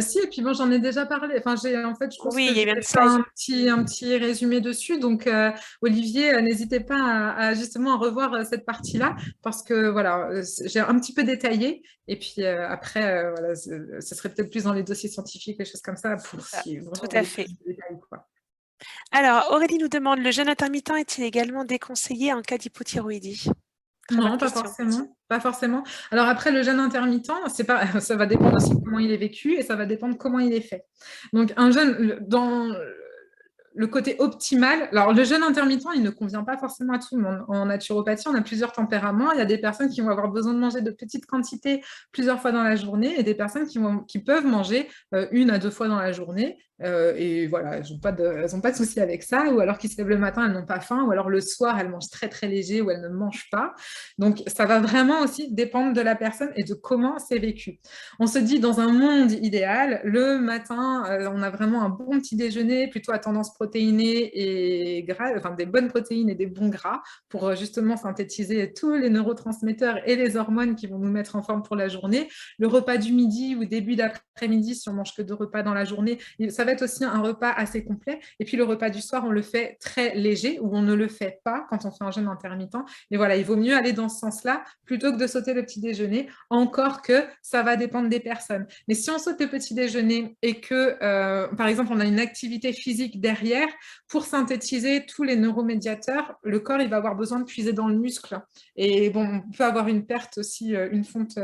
Si, et puis bon, j'en ai déjà parlé. Enfin, en fait, je pense oui, que j'ai fait un petit résumé dessus. Donc, Olivier, n'hésitez pas à justement revoir cette partie-là, parce que voilà, j'ai un petit peu détaillé. Et puis après, voilà, ce serait peut-être plus dans les dossiers scientifiques, les choses comme ça, pour vraiment tout à fait. Détails, quoi. Alors, Aurélie nous demande, le jeûne intermittent est-il également déconseillé en cas d'hypothyroïdie? Non, pas forcément. Pas forcément. Alors après, le jeûne intermittent, ça va dépendre aussi de comment il est vécu et ça va dépendre comment il est fait. Donc un jeûne, dans le côté optimal, alors le jeûne intermittent, il ne convient pas forcément à tout le monde. En naturopathie, on a plusieurs tempéraments. Il y a des personnes qui vont avoir besoin de manger de petites quantités plusieurs fois dans la journée et des personnes qui peuvent manger 1 à 2 fois dans la journée. Et voilà, elles n'ont pas de souci avec ça, ou alors qu'ils se lèvent le matin, elles n'ont pas faim, ou alors le soir, elles mangent très très léger, ou elles ne mangent pas. Donc, ça va vraiment aussi dépendre de la personne et de comment c'est vécu. On se dit, dans un monde idéal, le matin, on a vraiment un bon petit déjeuner, plutôt à tendance protéinée et gras, enfin des bonnes protéines et des bons gras, pour justement synthétiser tous les neurotransmetteurs et les hormones qui vont nous mettre en forme pour la journée. Le repas du midi ou début d'après-midi, si on mange que 2 repas dans la journée, ça va être aussi un repas assez complet. Et puis le repas du soir, on le fait très léger ou on ne le fait pas quand on fait un jeûne intermittent. Et voilà, il vaut mieux aller dans ce sens-là plutôt que de sauter le petit déjeuner, encore que ça va dépendre des personnes. Mais si on saute le petit déjeuner et que, par exemple, on a une activité physique derrière, pour synthétiser tous les neuromédiateurs, le corps, il va avoir besoin de puiser dans le muscle. Et bon, on peut avoir une perte aussi, une fonte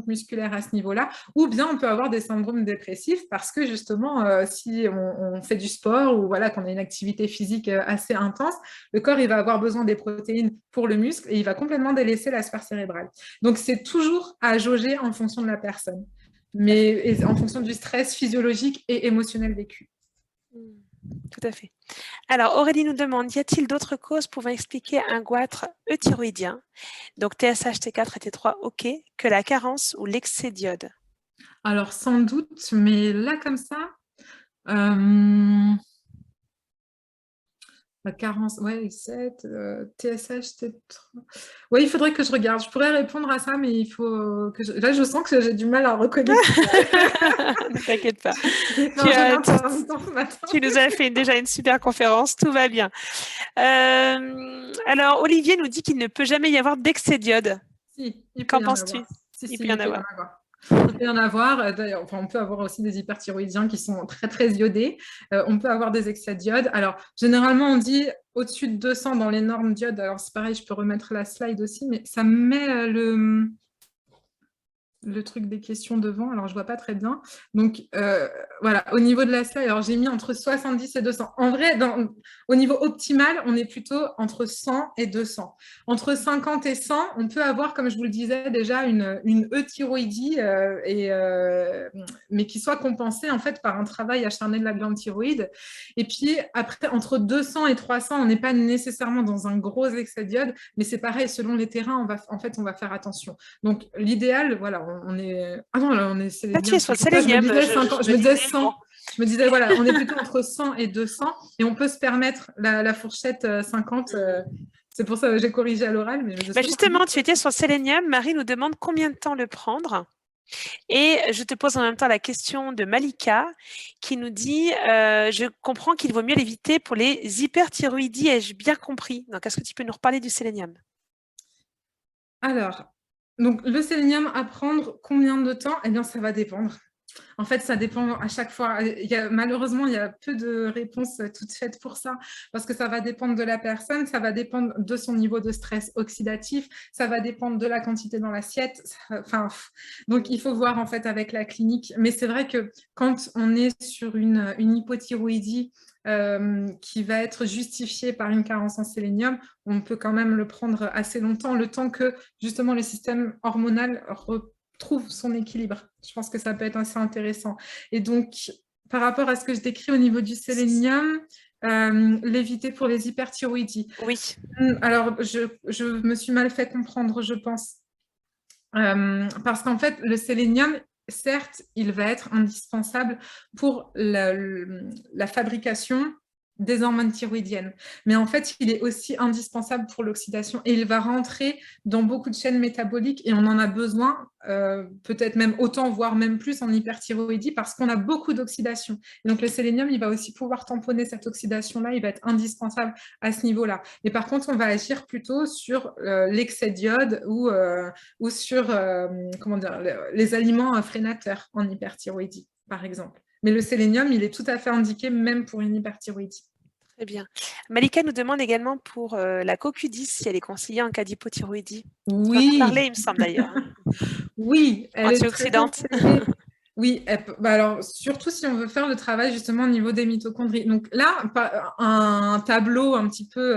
musculaire à ce niveau-là, ou bien on peut avoir des syndromes dépressifs parce que justement, si on fait du sport ou voilà, qu'on a une activité physique assez intense, le corps, il va avoir besoin des protéines pour le muscle et il va complètement délaisser la sphère cérébrale. Donc, c'est toujours à jauger en fonction de la personne, mais en fonction du stress physiologique et émotionnel vécu. Tout à fait. Alors, Aurélie nous demande, y a-t-il d'autres causes pouvant expliquer un goitre euthyroïdien, donc TSH, T4 et T3, ok, que la carence ou l'excès d'iode? Alors, sans doute, mais là, comme ça, la carence, ouais, 7, TSH, T3. Oui, il faudrait que je regarde. Je pourrais répondre à ça, mais il faut que là, je sens que j'ai du mal à reconnaître. Ne t'inquiète pas. Tu nous as fait déjà une super conférence, tout va bien. Alors, Olivier nous dit qu'il ne peut jamais y avoir d'excès d'iode. Si, qu'en penses-tu? Il peut y en avoir. Il peut y en avoir. D'ailleurs, enfin, on peut avoir aussi des hyperthyroïdiens qui sont très, très iodés. On peut avoir des excès d'iode. Alors, généralement, on dit au-dessus de 200 dans les normes d'iode. Alors, c'est pareil, je peux remettre la slide aussi, mais ça met le truc des questions devant, alors je vois pas très bien. Donc voilà, au niveau de la slide, alors j'ai mis entre 70 et 200. En vrai, au niveau optimal, on est plutôt entre 100 et 200. Entre 50 et 100, on peut avoir, comme je vous le disais déjà, une euthyroïdie, mais qui soit compensée en fait par un travail acharné de la glande thyroïde. Et puis après, entre 200 et 300, on n'est pas nécessairement dans un gros excès d'iode, mais c'est pareil, selon les terrains, on va faire attention. Donc l'idéal, voilà, on est... Ah non, là, on est... Là, tu es sur le sélénium. Je me disais 100. Je me disais, voilà, on est plutôt entre 100 et 200 et on peut se permettre la fourchette 50. C'est pour ça que j'ai corrigé à l'oral. Mais justement, tu étais sur le sélénium. Marie nous demande combien de temps le prendre. Et je te pose en même temps la question de Malika qui nous dit je comprends qu'il vaut mieux l'éviter pour les hyperthyroïdies, ai-je bien compris? Donc, est-ce que tu peux nous reparler du sélénium? Alors, donc le sélénium à prendre combien de temps? Eh bien, ça va dépendre. En fait, ça dépend à chaque fois. Malheureusement, il y a peu de réponses toutes faites pour ça, parce que ça va dépendre de la personne, ça va dépendre de son niveau de stress oxydatif, ça va dépendre de la quantité dans l'assiette. Enfin, donc, il faut voir en fait avec la clinique. Mais c'est vrai que quand on est sur une hypothyroïdie qui va être justifiée par une carence en sélénium, on peut quand même le prendre assez longtemps, le temps que justement le système hormonal trouve son équilibre. Je pense que ça peut être assez intéressant. Et donc, par rapport à ce que je décris au niveau du sélénium, l'éviter pour les hyperthyroïdies. Oui. Alors, je me suis mal fait comprendre, je pense. Parce qu'en fait, le sélénium, certes, il va être indispensable pour la fabrication des hormones thyroïdiennes. Mais en fait, il est aussi indispensable pour l'oxydation et il va rentrer dans beaucoup de chaînes métaboliques et on en a besoin, peut-être même autant, voire même plus en hyperthyroïdie parce qu'on a beaucoup d'oxydation. Donc le sélénium, il va aussi pouvoir tamponner cette oxydation-là, il va être indispensable à ce niveau-là. Et par contre, on va agir plutôt sur l'excès d'iode ou sur comment dire, les aliments freinateurs en hyperthyroïdie, par exemple. Mais le sélénium, il est tout à fait indiqué même pour une hyperthyroïdie. Très bien. Malika nous demande également pour la CoQ10 si elle est conseillée en cas d'hypothyroïdie. Tu en as Oui, parlé, il me semble d'ailleurs. oui, elle est très Antioxydante. conseillée. Oui, alors surtout si on veut faire le travail justement au niveau des mitochondries. Donc là, un tableau un petit peu,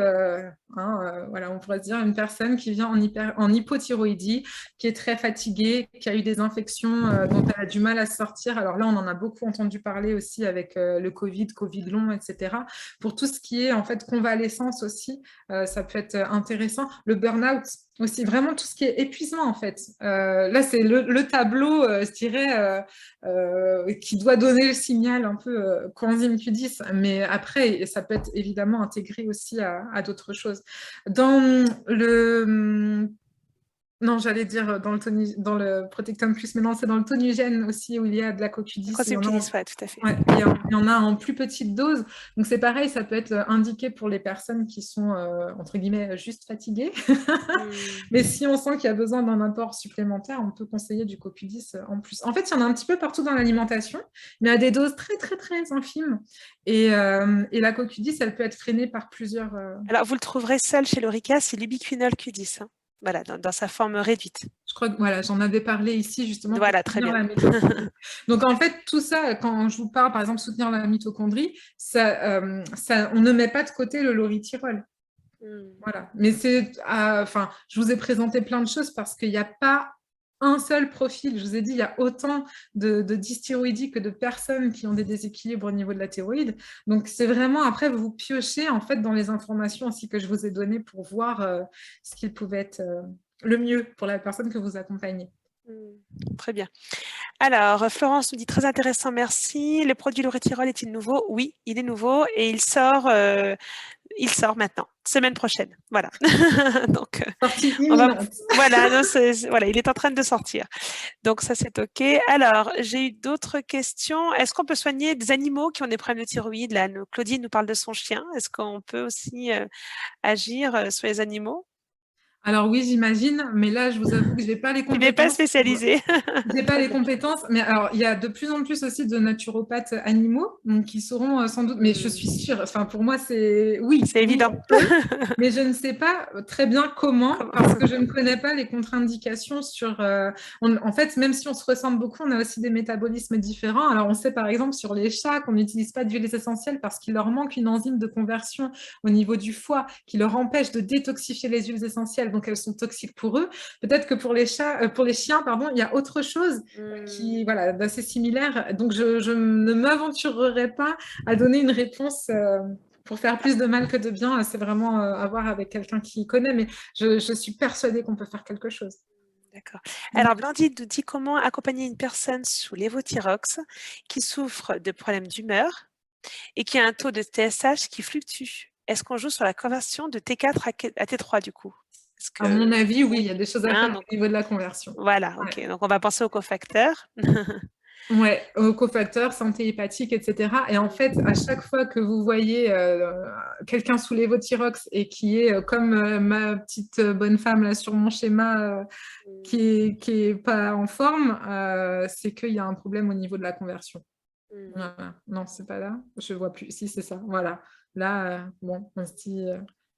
voilà, on pourrait se dire une personne qui vient en hypothyroïdie, qui est très fatiguée, qui a eu des infections dont elle a du mal à sortir. Alors là, on en a beaucoup entendu parler aussi avec le Covid long, etc. Pour tout ce qui est en fait convalescence aussi, ça peut être intéressant. Le burn-out aussi, vraiment tout ce qui est épuisement en fait. Là, c'est le tableau, je dirais, qui doit donner le signal un peu coenzyme Q10, mais après, ça peut être évidemment intégré aussi à d'autres choses. Dans le non, j'allais dire dans le Protectum Plus, mais non, c'est dans le tonigène aussi où il y a de la CoQ10. Il y en a Ouais, tout à fait. ouais, il y en a en plus petite dose. Donc c'est pareil, ça peut être indiqué pour les personnes qui sont, entre guillemets, juste fatiguées. Mais si on sent qu'il y a besoin d'un apport supplémentaire, on peut conseiller du CoQ10 en plus. En fait, il y en a un petit peu partout dans l'alimentation, mais à des doses très, très, très infimes. Et la CoQ10, elle peut être freinée par plusieurs... Alors, vous le trouverez seul chez l'Orica, c'est l'ubiquinol Q10. Hein. Voilà, dans sa forme réduite. Je crois que voilà, j'en avais parlé ici justement pour voilà, très soutenir bien. la mitochondrie. Donc en fait, tout ça, quand je vous parle par exemple soutenir la mitochondrie, ça, on ne met pas de côté le laurithyrol. Voilà. Mais c'est, enfin, je vous ai présenté plein de choses parce qu'il n'y a pas un seul profil. Je vous ai dit, il y a autant de dysthyroïdie que de personnes qui ont des déséquilibres au niveau de la thyroïde. Donc, c'est vraiment, après, vous piochez en fait dans les informations aussi que je vous ai données pour voir ce qu'il pouvait être le mieux pour la personne que vous accompagnez. Très bien. Alors, Florence nous dit très intéressant, merci. Le produit laurithyrol est-il nouveau? Oui, il est nouveau et il sort maintenant, semaine prochaine. Voilà. Donc, Sortie imminente. voilà, voilà, il est en train de sortir. Donc, ça, c'est OK. Alors, j'ai eu d'autres questions. Est-ce qu'on peut soigner des animaux qui ont des problèmes de thyroïde? Là, Claudine nous parle de son chien. Est-ce qu'on peut aussi agir sur les animaux? Alors oui, j'imagine, mais là, je vous avoue que je n'ai pas les Tu n'es pas compétences. spécialisée. Je n'ai pas les compétences, mais alors il y a de plus en plus aussi de naturopathes animaux donc, qui sauront sans doute, mais je suis sûre, enfin pour moi c'est oui, c'est évident. on peut, mais je ne sais pas très bien comment parce que je ne connais pas les contre-indications sur. En fait, même si on se ressemble beaucoup, on a aussi des métabolismes différents. Alors on sait par exemple sur les chats qu'on n'utilise pas d'huiles essentielles parce qu'il leur manque une enzyme de conversion au niveau du foie qui leur empêche de détoxifier les huiles essentielles, donc elles sont toxiques pour eux. Peut-être que pour les chats, pour les chiens, pardon, il y a autre chose qui, voilà, d'assez similaire. Donc, je ne m'aventurerai pas à donner une réponse pour faire plus de mal que de bien. C'est vraiment à voir avec quelqu'un qui connaît, mais je suis persuadée qu'on peut faire quelque chose. D'accord. Alors, Blandine nous dit comment accompagner une personne sous lévothyrox qui souffre de problèmes d'humeur et qui a un taux de TSH qui fluctue. Est-ce qu'on joue sur la conversion de T4 à T3 du coup? Est-ce À que mon avis, oui, il y oui, a des choses à hein, faire donc au niveau de la conversion. voilà, Ouais. OK. Donc on va penser aux cofacteurs. Ouais, cofacteurs, santé hépatique, etc. Et en fait, à chaque fois que vous voyez quelqu'un sous l'évothyrox et qui est comme ma petite bonne femme là sur mon schéma, qui est pas en forme, c'est qu'il y a un problème au niveau de la conversion. Voilà. Non, c'est pas là. Je vois plus. Si, c'est ça. Voilà. Là, bon, on se dit.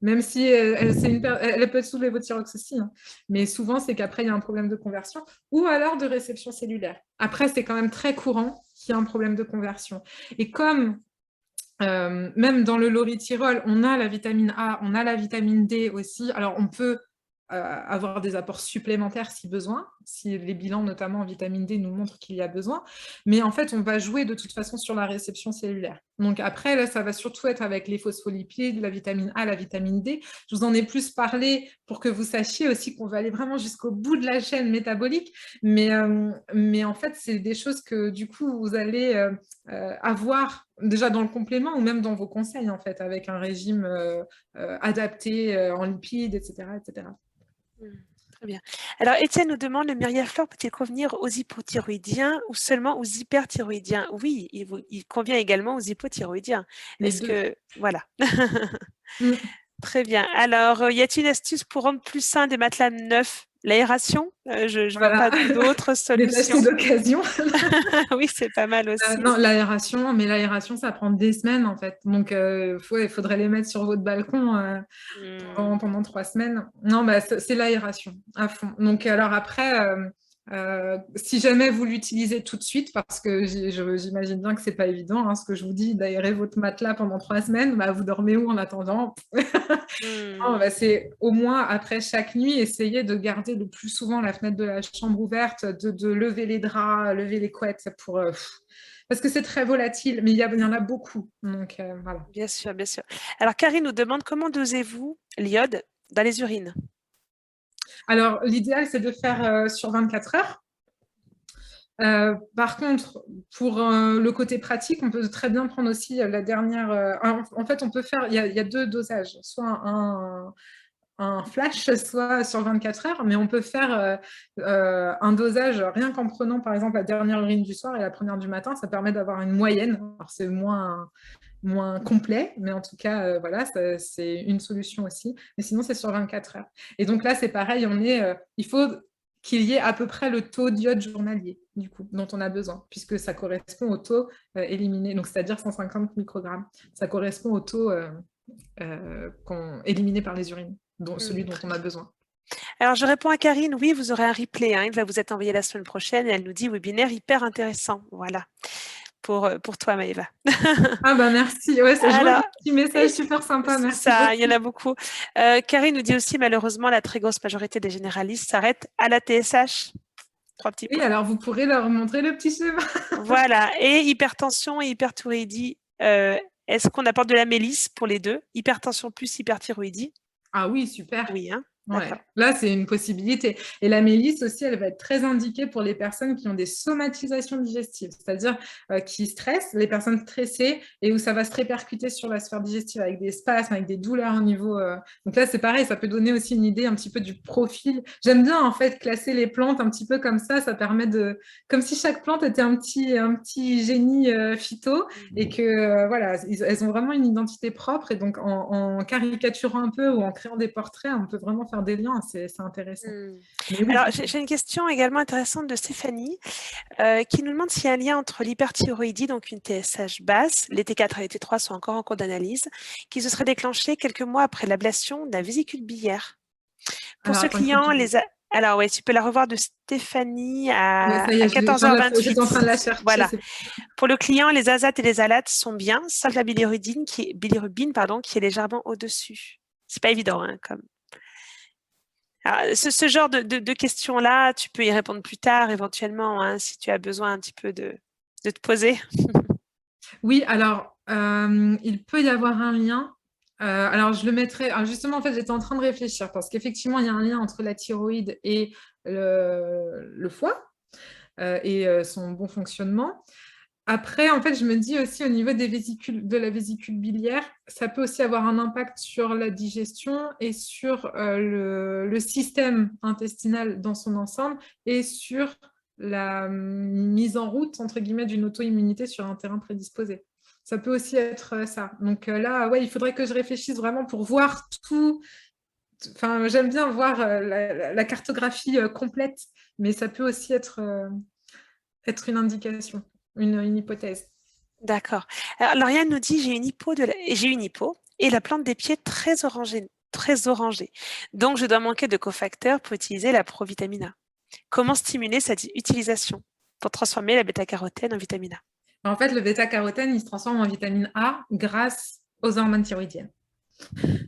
Même si elle peut être sous l'évothyrox aussi, hein. Mais souvent, c'est qu'après, il y a un problème de conversion ou alors de réception cellulaire. Après, c'est quand même très courant qu'il y ait un problème de conversion. Et comme même dans le laurityrol, on a la vitamine A, on a la vitamine D aussi. Alors, on peut avoir des apports supplémentaires si besoin, si les bilans, notamment en vitamine D, nous montrent qu'il y a besoin. Mais en fait, on va jouer de toute façon sur la réception cellulaire. Donc après, là, ça va surtout être avec les phospholipides, la vitamine A, la vitamine D. Je vous en ai plus parlé pour que vous sachiez aussi qu'on va aller vraiment jusqu'au bout de la chaîne métabolique. Mais en fait, c'est des choses que du coup, vous allez avoir déjà dans le complément ou même dans vos conseils, en fait, avec un régime adapté en lipides, etc., etc. Très bien. Alors, Étienne nous demande, le Miriaflore peut-il convenir aux hypothyroïdiens ou seulement aux hyperthyroïdiens? Oui, il convient également aux hypothyroïdiens. Les Est-ce deux. que... Voilà. Mm. Très bien. Alors, y a-t-il une astuce pour rendre plus sain des matelas neufs? L'aération? Je ne vois Voilà, pas d'autres les acheter solutions. d'occasion. Oui, c'est pas mal aussi. Non, l'aération, mais l'aération, ça prend des semaines en fait. Donc, il faudrait les mettre sur votre balcon pendant 3 semaines. Non, bah, c'est l'aération à fond. Donc, alors après, si jamais vous l'utilisez tout de suite, parce que j'imagine bien que c'est pas évident, hein, ce que je vous dis, d'aérer votre matelas pendant 3 semaines, bah, vous dormez où en attendant? Non, bah, c'est au moins après chaque nuit, essayer de garder le plus souvent la fenêtre de la chambre ouverte, de lever les draps, lever les couettes pour, parce que c'est très volatile, mais il y en a beaucoup. Donc voilà. Bien sûr, bien sûr. Alors, Karine nous demande comment dosez-vous l'iode dans les urines? Alors, l'idéal, c'est de faire sur 24 heures. Par contre, pour le côté pratique, on peut très bien prendre aussi la dernière. En fait, on peut faire. Il y a deux dosages, soit un flash, soit sur 24 heures, mais on peut faire un dosage rien qu'en prenant par exemple la dernière urine du soir et la première du matin, ça permet d'avoir une moyenne. Alors c'est moins complet, mais en tout cas, voilà, c'est une solution aussi. Mais sinon, c'est sur 24 heures. Et donc là, c'est pareil, il faut qu'il y ait à peu près le taux d'iode journalier, du coup, dont on a besoin, puisque ça correspond au taux éliminé, donc c'est-à-dire 150 microgrammes. Ça correspond au taux éliminé par les urines, celui dont on a besoin. Alors, je réponds à Karine, oui, vous aurez un replay, hein, il va vous être envoyé la semaine prochaine, et elle nous dit webinaire hyper intéressant. Voilà, pour toi, Maëva. Ah bah merci, ouais, je vois Alors, des petits messages super sympas, c'est merci ça, il y en beaucoup. a beaucoup. Karine nous dit aussi, malheureusement, la très grosse majorité des généralistes s'arrêtent à la TSH. 3 petits Oui, points. alors vous pourrez leur montrer le petit schéma. Voilà, et hypertension et hyperthyroïdie. Est-ce qu'on apporte de la mélisse pour les deux? Hypertension plus hyperthyroïdie? Ah oui, super. Oui, hein? Ouais, D'accord. là, c'est une possibilité. Et la mélisse aussi, elle va être très indiquée pour les personnes qui ont des somatisations digestives, c'est-à-dire qui stressent, les personnes stressées, et où ça va se répercuter sur la sphère digestive avec des spasmes, avec des douleurs au niveau. Donc là, c'est pareil, ça peut donner aussi une idée un petit peu du profil. J'aime bien, en fait, classer les plantes un petit peu comme ça permet de. Comme si chaque plante était un petit génie phyto, et que, voilà, elles ont vraiment une identité propre, et donc en caricaturant un peu ou en créant des portraits, on peut vraiment faire des liens, c'est intéressant. Mais oui. Alors, j'ai une question également intéressante de Stéphanie qui nous demande s'il y a un lien entre l'hyperthyroïdie, donc une TSH basse, les T4 et les T3 sont encore en cours d'analyse, qui se serait déclenché quelques mois après l'ablation de la vésicule biliaire. Pour Alors, ce attends, il faut que client, je. alors ouais, tu peux la revoir de Stéphanie Ouais, à, ça y à est, j'étais en train de la 14h28. chercher. Voilà. Pour le client, les azates et les alates sont bien, sauf la bilirubine, pardon, qui est légèrement au-dessus. C'est pas évident, hein, comme. Alors, ce genre de questions-là, tu peux y répondre plus tard, éventuellement, hein, si tu as besoin un petit peu de te poser. Oui, alors, il peut y avoir un lien. Alors, je le mettrai. Alors, justement, en fait, j'étais en train de réfléchir parce qu'effectivement, il y a un lien entre la thyroïde et le foie et son bon fonctionnement. Après, en fait, je me dis aussi au niveau de la vésicule biliaire, ça peut aussi avoir un impact sur la digestion et sur le système intestinal dans son ensemble et sur la mise en route, entre guillemets, d'une auto-immunité sur un terrain prédisposé. Ça peut aussi être ça. Donc là, ouais, il faudrait que je réfléchisse vraiment pour voir tout. Enfin, j'aime bien voir la cartographie complète, mais ça peut aussi être une indication, une hypothèse. D'accord. Alors, Lauriane nous dit, j'ai une hypo et la plante des pieds très orangée, très orangée. Donc, je dois manquer de cofacteurs pour utiliser la provitamine A. Comment stimuler cette utilisation pour transformer la bêta-carotène en vitamine A? En fait, le bêta-carotène, il se transforme en vitamine A grâce aux hormones thyroïdiennes.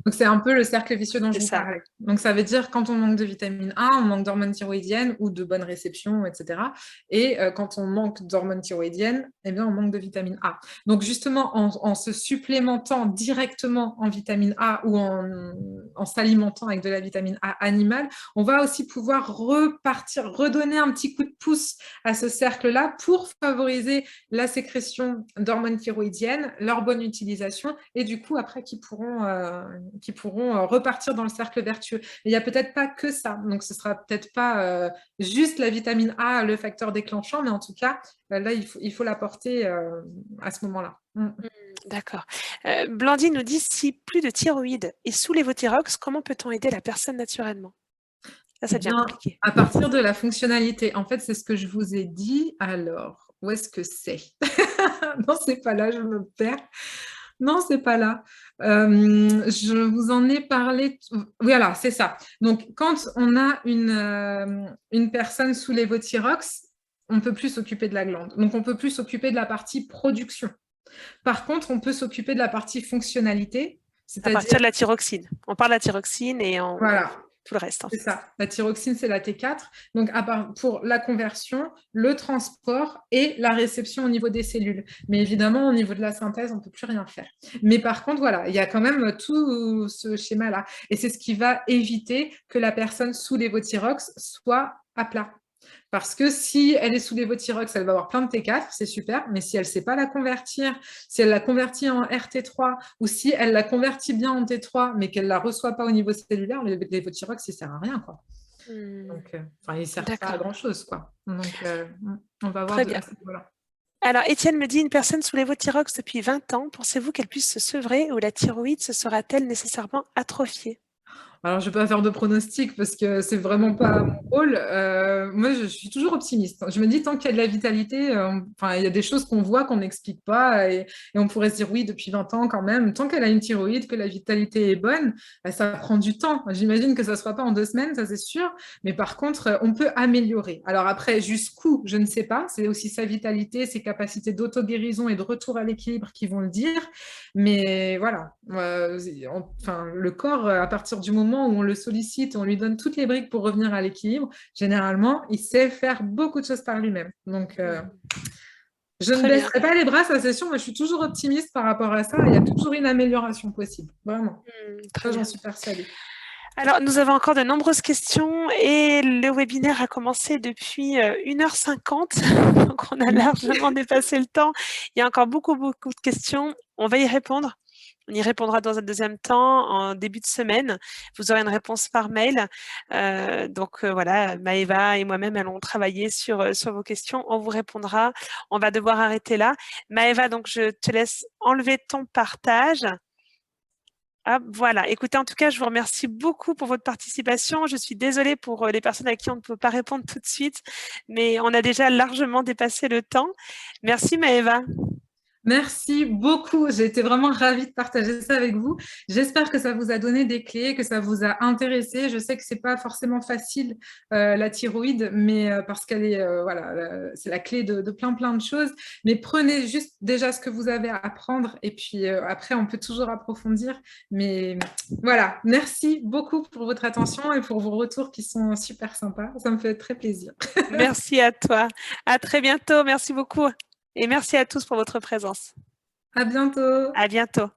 Donc, c'est un peu le cercle vicieux dont je vous parlais. Donc, ça veut dire quand on manque de vitamine A, on manque d'hormones thyroïdiennes ou de bonne réception, etc. Et quand on manque d'hormones thyroïdiennes, eh bien, on manque de vitamine A. Donc, justement, en se supplémentant directement en vitamine A ou en s'alimentant avec de la vitamine A animale, on va aussi pouvoir redonner un petit coup de pouce à ce cercle-là pour favoriser la sécrétion d'hormones thyroïdiennes, leur bonne utilisation et du coup, après, qui pourront repartir dans le cercle vertueux. Mais il n'y a peut-être pas que ça. Donc, ce ne sera peut-être pas juste la vitamine A, le facteur déclenchant, mais en tout cas, là, il faut l'apporter à ce moment-là. D'accord. Blandine nous dit, si plus de thyroïde est sous l'évothyrox, comment peut-on aider la personne naturellement? Ça devient compliqué. À partir de la fonctionnalité. En fait, c'est ce que je vous ai dit. Alors, où est-ce que c'est? Non, c'est pas là, je me perds. Non, c'est pas là. Je vous en ai parlé. Voilà, c'est ça. Donc, quand on a une personne sous l'évothyrox, on ne peut plus s'occuper de la glande. Donc, on ne peut plus s'occuper de la partie production. Par contre, on peut s'occuper de la partie fonctionnalité. À partir de la thyroxine. On parle de la thyroxine et voilà. Tout le reste. C'est ça. La thyroxine, c'est la T4. Donc, pour la conversion, le transport et la réception au niveau des cellules. Mais évidemment, au niveau de la synthèse, on ne peut plus rien faire. Mais par contre, voilà, il y a quand même tout ce schéma-là. Et c'est ce qui va éviter que la personne sous l'évothyrox soit à plat. Parce que si elle est sous l'évothyrox, elle va avoir plein de T4, c'est super, mais si elle ne sait pas la convertir, si elle la convertit en RT3 ou si elle la convertit bien en T3, mais qu'elle ne la reçoit pas au niveau cellulaire, l'évothyrox, il ne sert à rien, quoi. Donc, il ne sert pas à grand-chose, quoi. Donc, on va voir à ce niveau-là. Alors, Étienne me dit, une personne sous l'évothyrox depuis 20 ans, pensez-vous qu'elle puisse se sevrer ou la thyroïde se sera-t-elle nécessairement atrophiée? Alors, je ne vais pas faire de pronostic parce que c'est vraiment pas mon rôle. Moi, je suis toujours optimiste. Je me dis, tant qu'il y a de la vitalité, il y a des choses qu'on voit, qu'on n'explique pas et on pourrait se dire, oui, depuis 20 ans quand même, tant qu'elle a une thyroïde, que la vitalité est bonne, ça prend du temps. J'imagine que ça ne se fera pas en 2 semaines, ça c'est sûr. Mais par contre, on peut améliorer. Alors après, jusqu'où, je ne sais pas. C'est aussi sa vitalité, ses capacités d'auto-guérison et de retour à l'équilibre qui vont le dire. Mais voilà, le corps, à partir du moment où on le sollicite, on lui donne toutes les briques pour revenir à l'équilibre, généralement, il sait faire beaucoup de choses par lui-même. Donc, je ne baisserai pas les bras, ça c'est sûr. Moi, je suis toujours optimiste par rapport à ça. Il y a toujours une amélioration possible, vraiment. Ça, j'en suis persuadée. Alors, nous avons encore de nombreuses questions et le webinaire a commencé depuis 1h50, donc on a largement dépassé le temps. Il y a encore beaucoup de questions. On va y répondre. On y répondra dans un deuxième temps, en début de semaine. Vous aurez une réponse par mail. Voilà, Maëva et moi-même allons travailler sur vos questions. On vous répondra. On va devoir arrêter là. Maëva, donc je te laisse enlever ton partage. Ah, voilà. Écoutez, en tout cas, je vous remercie beaucoup pour votre participation. Je suis désolée pour les personnes à qui on ne peut pas répondre tout de suite, mais on a déjà largement dépassé le temps. Merci Maëva. Merci beaucoup. J'ai été vraiment ravie de partager ça avec vous. J'espère que ça vous a donné des clés, que ça vous a intéressé. Je sais que c'est pas forcément facile la thyroïde, mais parce qu'elle est c'est la clé de plein de choses. Mais prenez juste déjà ce que vous avez à apprendre et puis après on peut toujours approfondir. Mais voilà, merci beaucoup pour votre attention et pour vos retours qui sont super sympas. Ça me fait très plaisir. Merci à toi. À très bientôt. Merci beaucoup. Et merci à tous pour votre présence. À bientôt. À bientôt.